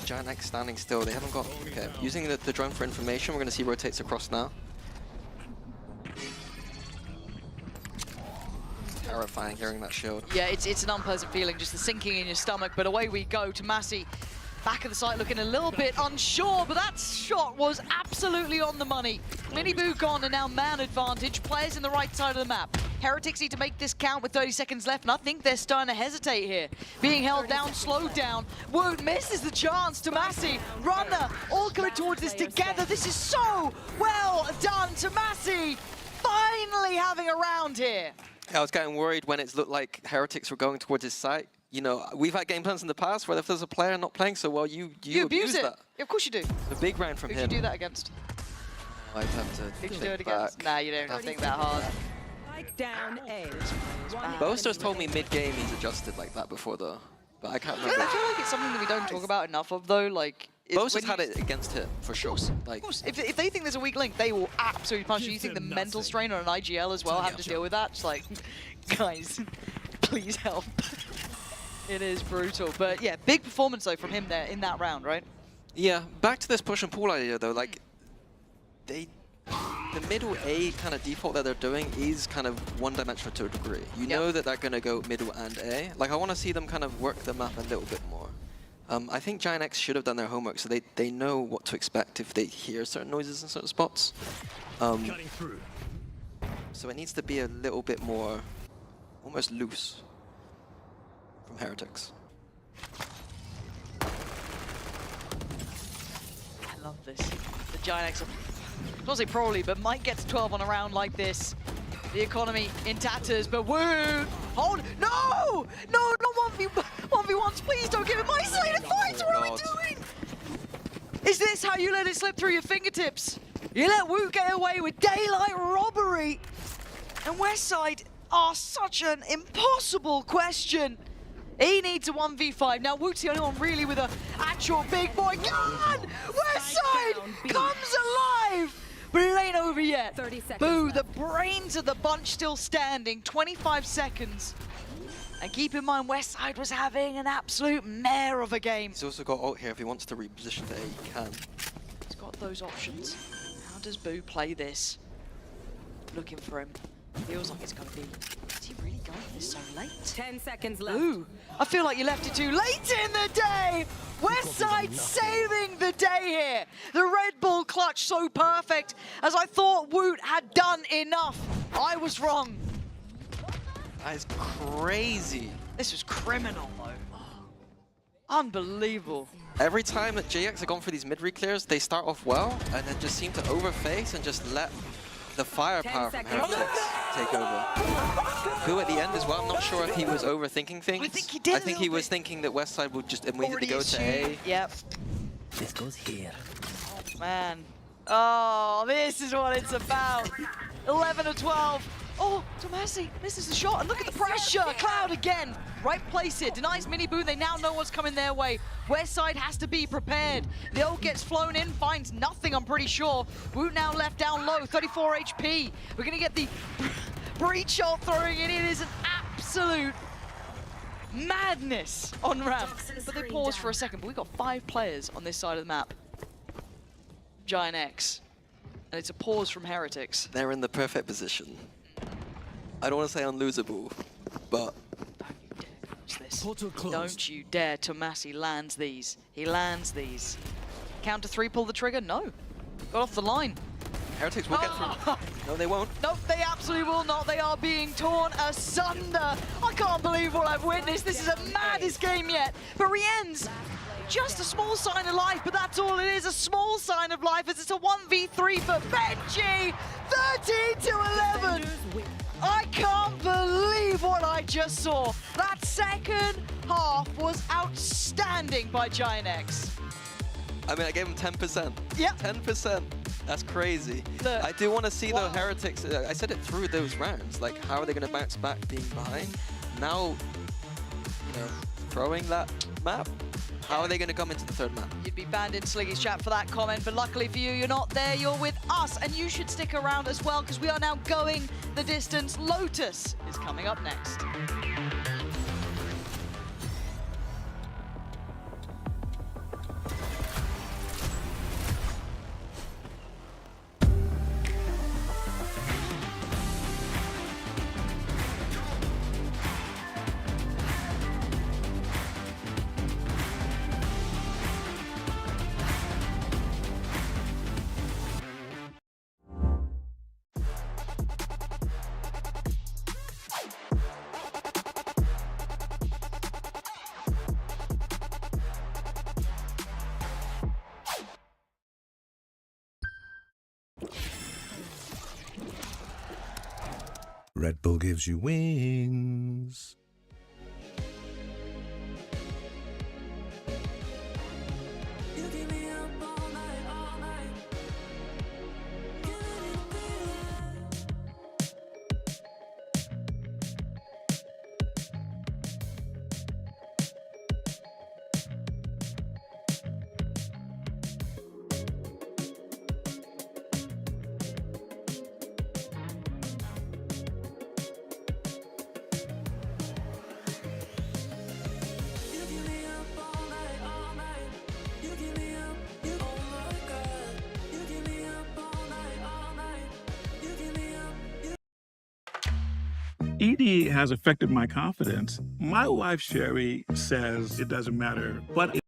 GiantX standing still, they haven't got... Okay, using the drone for information, we're going to see rotates across now. Terrifying hearing that shield. Yeah, it's an unpleasant feeling, just the sinking in your stomach, but away we go. Tomasi Back of the site looking a little bit unsure, but that shot was absolutely on the money. Miniboo gone and now man advantage. Players in the right side of the map. Heretics need to make this count with 30 seconds left, and I think they're starting to hesitate here. Being held down, slowed down. Woot misses the chance. Tomasi, Runner, all coming towards this together. This is so well done. Tomasi finally having a round here. I was getting worried when it looked like Heretics were going towards his site. You know, we've had game plans in the past where if there's a player not playing so well, you abuse it. that. Yeah, of course you do. A big round from him. Who'd you do that against? I'd have to Who'd you think do it back. against? Nah, you don't have to think that hard. Down A. Boaster's told me mid-game he's adjusted like that before though, but I can't I remember. feel like it's something that we don't talk about enough of though. Like, Boaster's had it against him for sure. Of course. If they think there's a weak link, they will absolutely punch you. You think the mental strain on an IGL as well, having to deal with that? Just like, guys, please help. It is brutal. But yeah, big performance though from him there in that round, right? Yeah, back to this push and pull idea though, like, the middle A kind of default that they're doing is kind of one-dimensional to a degree. You know that they're going to go middle and A. Like, I want to see them kind of work the map a little bit more. I think GiantX should have done their homework, so they know what to expect if they hear certain noises in certain spots. So it needs to be a little bit more, almost loose from Heretics. I love this. The GiantX, I don't say probably, but might get to 12 on a round like this. The economy in tatters, but woo! Hold! No! No, not 1v1s, please don't give him isolated fights! What are we doing? Is this how you let it slip through your fingertips? You let Woot get away with daylight robbery? And Westside are such an impossible question. He needs a 1v5. Now Woot's the only one really with an actual big boy gun! Westside comes alive! But it ain't over yet. 30 seconds Boo, left. the brains of the bunch still standing. 25 seconds. And keep in mind, Westside was having an absolute mare of a game. He's also got ult here if he wants to reposition to A, he can. He's got those options. How does Boo play this? Looking for him. Feels like it's going to be... Is he really going for this so late? 10 seconds left. Ooh, I feel like you left it too late in the day! Westside saving the day here! The Red Bull clutch so perfect, as I thought Woot had done enough. I was wrong. That is crazy. This was criminal, though. Unbelievable. Every time that GX have gone for these mid-re clears, they start off well, and then just seem to overface and just let the firepower from Heretics take over. Who at the end as well, I'm not sure if he was overthinking things. I think he did. I think he was thinking that Westside would just immediately go to A. Yep. This goes here. Man. Oh, this is what it's about. 11 of 12. Oh, Tomasi misses the shot, and look at the pressure. Cloud again. Right place here. Denies Miniboo. They now know what's coming their way. Westside has to be prepared. The ult gets flown in, finds nothing, I'm pretty sure. Woot now left down low, 34 HP. We're going to get the breach shot throwing it in. It is an absolute madness on ramp. But they paused for a second, but we've got 5 players on this side of the map. GiantX. And it's a pause from Heretics. They're in the perfect position. I don't want to say unlosable, but... Don't you dare. Tomasi lands these. He lands these. Counter 3, pull the trigger? No. Got off the line. Heretics will get through. No, they won't. Nope, they absolutely will not. They are being torn asunder. I can't believe what I've witnessed. This is the maddest game yet. But Rien's just a small sign of life, but that's all it is, a small sign of life, as it's a 1v3 for Benji. 13 to 11. I can't believe what I just saw. That second half was outstanding by GiantX. I mean, I gave him 10%. Yep. 10%. That's crazy. Look, I do want to see the Heretics. I said it through those rounds. Like, how are they going to bounce back being behind? Now, you know, throwing that map. How are they going to come into the third map? You'd be banned in Sliggy's chat for that comment, but luckily for you, you're not there. You're with us, and you should stick around as well, because we are now going the distance. Lotus is coming up next. Red Bull gives you wings. ED has affected my confidence. My wife, Sherry, says it doesn't matter, but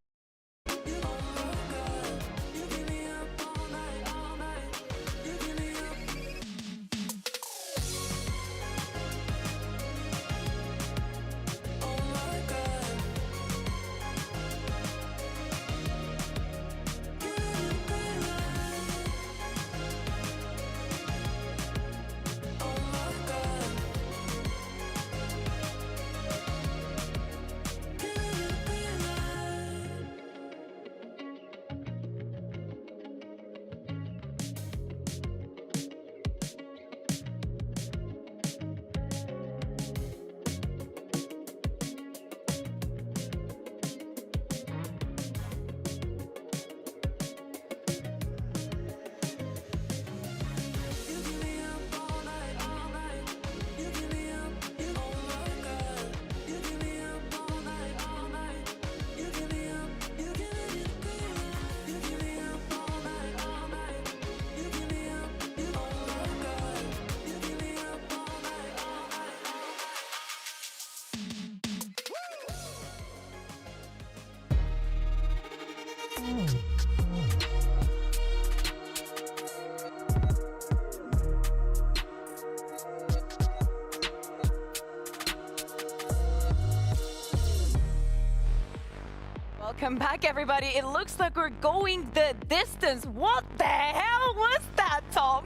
Welcome back, everybody. It looks like we're going the distance. What the hell was that, Tom?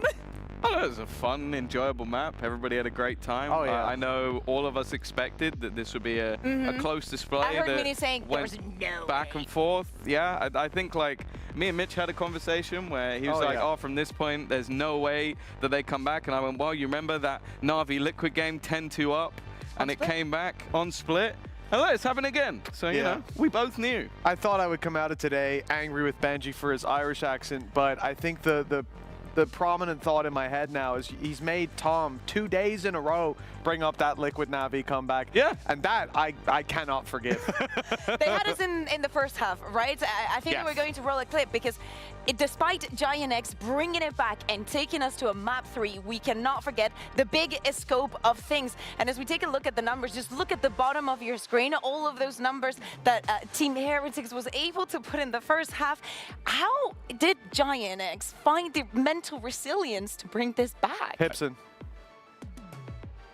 Oh, it was a fun, enjoyable map. Everybody had a great time. Oh, yeah. I know all of us expected that this would be a close display. I heard that Minnie saying there went was no back way. and forth. Yeah, I think like me and Mitch had a conversation where he was like, yeah. oh, from this point, there's no way that they come back. And I went, well, you remember that Na'Vi Liquid game 10-2 up? And it came back on split. And look, it's happening again. So, you know, we both knew. I thought I would come out of today angry with Benji for his Irish accent, but I think the prominent thought in my head now is he's made Tom 2 days in a row bring up that Liquid Na'Vi comeback. Yeah. And that I cannot forgive. They had us in the first half, right? I think Yes. we're going to roll a clip because despite GiantX bringing it back and taking us to a map 3, we cannot forget the big scope of things. And as we take a look at the numbers, just look at the bottom of your screen, all of those numbers that Team Heretics was able to put in the first half. How did GiantX find the mental resilience to bring this back? Pipson.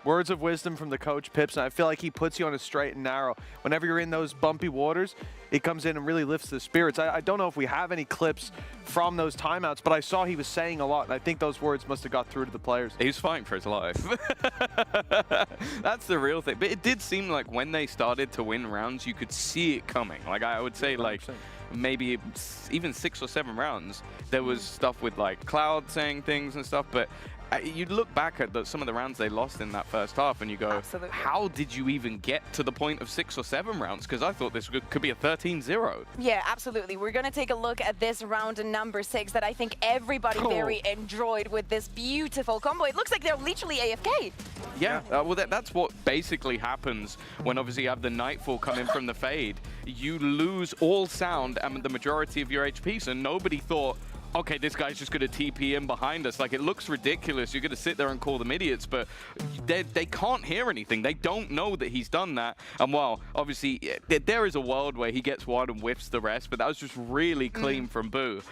Words of wisdom from the coach, Pipson. I feel like he puts you on a straight and narrow. Whenever you're in those bumpy waters, he comes in and really lifts the spirits. I don't know if we have any clips from those timeouts, but I saw he was saying a lot, and I think those words must have got through to the players. He was fighting for his life. That's the real thing. But it did seem like when they started to win rounds, you could see it coming. Like I would say, like maybe even 6 or 7 rounds, there was stuff with like Cloud saying things and stuff, but you'd look back at some of the rounds they lost in that first half and you go, how did you even get to the point of 6 or 7 rounds? Because I thought this could be a 13-0. Yeah, absolutely. We're going to take a look at this round number 6 that I think everybody very enjoyed with this beautiful combo. It looks like they're literally AFK. Yeah, well, that's what basically happens when obviously you have the Nightfall come in from the Fade. You lose all sound and the majority of your HP, so nobody thought, okay, this guy's just going to TP in behind us. Like, it looks ridiculous. You're going to sit there and call them idiots, but they can't hear anything. They don't know that he's done that. And while, obviously, there is a world where he gets one and whiffs the rest, but that was just really clean from Boo.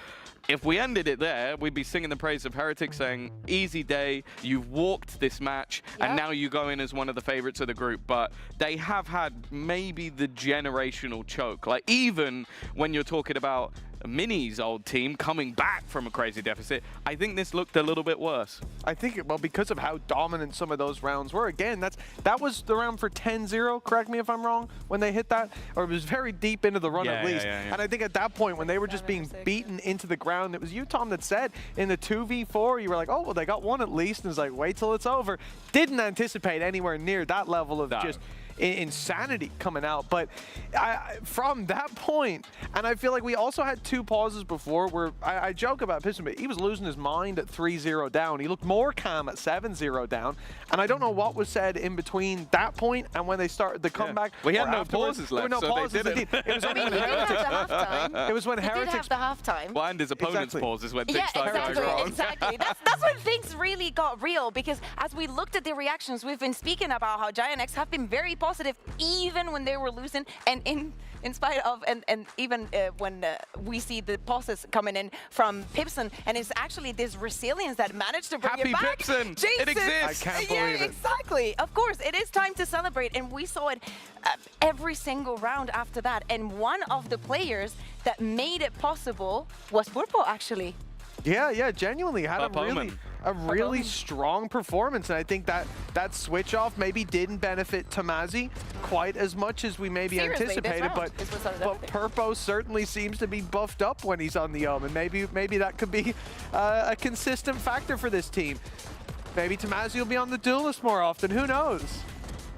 If we ended it there, we'd be singing the praise of Heretics, saying, easy day, you've walked this match, and now you go in as one of the favorites of the group. But they have had maybe the generational choke. Like, even when you're talking about Mini's old team coming back from a crazy deficit, I think this looked a little bit worse. I think, well, because of how dominant some of those rounds were. Again, that was the round for 10-0, correct me if I'm wrong, when they hit that. Or it was very deep into the run at least. And I think at that point, when they were just being beaten into the ground, it was you, Tom, that said in the 2v4, you were like, oh, well, they got one at least. And it's like, wait till it's over. Didn't anticipate anywhere near that level of just insanity coming out. But from that point, and I feel like we also had 2 pauses before where I joke about Piston, but he was losing his mind at 3-0 down. He looked more calm at 7-0 down. And I don't know what was said in between that point and when they started the comeback. We had no pauses left, there were no pauses. they did it. It was when Heretics. It was when Heretics. Did have the halftime. Well, and his opponent's pauses when things started exactly, going wrong. exactly. That's when things really got real, because as we looked at the reactions, we've been speaking about how GiantX have been very positive even when they were losing, and in spite of, and even when we see the pauses coming in from Pipson, and it's actually this resilience that managed to bring it back. Happy Pipson! Jason, it exists! I can't believe it. Exactly. Of course, it is time to celebrate, and we saw it every single round after that, and one of the players that made it possible was Purpo, actually. Yeah, genuinely had a really strong performance, and I think that switch off maybe didn't benefit Tomazi quite as much as we maybe anticipated, but Purpo certainly seems to be buffed up when he's on the and maybe that could be a consistent factor for this team. Maybe Tomazi will be on the duelist more often, who knows?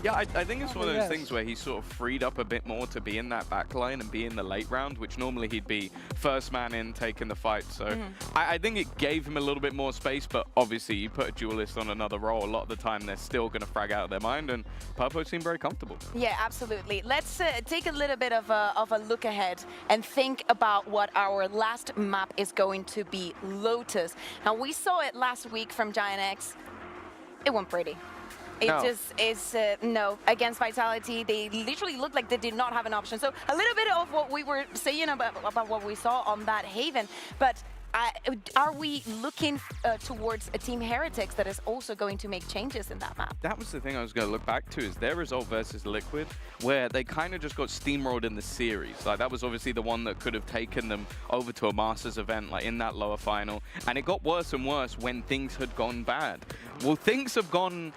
Yeah, I think it's one of those things where he sort of freed up a bit more to be in that back line and be in the late round, which normally he'd be first man in, taking the fight. So I think it gave him a little bit more space, but obviously you put a duelist on another role, a lot of the time they're still going to frag out of their mind, and Purpo seemed very comfortable. Yeah, absolutely. Let's take a little bit of a look ahead and think about what our last map is going to be, Lotus. Now, we saw it last week from GiantX. It wasn't pretty. It just is, no, against Vitality, they literally looked like they did not have an option. So a little bit of what we were saying about what we saw on that Haven, but are we looking towards a Team Heretics that is also going to make changes in that map? That was the thing I was going to look back to, is their result versus Liquid, where they kind of just got steamrolled in the series. Like, that was obviously the one that could have taken them over to a Masters event, like in that lower final. And it got worse and worse when things had gone bad. Well, things have gone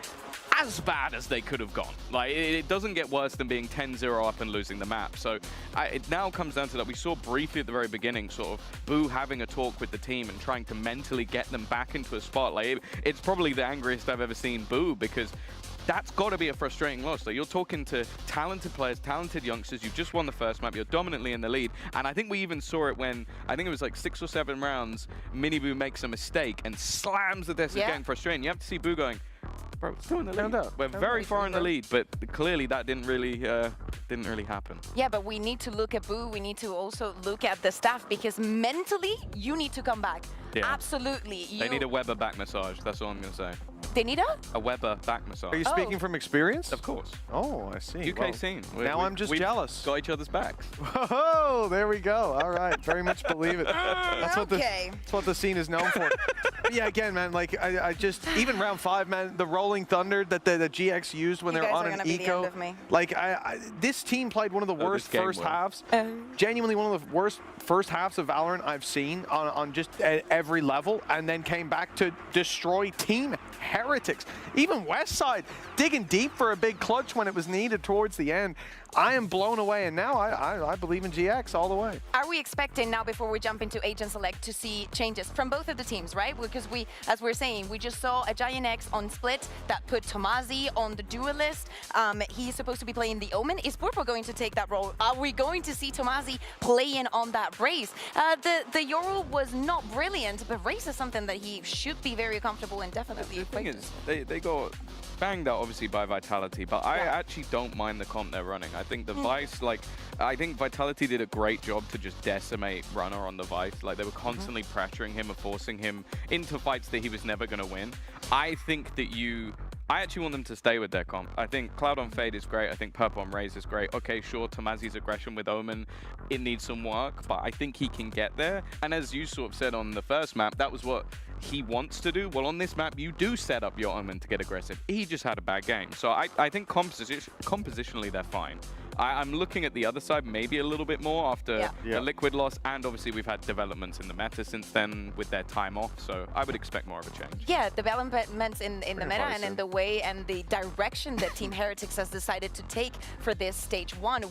as bad as they could have gone. Like, it doesn't get worse than being 10-0 up and losing the map. So it now comes down to that. We saw briefly at the very beginning sort of Boo having a talk with the team and trying to mentally get them back into a spot. Like, it's probably the angriest I've ever seen Boo, because that's got to be a frustrating loss. Like, you're talking to talented players, talented youngsters. You've just won the first map. You're dominantly in the lead. And I think we even saw it when, I think it was like 6 or 7 rounds, Boo makes a mistake and slams the desk, getting frustrating. You have to see Boo going, bro, still in the lead. We're very far in the lead, but clearly that didn't really happen. Yeah, but we need to look at Boo. We need to also look at the staff, because mentally, you need to come back. Yeah. Absolutely. They need a Weber back massage. That's all I'm going to say. They need a Weber back massage. Are you speaking from experience? Of course. Oh, I see. UK scene. Now I'm just jealous. Got each other's backs. Oh, there we go. All right, very much believe it. That's what the scene is known for. Yeah, again, man, like I just, even round 5, man, the rolling thunder that the GX used when they were on an eco. Like, this team played one of the worst first halves. Genuinely one of the worst first halves of Valorant I've seen on just every level, and then came back to destroy Team Heretics. Even Westside digging deep for a big clutch when it was needed towards the end. I am blown away, and now I believe in GX all the way. Are we expecting now, before we jump into Agent Select, to see changes from both of the teams, right? Because we, as we're saying, we just saw a GiantX on Split that put Tomazi on the duelist. He's supposed to be playing the Omen. Is Purpo going to take that role? Are we going to see Tomazi playing on that Raze? The Yoru was not brilliant, but Raze is something that he should be very comfortable and definitely. The thing is, they got banged out obviously by Vitality, but I actually don't mind the comp they're running. I think the Vice, like, I think Vitality did a great job to just decimate Runner on the Vice. Like, they were constantly pressuring him and forcing him into fights that he was never going to win. I think that I actually want them to stay with their comp. I think Cloud on Fade is great. I think Purple on Raze is great. Okay, sure, Tomazi's aggression with Omen, it needs some work, but I think he can get there. And as you sort of said on the first map, that was what he wants to do. Well, on this map, you do set up your Omen to get aggressive. He just had a bad game. So I think compositionally, they're fine. I'm looking at the other side maybe a little bit more after Yeah. the Liquid loss, and obviously we've had developments in the meta since then with their time off, so I would expect more of a change. Yeah, developments in the meta and in the way and the direction that Team Heretics has decided to take for this stage 1.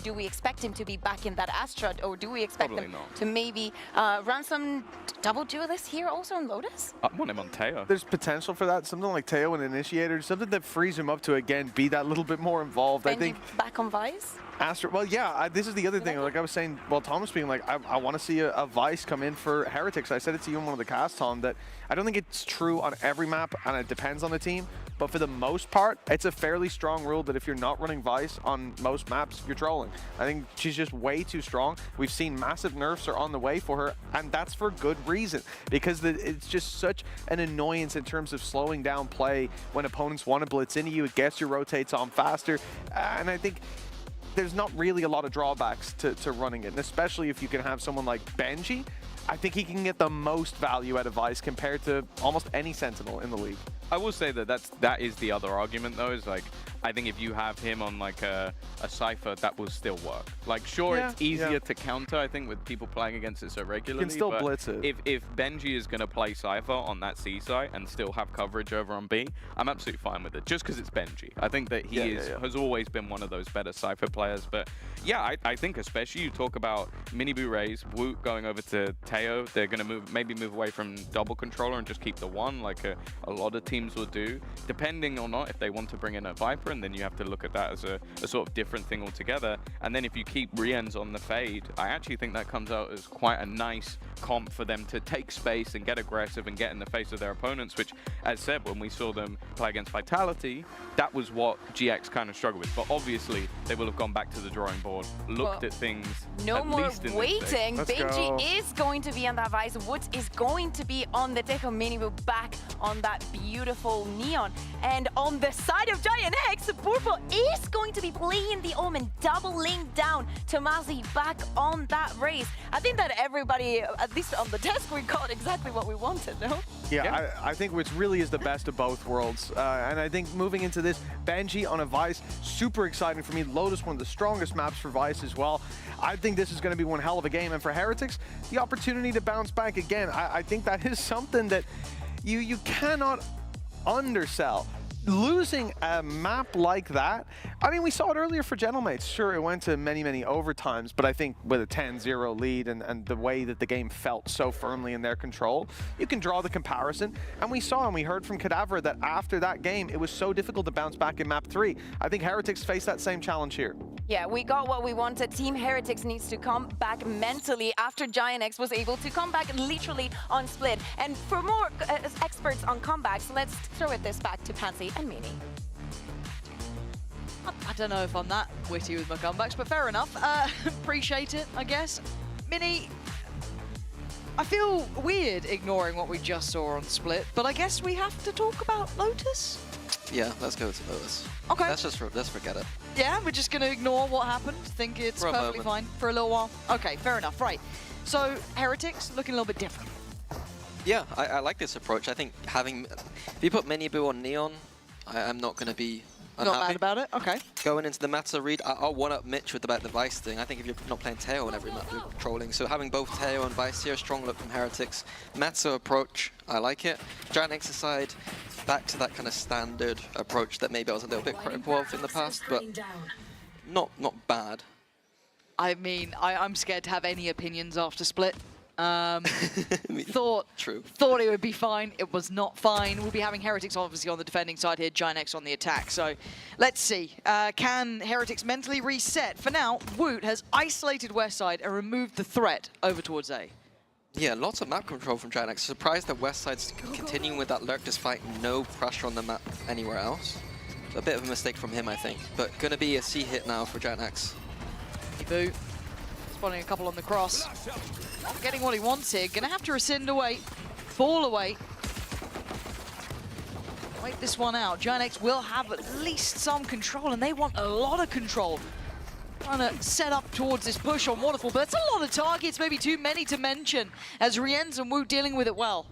Do we expect him to be back in that Astra, or do we expect Probably them not. to maybe run some double duelists here also on Lotus? I want him on Teo. There's potential for that. Something like Teo and Initiator, something that frees him up to, again, be that little bit more involved. I think back on Vice? Astra, well, yeah, this is the other thing. Like I was saying, well, Thomas being like, I want to see a Vice come in for Heretics. I said it to you in one of the casts, Tom, that I don't think it's true on every map, and it depends on the team. But for the most part, it's a fairly strong rule that if you're not running Vice on most maps, you're trolling. I think she's just way too strong. We've seen massive nerfs are on the way for her, and that's for good reason, because it's just such an annoyance in terms of slowing down play when opponents want to blitz into you. It gets your rotates on faster, and I think there's not really a lot of drawbacks to running it, and especially if you can have someone like Benji. I think he can get the most value out of Vice compared to almost any Sentinel in the league. I will say that that is the other argument though, is like, I think if you have him on like a Cypher, that will still work. Like, sure, Yeah, it's easier to counter, I think, with people playing against it so regularly. You can still but blitz it. If Benji is going to play Cypher on that C site and still have coverage over on B, I'm absolutely fine with it, just because it's Benji. I think that he has always been one of those better Cypher players. But yeah, I think especially you talk about Mini-Boo Rays, Woot going over to Teo, they're going to maybe move away from double controller and just keep the one, like a lot of teams will do, depending or not if they want to bring in a Viper, and then you have to look at that as a sort of different thing altogether. And then if you keep Rien's on the fade, I actually think that comes out as quite a nice comp for them to take space and get aggressive and get in the face of their opponents, which, as said, when we saw them play against Vitality, that was what GX kind of struggled with. But obviously, they will have gone back to the drawing board, looked at things. No more waiting. Benji is going to be on that Vice. Woods is going to be on the Tejo Mini-Boo, back on that beautiful Neon. And on the side of GiantX, Purple is going to be playing the Omen, doubling down Tomasi back on that race. I think that everybody, at least on the desk, we got exactly what we wanted, no? Yeah, I think which really is the best of both worlds. And I think moving into this, Benji on a Vice, super exciting for me. Lotus, one of the strongest maps for Vice as well. I think this is going to be one hell of a game. And for Heretics, the opportunity to bounce back again, I think that is something that you cannot undersell. Losing a map like that, I mean, we saw it earlier for Gentlemates. Sure, it went to many, many overtimes, but I think with a 10-0 lead and the way that the game felt so firmly in their control, you can draw the comparison. And we saw and we heard from Cadaver that after that game, it was so difficult to bounce back in map 3. I think Heretics face that same challenge here. Yeah, we got what we wanted. Team Heretics needs to come back mentally after GiantX was able to come back literally on split. And for more experts on comebacks, let's throw this back to Pansy and Mini. I don't know if I'm that witty with my comebacks, but fair enough. Appreciate it, I guess. Mini, I feel weird ignoring what we just saw on Split, but I guess we have to talk about Lotus? Yeah, let's go to Lotus. Okay. Let's forget it. Yeah, we're just going to ignore what happened, think it's perfectly fine for a little while. Okay, fair enough, right. So, Heretics looking a little bit different. Yeah, I like this approach. I think if you put Mini-Boo on Neon, I'm not going to be unhappy. Not mad about it? Okay. Going into the meta read, I'll one-up Mitch with about the Vice thing. I think if you're not playing Teo on every map, you're trolling. So having both Teo and Vice here, strong look from Heretics. Meta approach, I like it. GiantX side, back to that kind of standard approach that maybe I was a little bit critical of in the past, but not bad. I mean, I'm scared to have any opinions after Split. Thought it would be fine. It was not fine. We'll be having Heretics obviously on the defending side here, GiantX on the attack. So let's see. Can Heretics mentally reset? For now, Woot has isolated West side and removed the threat over towards A. Yeah, lots of map control from GiantX. Surprised that West side's continuing with that lurk despite no pressure on the map anywhere else. A bit of a mistake from him, I think. But gonna be a C hit now for GiantX. Boo. Spotting a couple on the cross. Not getting what he wants here. Gonna have to rescind away. Fall away. Wait this one out. GiantX will have at least some control, and they want a lot of control. Trying to set up towards this push on Waterfall, but that's a lot of targets, maybe too many to mention, as Rienz and Wu dealing with it well.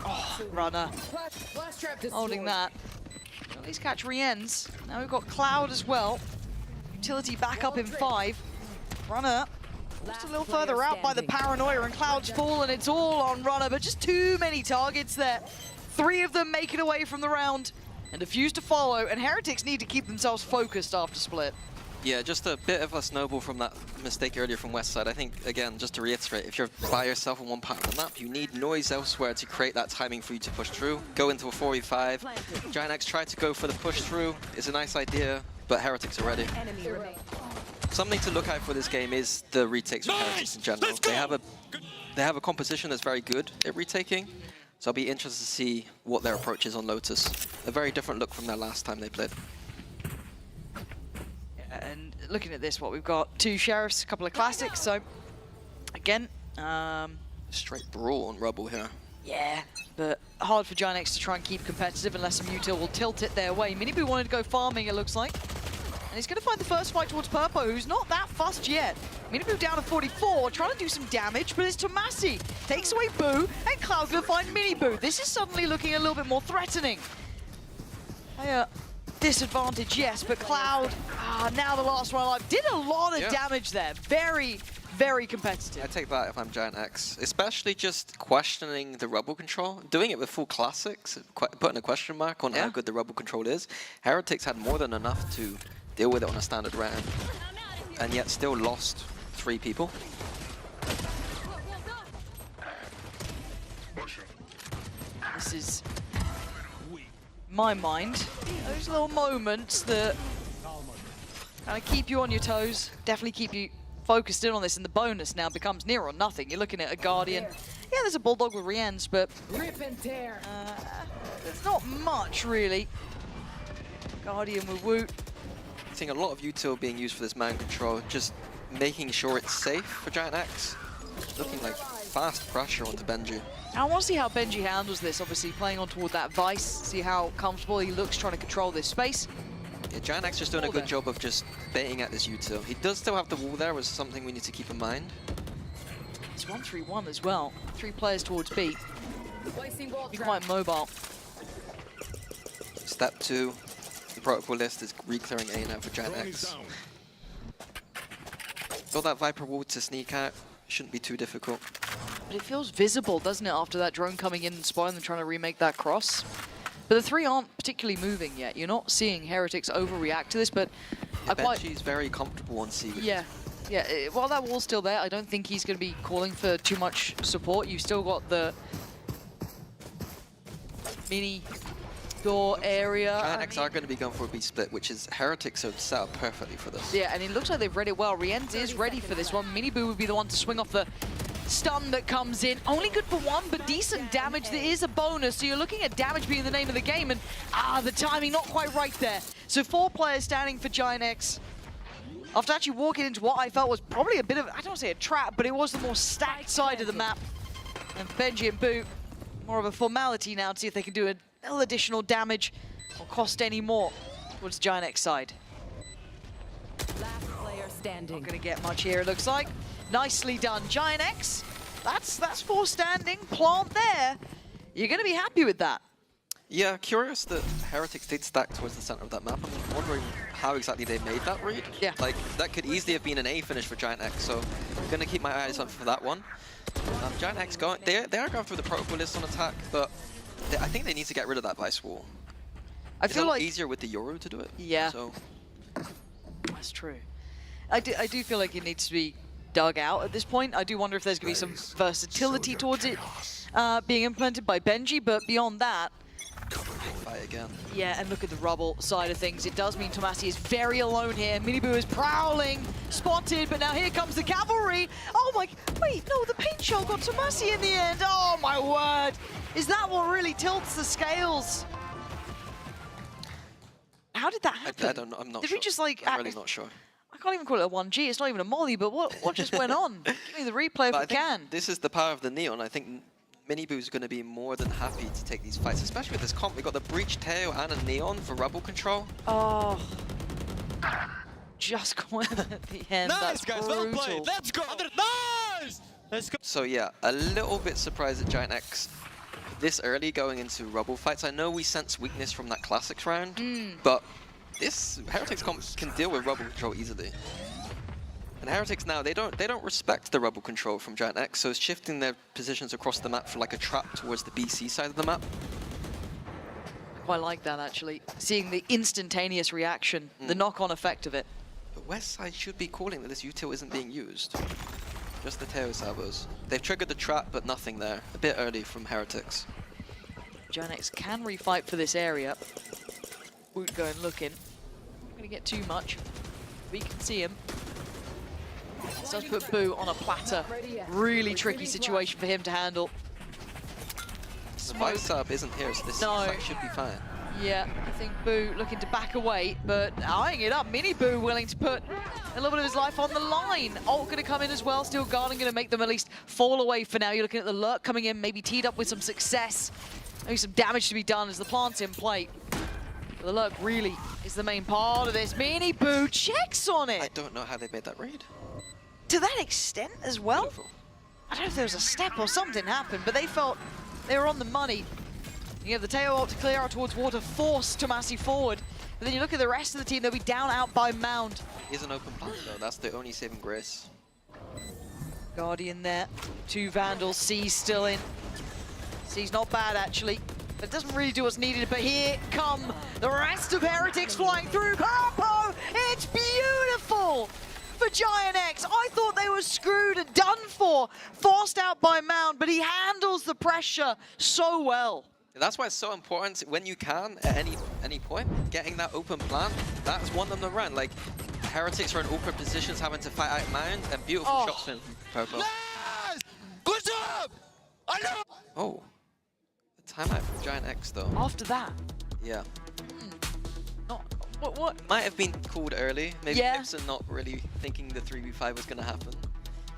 Oh, runner. Holding that. at least catch Rien's. Now we've got Cloud as well. Utility back up in 5. Runner just a little further out by the paranoia, and Cloud's fallen. It's all on Runner, but just too many targets there. 3 of them make it away from the round, and Diffuse to follow, and Heretics need to keep themselves focused after split. Yeah, just a bit of a snowball from that mistake earlier from Westside. I think, again, just to reiterate, if you're by yourself on one part of the map, you need noise elsewhere to create that timing for you to push through. Go into a 4v5. GiantX tried to go for the push through. It's a nice idea, but Heretics are ready. Something to look out for this game is the retakes from Heretics in general. They have a composition that's very good at retaking, so I'll be interested to see what their approach is on Lotus. A very different look from their last time they played. And looking at this, what we've got 2 Sheriffs, a couple of Classics, so again, straight brawl on Rubble here. Yeah, but hard for GiantX to try and keep competitive unless some util will tilt it their way. Minibu wanted to go farming, it looks like. And he's going to find the first fight towards Purpo, who's not that fussed yet. Minibu down to 44, trying to do some damage, but it's Tomasi. Takes away Boo, and Cloud going to find Minibu. This is suddenly looking a little bit more threatening. Disadvantage, yes, but Cloud, now the last one alive, did a lot of damage there. Very, very competitive. I take that if I'm GiantX, especially just questioning the Rubble control. Doing it with full Classics, putting a question mark on how good the Rubble control is. Heretics had more than enough to deal with it on a standard round, and yet still lost 3 people. This is, my mind, those little moments that kind of keep you on your toes, definitely keep you focused in on this, and the bonus now becomes near or nothing. You're looking at a Guardian. Yeah, there's a Bulldog with Rien's, but there's not much, really. Guardian with Woot. I think a lot of util being used for this man control, just making sure it's safe for GiantX. Looking like fast pressure onto Benji. I want to see how Benji handles this, obviously playing on toward that Vice, see how comfortable he looks trying to control this space. Yeah, GiantX just doing a good job of just baiting at this util. He does still have the wall there, which is something we need to keep in mind. It's 1-3-1 as well. 3 players towards B. Be quite mobile. Step 2, the protocol list is re-clearing A now for GiantX. Got that Viper wall to sneak out. Shouldn't be too difficult. But it feels visible, doesn't it, after that drone coming in and spotting them trying to remake that cross. But the 3 aren't particularly moving yet. You're not seeing Heretics overreact to this, but Benji's very comfortable on C. Yeah, while that wall's still there, I don't think he's going to be calling for too much support. You've still got the mini door area. GiantX are going to be going for a B split, which is Heretics are set up perfectly for this. Yeah, and it looks like they've read it well. Rienz is ready for this one. Minibu would be the one to swing off the stun that comes in. Only good for 1, but decent damage. There is a bonus, so you're looking at damage being the name of the game, and the timing not quite right there. So 4 players standing for GiantX. After actually walking into what I felt was probably a bit of, I don't want to say a trap, but it was the more stacked side of the map. And Benji and Boo, more of a formality now to see if they can do a little additional damage or cost any more towards GiantX side. Last player standing. Not going to get much here, it looks like. Nicely done, GiantX. That's 4 standing, plant there. You're going to be happy with that. Yeah, curious that Heretics did stack towards the center of that map. I'm wondering how exactly they made that read. Yeah. Like, that could easily have been an A finish for GiantX, so I'm going to keep my eyes on for that one. GiantX going, they are going through the protocol list on attack, but I think they need to get rid of that Vice wall. I feel like easier with the Yoru to do it. Yeah. So that's true. I do feel like it needs to be dug out at this point. I do wonder if there's going to be some versatility towards it being implemented by Benji, but beyond that, fight again. Yeah, and look at the Rubble side of things. It does mean Tomasi is very alone here. Minibu is prowling, spotted, but now here comes the cavalry. Oh my, wait, no, the paint shell got Tomasi in the end. Oh my word. Is that what really tilts the scales? How did that happen? I don't know, I'm not did sure. we just like... I'm really not sure. I can't even call it a 1G. It's not even a molly, but what just went on? Give me the replay if you can. This is the power of the Neon. I think Minibu's going to be more than happy to take these fights, especially with this comp. We got the Breach Tail and a Neon for Rubble control. Oh. Just going at the end. Nice, That's guys. brutal. Well played. Let's go. Nice! Let's go. So yeah, a little bit surprised that GiantX this early going into Rubble fights. I know we sense weakness from that Classics round, but this Heretics can deal with Rubble control easily. And Heretics now, they don't respect the Rubble control from GiantX, so it's shifting their positions across the map for like a trap towards the BC side of the map. Quite like that, actually. Seeing the instantaneous reaction, the knock-on effect of it. But Westside should be calling that this util isn't being used. Just the Teo salvos. They've triggered the trap, but nothing there. A bit early from Heretics. GiantX can refight for this area. Won't go and look in. Not gonna get too much. We can see him. This does put Boo on a platter. Really tricky situation for him to handle. The fight sub isn't here, so this fight should be fine. Yeah, I think Boo looking to back away, but eyeing it up. Mini Boo willing to put a little bit of his life on the line. Ult going to come in as well. Still guarding, going to make them at least fall away for now. You're looking at the lurk coming in, maybe teed up with some success. Maybe some damage to be done as the plant's in play. But the lurk really is the main part of this. Mini Boo checks on it. I don't know how they made that read. To that extent as well? Beautiful. I don't know if there was a step or something happened, but they felt they were on the money. You have the Teo ult to clear out towards water, force Tomasi forward. But then you look at the rest of the team, they'll be down out by Mound. He's an open plant though, that's the only saving grace. Guardian there, 2 Vandals, C's still in. C's not bad actually, but it doesn't really do what's needed. But here come the rest of Heretics flying through. Harpo, it's beautiful for GiantX. I thought they were screwed and done for, forced out by Mound, but he handles the pressure so well. That's why it's so important when you can, at any point, getting that open plant, that's won them the run. Like, Heretics are in awkward positions having to fight out Mound, and beautiful shots from Purple. Yes! Good job! I know! Oh, the timeout from GiantX though. After that? Yeah. What? Might have been called early. Maybe Yeah. Gibson not really thinking the 3v5 was going to happen.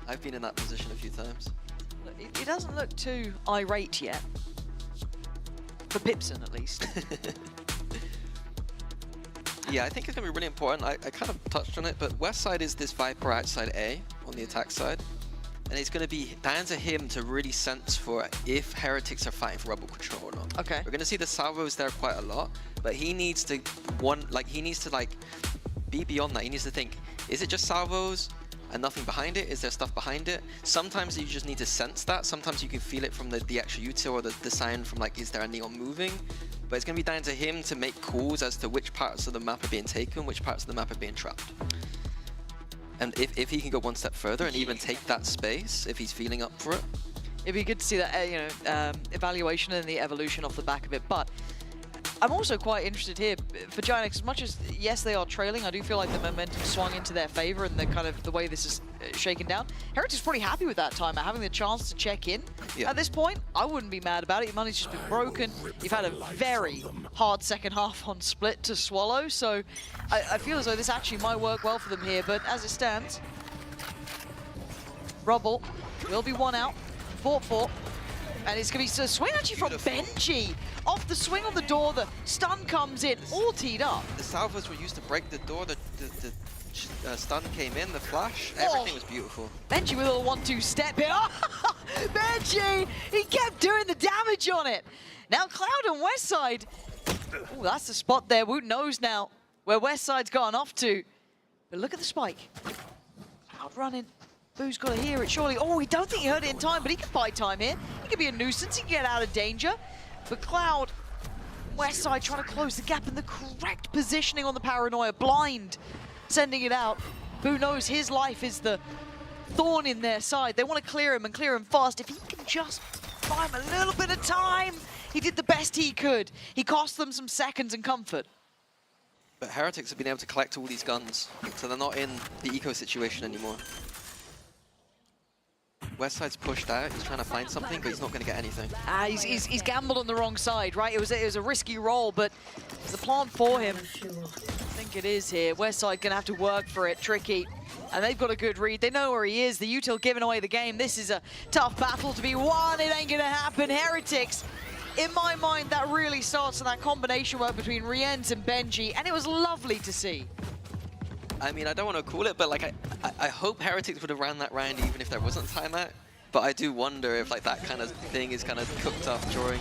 I've been in that position a few times. He doesn't look too irate yet. For Pipson, at least. Yeah, I think it's going to be really important. I kind of touched on it, but Westside is this Viper outside A on the attack side. And it's going to be down to him to really sense for if Heretics are fighting for Rubble control or not. Okay. We're going to see the salvos there quite a lot, but he needs to be beyond that. He needs to think, is it just salvos and nothing behind it? Is there stuff behind it? Sometimes you just need to sense that. Sometimes you can feel it from the actual util or the sign from like, is there a neon moving? But it's going to be down to him to make calls as to which parts of the map are being taken, which parts of the map are being trapped. And if he can go one step further and even take that space, if he's feeling up for it. It'd be good to see that, evaluation and the evolution off the back of it. But I'm also quite interested here for GiantX. As much as, yes, they are trailing, I do feel like the momentum swung into their favor and the way this is shaken down. Heretics is pretty happy with that timer, having the chance to check in. Yeah. At this point, I wouldn't be mad about it. Your money's just been broken. You've had a very hard second half on split to swallow, so I feel as though this actually might work well for them here. But as it stands, Rubble will be one out, fought for. And it's going to be a swing actually from Benji. Off the swing on the door, the stun comes in, all teed up. The salvos were used to break the door, the stun came in, the flash, everything was beautiful. Benji with a little 1-2 step here. Benji, he kept doing the damage on it. Now Cloud and Westside. Oh, that's the spot there. Woot knows now where Westside's gone off to. But look at the spike. Cloud running. Boo's got to hear it, surely. Oh, he don't think he heard it in time, but he can buy time here. He can be a nuisance, he can get out of danger. But Cloud, Westside trying to close the gap in the correct positioning on the paranoia. Blind, sending it out. Boo knows his life is the thorn in their side. They want to clear him and clear him fast. If he can just buy him a little bit of time, he did the best he could. He cost them some seconds and comfort. But Heretics have been able to collect all these guns, so they're not in the eco situation anymore. Westside's pushed out, he's trying to find something, but he's not going to get anything. He's gambled on the wrong side, right? It was a risky roll, but it's the plan for him. I think it is here. Westside going to have to work for it, tricky. And they've got a good read. They know where he is. The util giving away the game. This is a tough battle to be won. It ain't going to happen. Heretics, in my mind, that really starts in that combination work between Rienz and Benji, and it was lovely to see. I mean, I don't want to call it, but like I hope Heretics would have ran that round even if there wasn't timeout. But I do wonder if like that kind of thing is kind of cooked up during,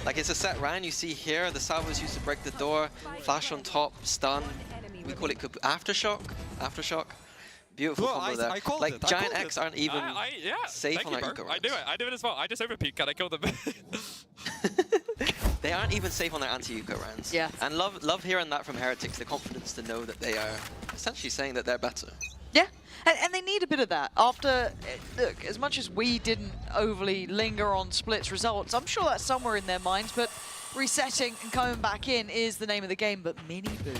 like it's a set round. You see here, the salvos used to break the door, flash on top, stun. We call it aftershock. Aftershock. Beautiful combo there. Like GiantX aren't even safe on their eco rounds. I do it as well. I just overpeak and I kill them. They aren't even safe on their anti-eco rounds. Yeah. And love hearing that from Heretics, the confidence to know that they are essentially saying that they're better. Yeah, and they need a bit of that. After, look, as much as we didn't overly linger on Split's results, I'm sure that's somewhere in their minds, but resetting and coming back in is the name of the game. But Miniboo,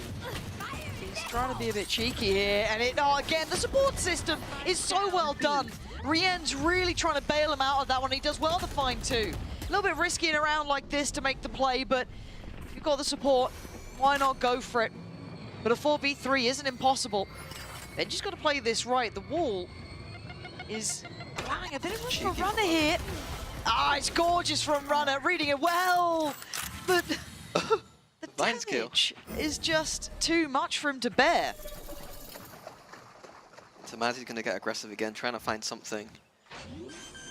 he's trying to be a bit cheeky here, and again, the support system is so well done. Rien's really trying to bail him out of that one. He does well to find two. A little bit risky in a round like this to make the play, but if you've got the support, why not go for it? But a 4v3 isn't impossible. They've just got to play this right. The wall is allowing a bit of room for Runner here. It's gorgeous from Runner, reading it well, but the damage is just too much for him to bear. Tamazi's going to get aggressive again, trying to find something,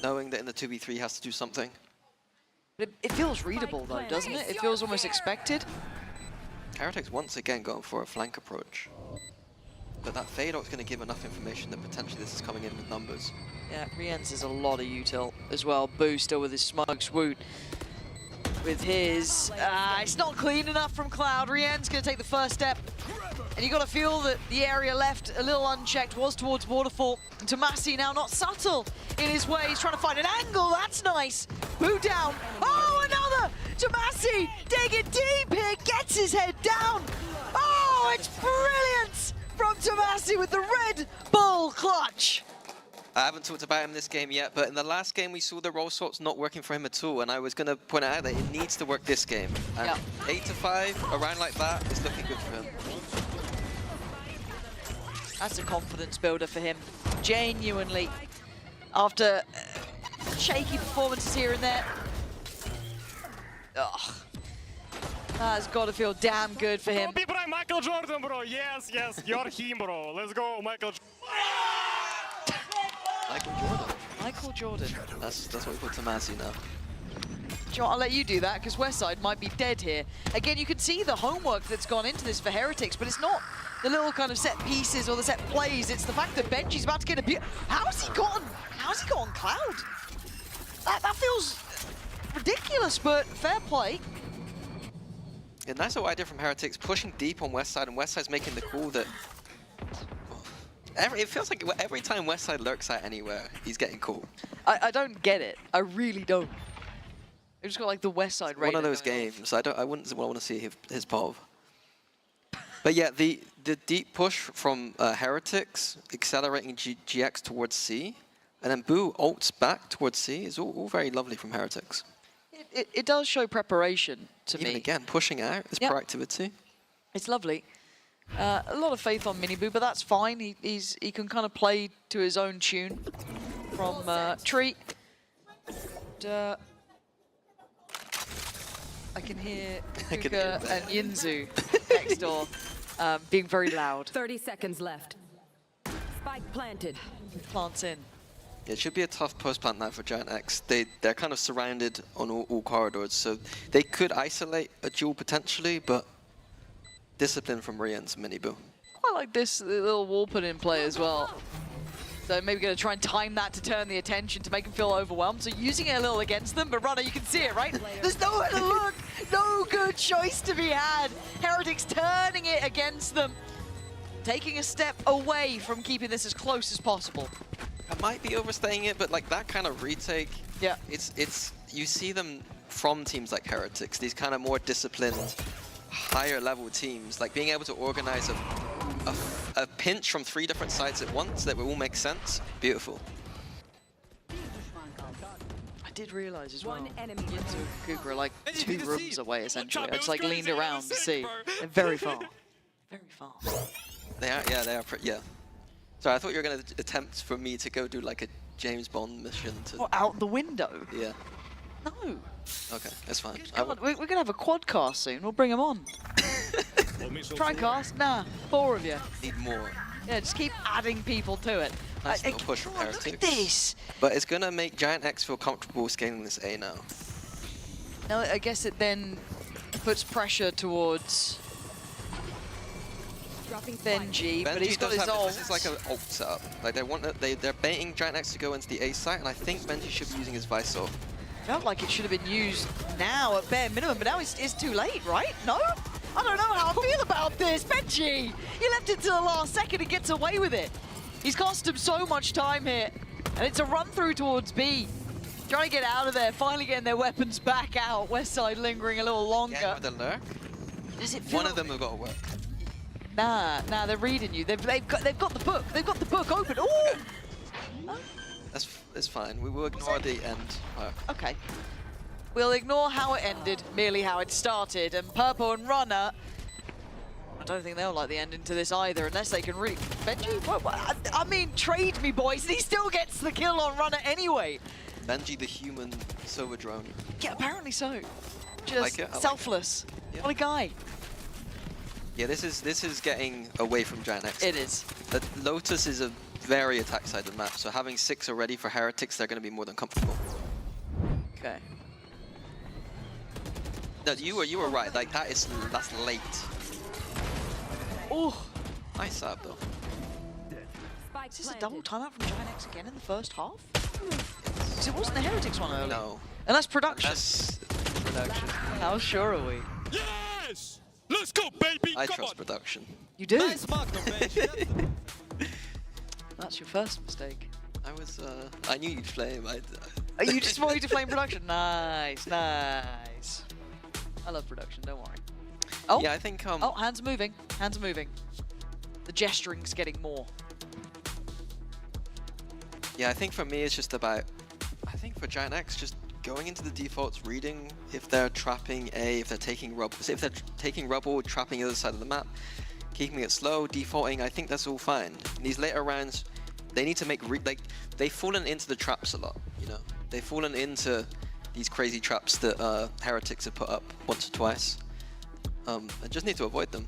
knowing that in the 2v3 he has to do something. It feels readable though, doesn't it? It feels almost expected. Heretics once again going for a flank approach. But that fade out's going to give enough information that potentially this is coming in with numbers. Yeah, Rien's is a lot of util as well. Boo still with his smug swoot. With his... it's not clean enough from Cloud. Rien's going to take the first step. And you got to feel that the area left a little unchecked was towards Waterfall. And Tomasi now not subtle in his way. He's trying to find an angle. That's nice. Boo down. Oh, another! Tomasi digging deep here. Gets his head down. Oh, it's brilliant from Tomasi with the Red Bull clutch. I haven't talked about him this game yet, but in the last game we saw the roll swaps not working for him at all, and I was going to point out that it needs to work this game. And 8 to 5, a round like that is looking good for him. That's a confidence builder for him, genuinely. After shaky performances here and there. Ugh. That's got to feel damn good for him. People like Michael Jordan, bro. Yes, you're him, bro. Let's go, Michael. Michael Jordan. Michael Jordan. That's what we call Tomasi now. John, I'll let you do that because Westside might be dead here. Again, you can see the homework that's gone into this for Heretics, but it's not the little kind of set pieces or the set plays. It's the fact that Benji's about to get a... How's he gotten Cloud? That feels ridiculous, but fair play. A nice little idea from Heretics, pushing deep on Westside, and Westside's making the call that... it feels like every time Westside lurks out anywhere, he's getting caught. I don't get it. I really don't. I just got like the Westside radar. One of those games I wouldn't want to see his POV. But yeah, the deep push from Heretics, accelerating GX towards C, and then Boo ults back towards C is all very lovely from Heretics. It does show preparation to me. Even again, pushing out, this proactivity. It's lovely. A lot of faith on Miniboo, but that's fine. He can kind of play to his own tune from Tree. And, I can hear Kuka and Yinzu next door being very loud. 30 seconds left. Spike planted. Plants in. It should be a tough post plant now for GiantX. They're kind of surrounded on all corridors, so they could isolate a duel potentially, but discipline from Rien's Miniboo. I like this little wall put in play as well. So maybe going to try and time that to turn the attention to make him feel overwhelmed. So using it a little against them, but Runner, you can see it, right? There's nowhere to look. No good choice to be had. Heretics turning it against them. Taking a step away from keeping this as close as possible. I might be overstaying it, but like that kind of retake, it's you see them from teams like Heretics, these kind of more disciplined, higher level teams, like being able to organize a pinch from 3 different sides at once that will all make sense. Beautiful. I did realize as well, Yinzu and Kuka are like 2 rooms away essentially. I just like leaned around to see. They're very far. Very far. They are, they are pretty, So I thought you were going to attempt for me to go do like a James Bond mission to... What, out the window? Yeah. No. Okay, that's fine. God, we're going to have a quad cast soon. We'll bring them on. Try cast? Nah, 4 of you. Need more. Yeah, just keep adding people to it. Nice little push from Heretics. Look at this. But it's gonna make GiantX feel comfortable scaling this A now. Now, I guess it then puts pressure towards Benji, but he's got his ult. This is like an ult setup. Like they're baiting GiantX to go into the A site, and I think Benji should be using his Visor. Felt like it should have been used now at bare minimum, but now it's too late, right? No? I don't know how I feel about this. Benji, he left it to the last second and gets away with it. He's cost him so much time here, and it's a run through towards B. Trying to get out of there, finally getting their weapons back out. Westside lingering a little longer. Yeah, with the lurk. Does it feel One of them have got to work. Nah, they're reading you. They've got the book. They've got the book open. Ooh! That's fine. We will ignore the end. Okay. We'll ignore how it ended, merely how it started. And Purple and Runner, I don't think they'll like the ending to this either, unless they can read. Benji? What? I mean, trade me, boys. And he still gets the kill on Runner anyway. Benji, the human silver drone. Yeah, apparently so. Just I selfless. Like What a guy. Yeah, this is getting away from GiantX. It is. But Lotus is a very attack-sided map, so having 6 already for Heretics, they're going to be more than comfortable. Okay. No, you were right. Like that's late. Oh, nice sub though. Is this a double timeout from GiantX again in the first half? Because it wasn't the Heretics one earlier. No. And that's production. That's production. How sure are we? Yes! Let's go, baby! I trust production. You do? Nice Magnum, baby. That's your first mistake. I knew you'd flame. You just wanted to flame production? Nice, nice. I love production, don't worry. Oh, yeah, I think... oh, hands are moving. Hands are moving. The gesturing's getting more. Yeah, I think for me it's just about... I think for GiantX, just going into the defaults, reading if they're trapping A, if they're taking rubble, if they're taking rubble, trapping the other side of the map, keeping it slow, defaulting, I think that's all fine. In these later rounds, they need to make... like, they've fallen into the traps a lot, you know? They've fallen into these crazy traps that Heretics have put up once or twice. I just need to avoid them.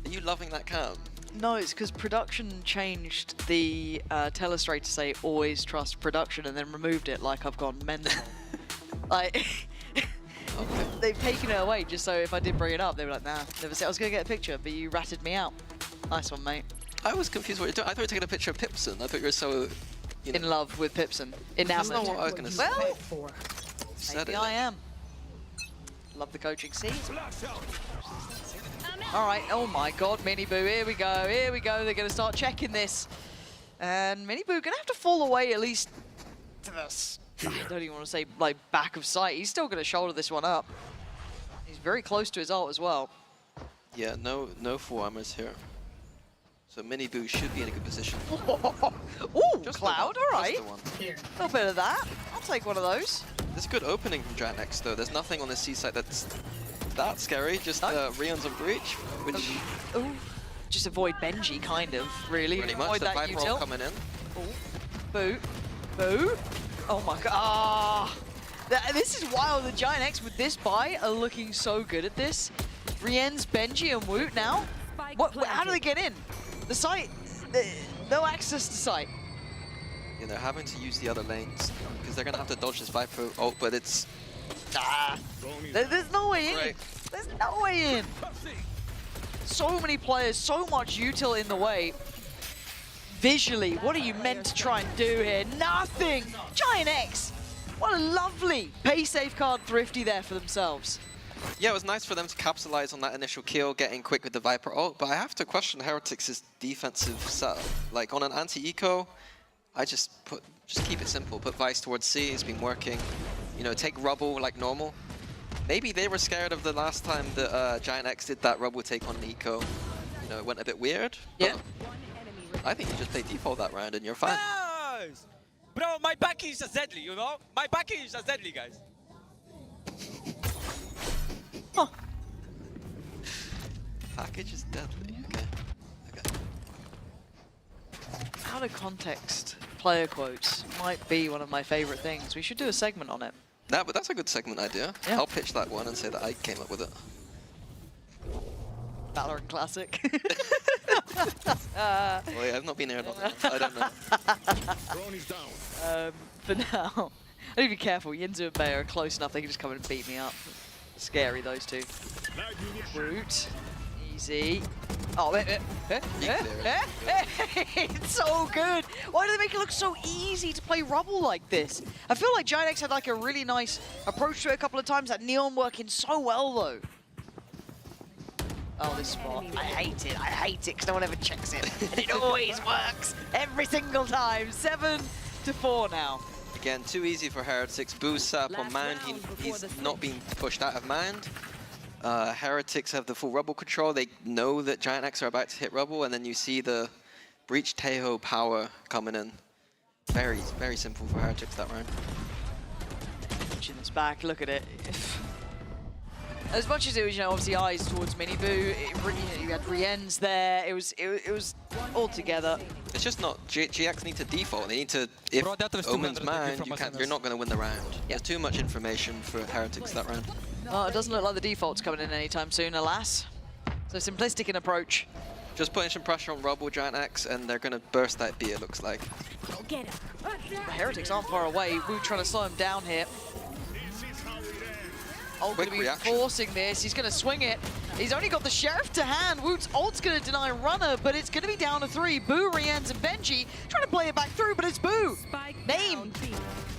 Are you loving that cam? No, it's because production changed the telestrator to say always trust production and then removed it like I've gone mental. Like, they've taken it away just so if I did bring it up, they were like, nah, never said I was going to get a picture, but you ratted me out. Nice one, mate. I was confused what you're doing. I thought you were taking a picture of Pipson. I thought you were so... You know. In love with Pipson. Enamored. That's not what I was going to say. Well, maybe I am. Love the coaching scene. All right, oh my God, Mini Boo, here we go, here we go. They're going to start checking this. And Mini Boo going to have to fall away at least to this. I don't even want to say like back of sight. He's still going to shoulder this one up. He's very close to his ult as well. Yeah, no full armors here. So Mini Boo should be in a good position. Ooh, just Cloud, all right. A little bit of that. I'll take one of those. There's good opening from GiantX though. There's nothing on the C site that's that scary. Just Rion's on breach, which... Ooh, just avoid Benji, kind of, really. Pretty much, avoid the that Viper util. coming in. Ooh. Boo. Boo. Oh my God. Ah. This is wild. The GiantX with this buy are looking so good at this. Rien's, Benji, and Woot now. How do they get in? The site, no access to site. Yeah, they're having to use the other lanes because they're going to have to dodge this Viper ult, but it's... There's no way in. There's no way in. So many players, so much util in the way. Visually, what are you meant to try and do here? Nothing! GiantX! What a lovely pay safe card thrifty there for themselves. Yeah, it was nice for them to capitalize on that initial kill, getting quick with the Viper ult, but I have to question Heretics' defensive setup. Like on an anti-eco, I just keep it simple. Put Vice towards C, it's been working. You know, take Rubble like normal. Maybe they were scared of the last time that GiantX did that Rubble take on an eco. You know, it went a bit weird. Yeah. I think you just play default that round and you're fine. Nice! Bro, my back is just deadly, you know? My back is just deadly, guys. Huh. Package is deadly. Okay. Out of context player quotes might be one of my favorite things. We should do a segment on it. No, but that's a good segment idea. Yeah. I'll pitch that one and say that I came up with it. Valorant Classic. Wait, I've not been here long enough. I don't know. For now, I need to be careful. Yinzu and Bayo are close enough. They can just come and beat me up. Scary, those two. Root. Easy. Oh, it's so good. Why do they make it look so easy to play Rubble like this? I feel like GiantX had like a really nice approach to it a couple of times. That Neon working so well though. Oh, this spot. I hate it. I hate it because no one ever checks it. And it always works every single time. 7-4 now. Again, too easy for Heretics. Boost up on Mound. He's not being pushed out of Mound. Heretics have the full Rubble control. They know that GiantX are about to hit Rubble, and then you see the Breach Taeho power coming in. Very, very simple for Heretics that round. Watching this back, look at it. As much as it was, obviously eyes towards Miniboo, you had Rien's there. It was all together. It's just not. GX need to default. They need to. If Omen's Mound, you're not going to win the round. There's too much information for Heretics that round. Oh, it doesn't look like the default's coming in anytime soon, alas. So simplistic in approach. Just putting some pressure on Rubble GiantX, and they're going to burst that B, it looks like. The Heretics aren't far away. Wu trying to slow him down here. Ult going to be forcing this. He's going to swing it. He's only got the Sheriff to hand. Woot's ult's going to deny Runner, but it's going to be down to 3. Boo, Rienz, and Benji trying to play it back through, but it's Boo. Name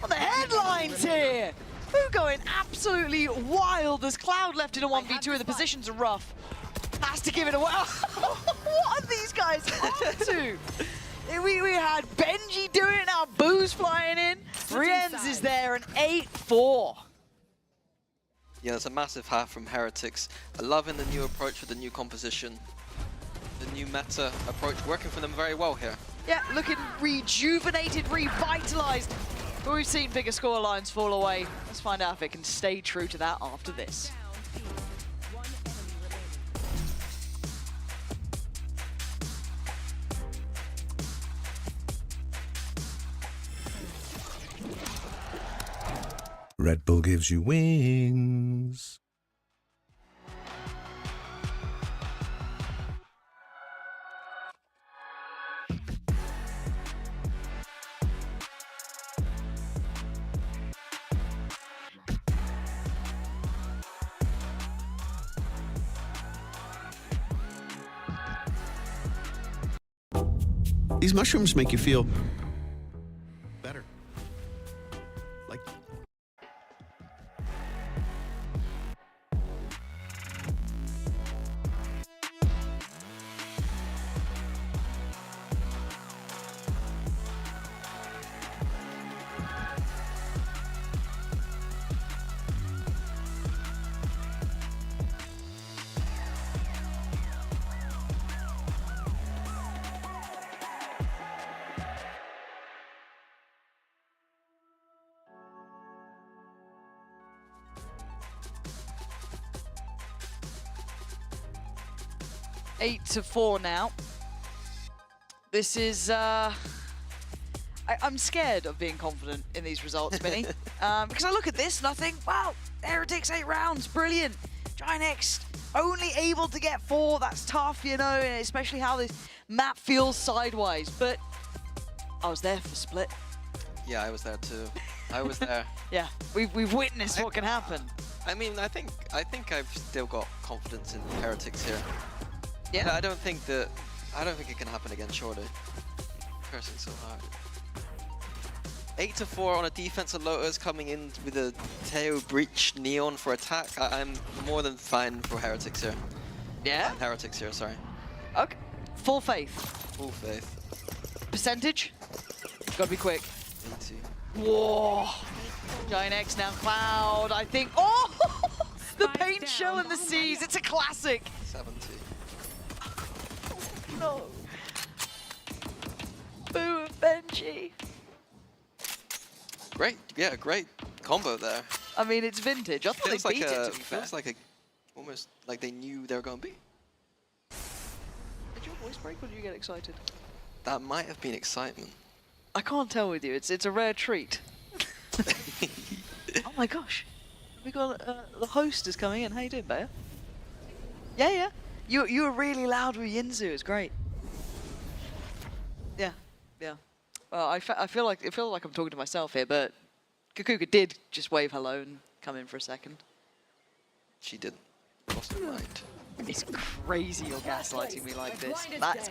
on the headlines here. Boo going absolutely wild as Cloud left in a 1v2 and the positions are rough. Has to give it away. What are these guys up to? We had Benji doing it, now Boo's flying in. Rienz is there, and 8-4. Yeah, it's a massive half from Heretics. Loving the new approach with the new composition. The new meta approach working for them very well here. Yeah, looking rejuvenated, revitalized. But we've seen bigger score lines fall away. Let's find out if it can stay true to that after this. Red Bull gives you wings. These mushrooms make you feel better. Like Eight to 4 now. This is, I'm scared of being confident in these results, Minnie. Because I look at this and I think, wow, Heretics 8 rounds, brilliant. GiantX only able to get 4, that's tough, and especially how this map feels sideways. But I was there for Split. Yeah, I was there too. I was there. Yeah, we've witnessed what can happen. I mean, I think I've still got confidence in Heretics here. Yeah. I don't think it can happen again, surely. Cursing so hard. 8 to 4 on a defensive Lotus coming in with a Teo Breach Neon for attack. I'm more than fine for Heretics here. Yeah? Heretics here, sorry. Okay. Full faith. Full faith. Percentage? Gotta be quick. 80. Whoa! GiantX now Cloud, I think. Oh! The paint shell in the seas, it's a classic. 70. No. Boo and Benji. Great, yeah, great combo there. I mean, it's vintage. I thought they beat it, to be fair. Feels like almost like they knew they were going to be. Did your voice break or did you get excited? That might have been excitement. I can't tell with you. It's a rare treat. Oh my gosh. We got the host is coming in. How you doing, Bayer? Yeah. You were really loud with Yinzu. It's great. Yeah, yeah. Well, I feel like I'm talking to myself here, but Kukuka did just wave hello and come in for a second. She did. Lost her mind. It's crazy you're gaslighting me like this. That's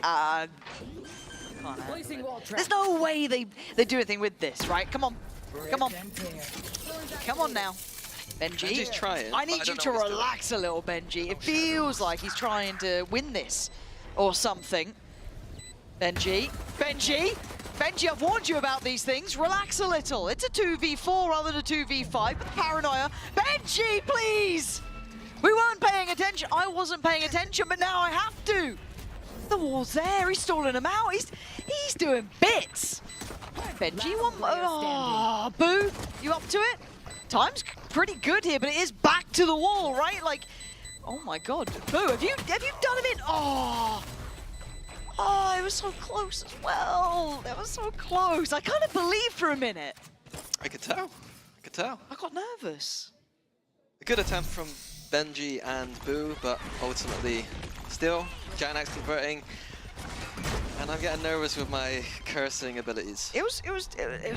there's no way they do anything with this, right? Come on, come on, come on now, Benji. Benji's trying. I need you to relax a little, Benji. It feels like he's trying to win this, or something. Benji, I've warned you about these things. Relax a little. It's a 2v4 rather than a 2v5. But paranoia, Benji, please. We weren't paying attention. I wasn't paying attention, but now I have to. The wall's there. He's stalling him out. He's doing bits. Benji, one more. Oh, Boo, you up to it? Time's pretty good here, but it is back to the wall, right? Like, oh my God, Boo, have you done him in? Oh, it was so close as well. That was so close. I kind of believed for a minute. I could tell. I got nervous. A good attempt from Benji and Boo, but ultimately, still, GiantX converting. And I'm getting nervous with my cursing abilities. It was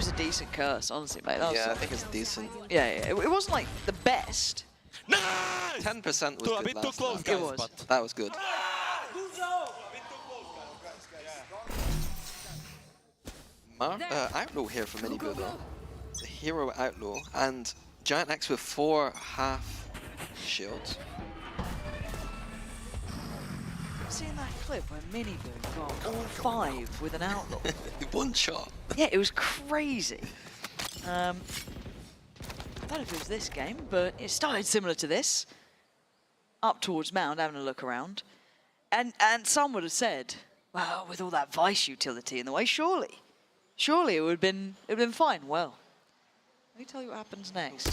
a decent curse, honestly, mate. Yeah, I think it's decent. Yeah, it wasn't like the best. 10% was good last time. It was. That was good. Outlaw here for Mini-Boo though. The hero Outlaw, and GiantX with 4 half shields. Seeing that clip where Mini-Boo got all 5 with an Outlaw. One shot. Yeah, it was crazy. I don't know if it was this game, but it started similar to this. Up towards Mound, having a look around. And some would have said, well, with all that Vice utility in the way, surely it would have been fine. Well, let me tell you what happens next.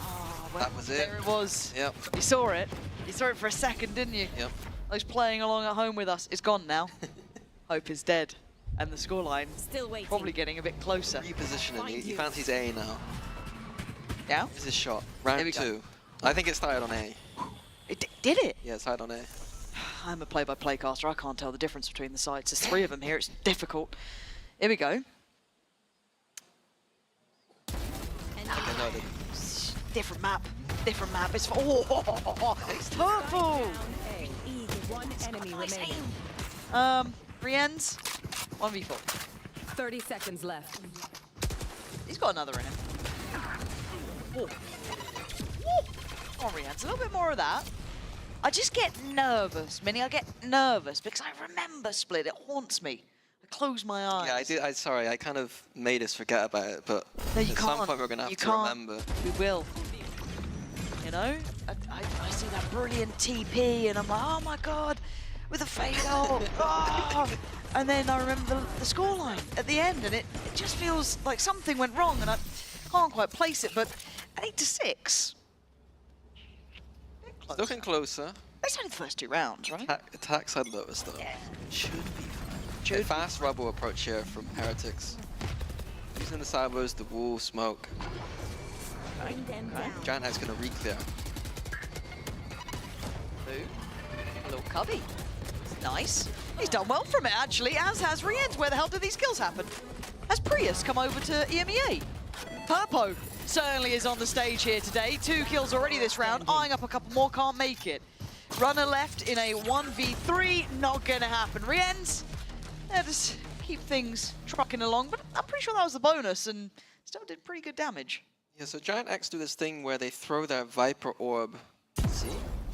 Oh, well, that was it. There it was. Yep. You saw it. You saw it for a second, didn't you? Yep. Those playing along at home with us, it's gone now. Hope is dead. And the scoreline still waiting. Probably getting a bit closer. Repositioning. He fancies A now. Yeah? This is his shot. Round 2. I think it started on A. It did it? Yeah, it started on A. I'm a play-by-play caster. I can't tell the difference between the sides. There's 3 of them here. It's difficult. Here we go. Different map. It's it's purple. One enemy remaining. Brienne's 1v4. 30 seconds left. He's got another in him. Whoa. Come on, Brienne's. A little bit more of that. I just get nervous, Minnie. I get nervous because I remember Split. It haunts me. I close my eyes. Yeah, I did. Sorry, I kind of made us forget about it, but no, at some point we're going to have to remember. We will. You know, I see that brilliant TP and I'm like, oh my God, with a fade out. Oh. And then I remember the scoreline at the end and it just feels like something went wrong and I can't quite place it, but 8-6. It's looking closer. It's only the first 2 rounds, right? Attack side lowest though. Yeah. Should be fine. A fast rubble approach here from Heretics. Using the silos, the wall, smoke. GiantX gonna re-clear. Boo. A little cubby. It's nice. He's done well from it, actually, as has Rienz. Where the hell did these kills happen? Has Prius come over to EMEA? Purpo certainly is on the stage here today. 2 kills already this round. Eyeing up a couple more, can't make it. Runner left in a 1v3, not gonna happen. Rienz, just keep things trucking along, but I'm pretty sure that was the bonus and still did pretty good damage. Yeah, so GiantX do this thing where they throw their Viper Orb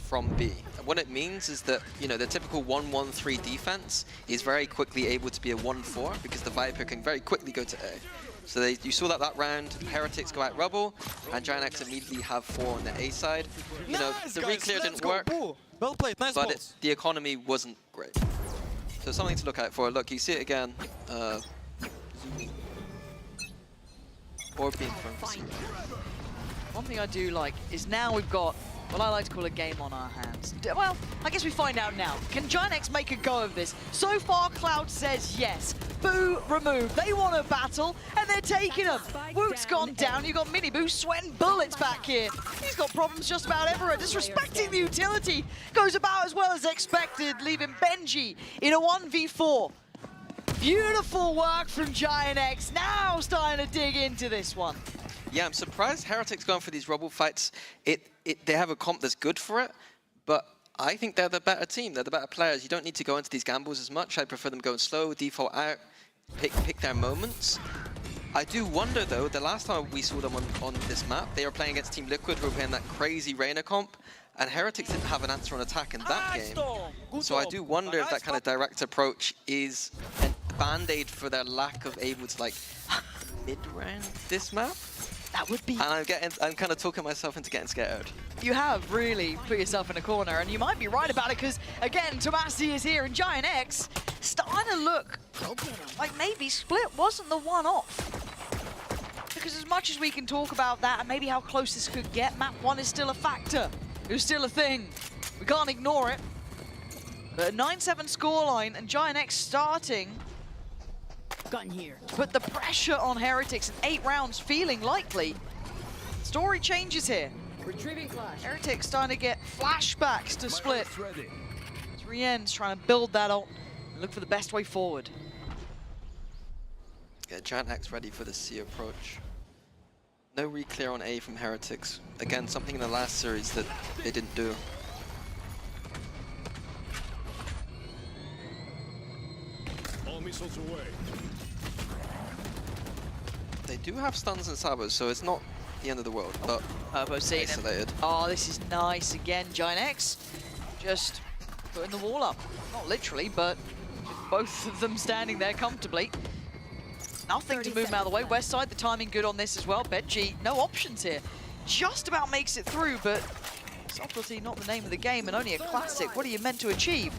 from B. And what it means is that, you know, the typical 1-1-3 defense is very quickly able to be a 1-4 because the Viper can very quickly go to A. So you saw that round, Heretics go out rubble, and GiantX immediately have 4 on the A side. You know, the re-clear didn't work, well played, nice but the economy wasn't great. So something to look out for. Look, you see it again. Orb being from C. One thing I do like is now we've got Well, I like to call a game on our hands. Well, I guess we find out now. Can GiantX make a go of this? So far, Cloud says yes. Boo removed. They want a battle, and they're taking them. Woot's gone down. You've got Mini Boo sweating bullets back here. He's got problems just about everywhere. Disrespecting the utility. Goes about as well as expected, leaving Benji in a 1v4. Beautiful work from GiantX. Now starting to dig into this one. Yeah, I'm surprised Heretics going for these Rubble fights. They have a comp that's good for it, but I think they're the better team. They're the better players. You don't need to go into these gambles as much. I prefer them going slow, default out, pick their moments. I do wonder, though, the last time we saw them on this map, they were playing against Team Liquid, who were playing that crazy Reyna comp, and Heretics didn't have an answer on attack in that game. So I do wonder if that kind of direct approach is a band-aid for their lack of able to, like, mid-round this map. That would be... And I'm kind of talking myself into getting scared. You have really put yourself in a corner, and you might be right about it, because, again, Tomasi is here, and GiantX starting to look like maybe Split wasn't the one off. Because as much as we can talk about that, and maybe how close this could get, map 1 is still a factor. It's still a thing. We can't ignore it. But a 9-7 scoreline, and GiantX starting... Gun here. Put the pressure on Heretics in 8 rounds, feeling likely. Story changes here. Retrieving flash. Heretics starting to get flashbacks to Split. 3N's trying to build that ult and look for the best way forward. Get GiantX ready for the C approach. No re-clear on A from Heretics. Again, something in the last series that they didn't do. All missiles away. They do have stuns and sabers, so it's not the end of the world, but isolated. Oh, this is nice again. GiantX just putting the wall up. Not literally, but both of them standing there comfortably. Nothing to move them out of the way. West side, the timing good on this as well. Benji, no options here. Just about makes it through, but subtlety not the name of the game and only a classic. What are you meant to achieve?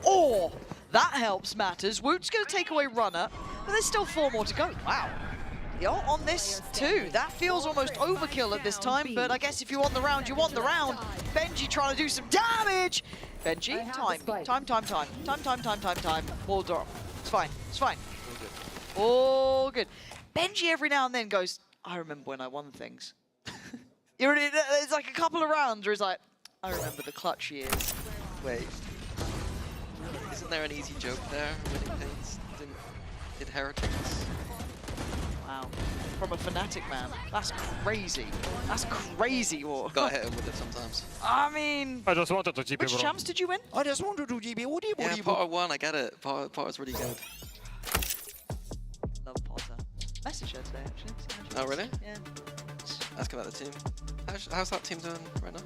Oh, that helps matters. Woot's going to take away runner, but there's still 4 more to go. Wow. The ult on this too. That feels almost overkill at this time, but I guess if you want the round, you want the round. Benji trying to do some damage. Benji, time. Ball drop. It's fine. All good. Benji every now and then goes, I remember when I won things. It's like a couple of rounds where he's like, I remember the clutch years. Wait. Isn't there an easy joke there? Winning things did Heretics? Wow. From a Fnatic man. That's crazy. That's crazy. What? Gotta hit him with it sometimes. I mean... I just wanted to GP, Which champs did you win? I just wanted to GP. Yeah, Potter won, I get it. Potter's really good. Love Potter. Message her today, actually. Oh, really? Yeah. Ask about the team. How's that team doing right now?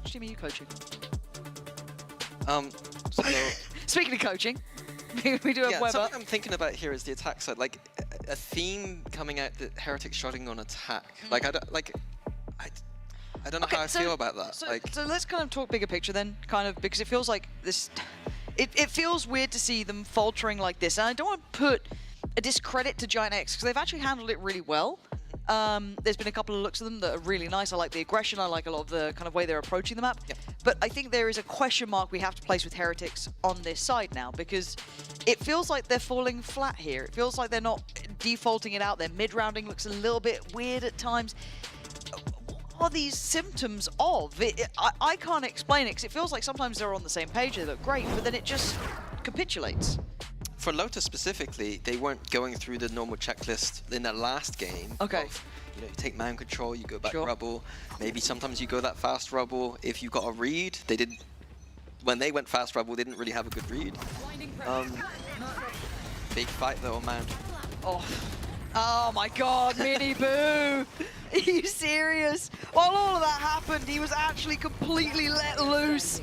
Which team are you coaching? So Speaking of coaching, we do have Weber. Something I'm thinking about here is the attack side. Like, a theme coming out that Heretics struggling on attack. Like, I don't know how I feel about that. So let's kind of talk bigger picture then, kind of, because it feels like this... It feels weird to see them faltering like this, and I don't want to put a discredit to GiantX, because they've actually handled it really well. There's been a couple of looks at them that are really nice. I like the aggression. I like a lot of the kind of way they're approaching the map. Yep. But I think there is a question mark we have to place with Heretics on this side now, because it feels like they're falling flat here. It feels like they're not defaulting it out. Their mid-rounding looks a little bit weird at times. What are these symptoms of? I can't explain it, because it feels like sometimes they're on the same page, they look great, but then it just capitulates. For Lotus specifically, they weren't going through the normal checklist in their last game. Okay. You take man control, you go back rubble. Maybe sometimes you go that fast rubble. If you got a read, they didn't. When they went fast rubble, they didn't really have a good read. Big fight though, man. Oh my God, Mini Boo! Are you serious? While all of that happened, he was actually completely let loose.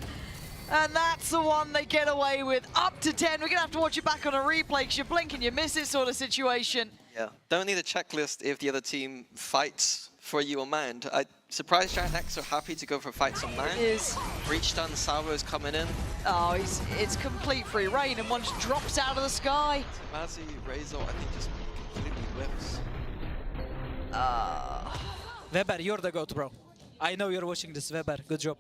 And that's the one they get away with. Up to 10. We're going to have to watch it back on a replay, because you blink and you miss it sort of situation. Yeah. Don't need a checklist if the other team fights for you on mount. I'm surprised GiantX are happy to go for fights on mount. Breach done, Salvo's coming in. Oh, it's complete free reign, and one just drops out of the sky. Tomasi, Razor, I think just completely whips. Weber, you're the GOAT, bro. I know you're watching this, Weber. Good job.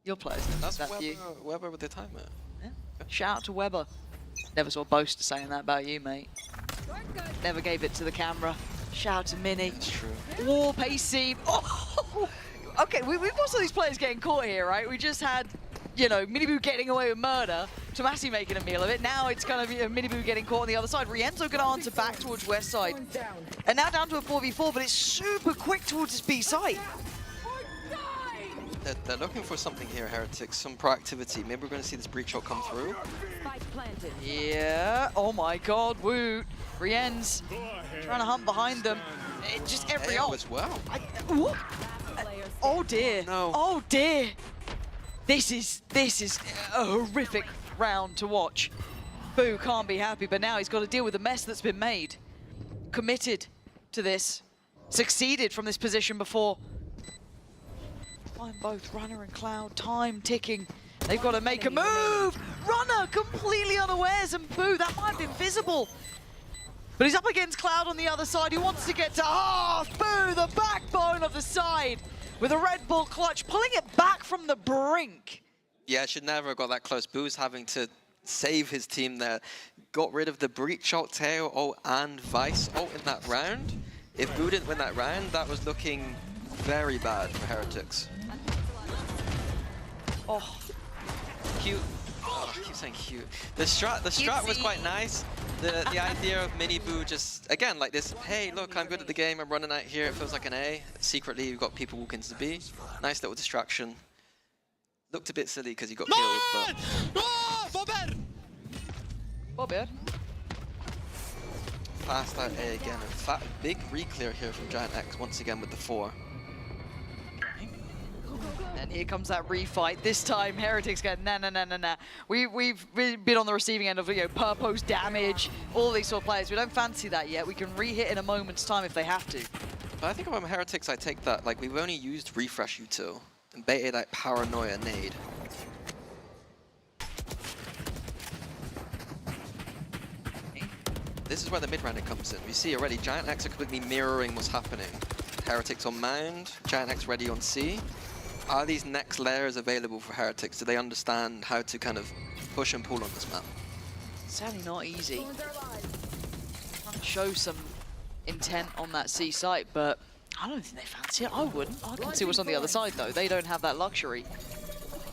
Your players. That's That you. Weber with the timer. Yeah. Shout out to Weber. Never saw Boaster saying that about you, mate. Never gave it to the camera. Shout out to Mini. That's true. War pacey. Oh! Okay, we've also these players getting caught here, right? We just had, you know, Miniboo getting away with murder, Tomasi making a meal of it. Now it's going to be Miniboo getting caught on the other side. Rienzo going to answer back towards west side. And now down to a 4v4, but it's super quick towards his B site. They're looking for something here, Heretics, some proactivity. Maybe we're going to see this breach shot come through. Yeah, oh my god, Woot. Rienz trying to hunt behind them. Just every ult. as well. Oh dear, no. Oh dear. This is a horrific round to watch. Boo can't be happy, but now he's got to deal with the mess that's been made. Committed to this. Succeeded from this position before. Find both Runner and Cloud, time ticking. They've got to make a move! Runner completely unawares, and Boo, that might have been visible. But he's up against Cloud on the other side. He wants to get to half. Boo, the backbone of the side, with a Red Bull clutch, pulling it back from the brink. Yeah, should never have got that close. Boo's having to save his team there. Got rid of the breach ult, tail ult, and Vice ult in that round. If Boo didn't win that round, that was looking very bad for Heretics. Oh, cute. Oh, I keep saying cute. The strat was quite nice. The idea of Miniboo just, again, like this, hey, look, I'm good at the game, I'm running out here, it feels like an A. Secretly, you've got people walking to the B. Nice little distraction. Looked a bit silly because he got killed, but... Bobber. Fast out A again. In fact, big re-clear here from GiantX once again with the 4. And here comes that refight. This time, Heretics go, nah. We've been on the receiving end of, you know, purpose damage, all these sort of players. We don't fancy that yet. We can re-hit in a moment's time if they have to. But I think if I'm Heretics, I take that. Like, we've only used refresh util and baited that paranoia nade. This is where the mid-rounding comes in. We see already GiantX are completely mirroring what's happening. Heretics on Mound, GiantX ready on C. Are these next layers available for Heretics? Do they understand how to kind of push and pull on this map? Sadly not easy. Trying to show some intent on that C site, but I don't think they fancy it. I wouldn't. I can see what's on the other side though. They don't have that luxury.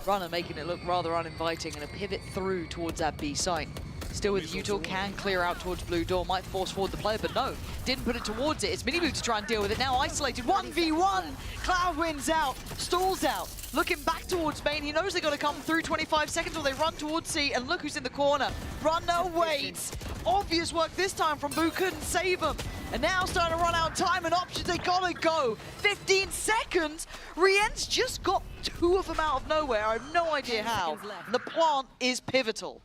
Runner making it look rather uninviting and a pivot through towards that B site. Still with util, can clear out towards blue door, might force forward the player, but no, didn't put it towards it. It's Miniboo to try and deal with it. Now isolated, 1v1. Cloud wins out, stalls out, looking back towards main. He knows they've got to come through 25 seconds or they run towards C, and look who's in the corner. Runner waits. Obvious work this time from Boo, couldn't save him. And now starting to run out of time and options, they gotta go. 15 seconds, Rienz just got 2 of them out of nowhere. I have no idea how. And the plant is pivotal.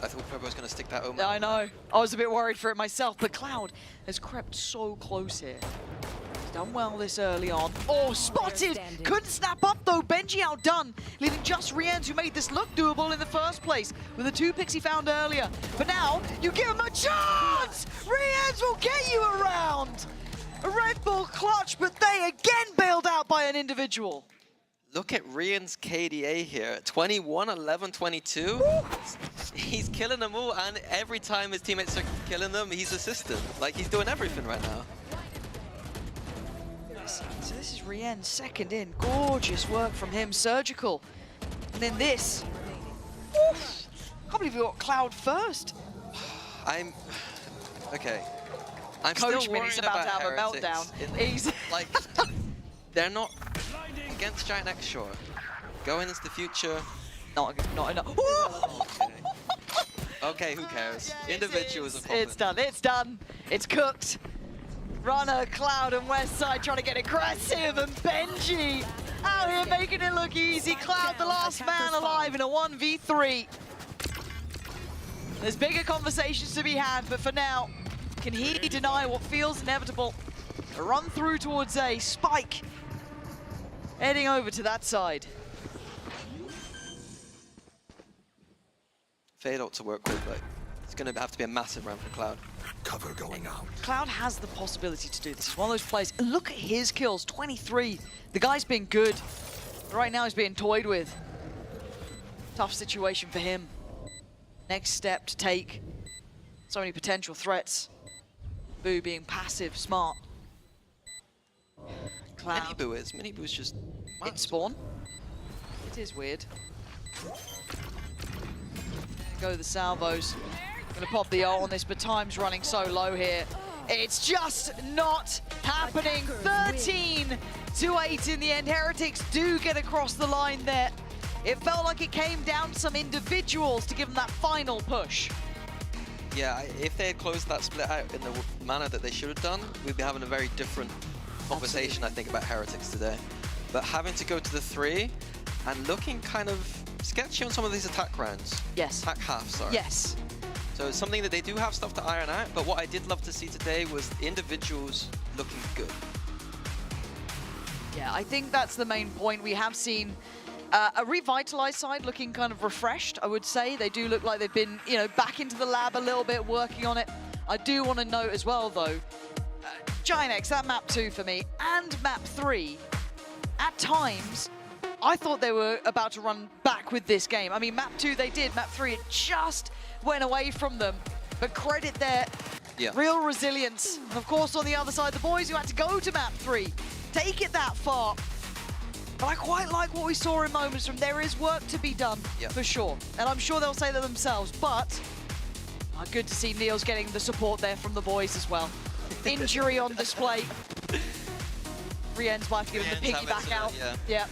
I thought Purbo was going to stick that Omen. I know. I was a bit worried for it myself, but Cloud has crept so close here. He's done well this early on. Oh, spotted! Couldn't snap up though. Benji outdone, leaving just Rienz, who made this look doable in the first place with the 2 picks he found earlier. But now, you give him a chance! Rienz will get you around! A Red Bull clutch, but they again bailed out by an individual. Look at Rien's KDA here, 21, 11, 22. He's killing them all, and every time his teammates are killing them, he's assisting. Like, he's doing everything right now. So this is Rien's second in. Gorgeous work from him, surgical. And then this. Oof. Can't believe we got Cloud first. Okay. I'm Coach still Minnie's worried about to have Heretics a meltdown. He's like, they're not against GiantX, sure. Going into the future. Not enough. Okay, who cares? Individuals are problem. It's done, it's done. It's cooked. Runner, Cloud, and Westside trying to get aggressive, and Benji out here making it look easy. Cloud, the last man alive in a 1v3. There's bigger conversations to be had, but for now, can he deny what feels inevitable? A run through towards A, Spike heading over to that side. Fade out to work with, but it's going to have to be a massive round for Cloud. Cover going out. Cloud has the possibility to do this. He's one of those players. And look at his kills, 23. The guy's been good. Right now he's being toyed with. Tough situation for him. Next step to take. So many potential threats. Boo being passive, smart. Cloud. Mini Boo is just... In spawn. It is weird. Go the salvos. Gonna pop the ult on this, but time's running so low here. It's just not happening. 13-8 in the end. Heretics do get across the line there. It felt like it came down to some individuals to give them that final push. Yeah, if they had closed that split out in the manner that they should have done, we'd be having a very different conversation, I think, about Heretics today. But having to go to the 3 and looking kind of sketchy on some of these attack rounds. Yes. Attack half, sorry. Yes. So it's something that they do have stuff to iron out, but what I did love to see today was individuals looking good. Yeah, I think that's the main point. We have seen a revitalized side looking kind of refreshed, I would say. They do look like they've been, you know, back into the lab a little bit, working on it. I do want to note as well, though, GiantX, that map 2 for me, and map 3, at times, I thought they were about to run back with this game. I mean, map 2 they did, map 3 it just went away from them. But credit there, real resilience. And of course, on the other side, the boys who had to go to map 3, take it that far. But I quite like what we saw in moments from there is work to be done, for sure. And I'm sure they'll say that themselves, but good to see Neil's getting the support there from the boys as well. Injury on display. Rien's might have to give him the piggyback out. Yeah.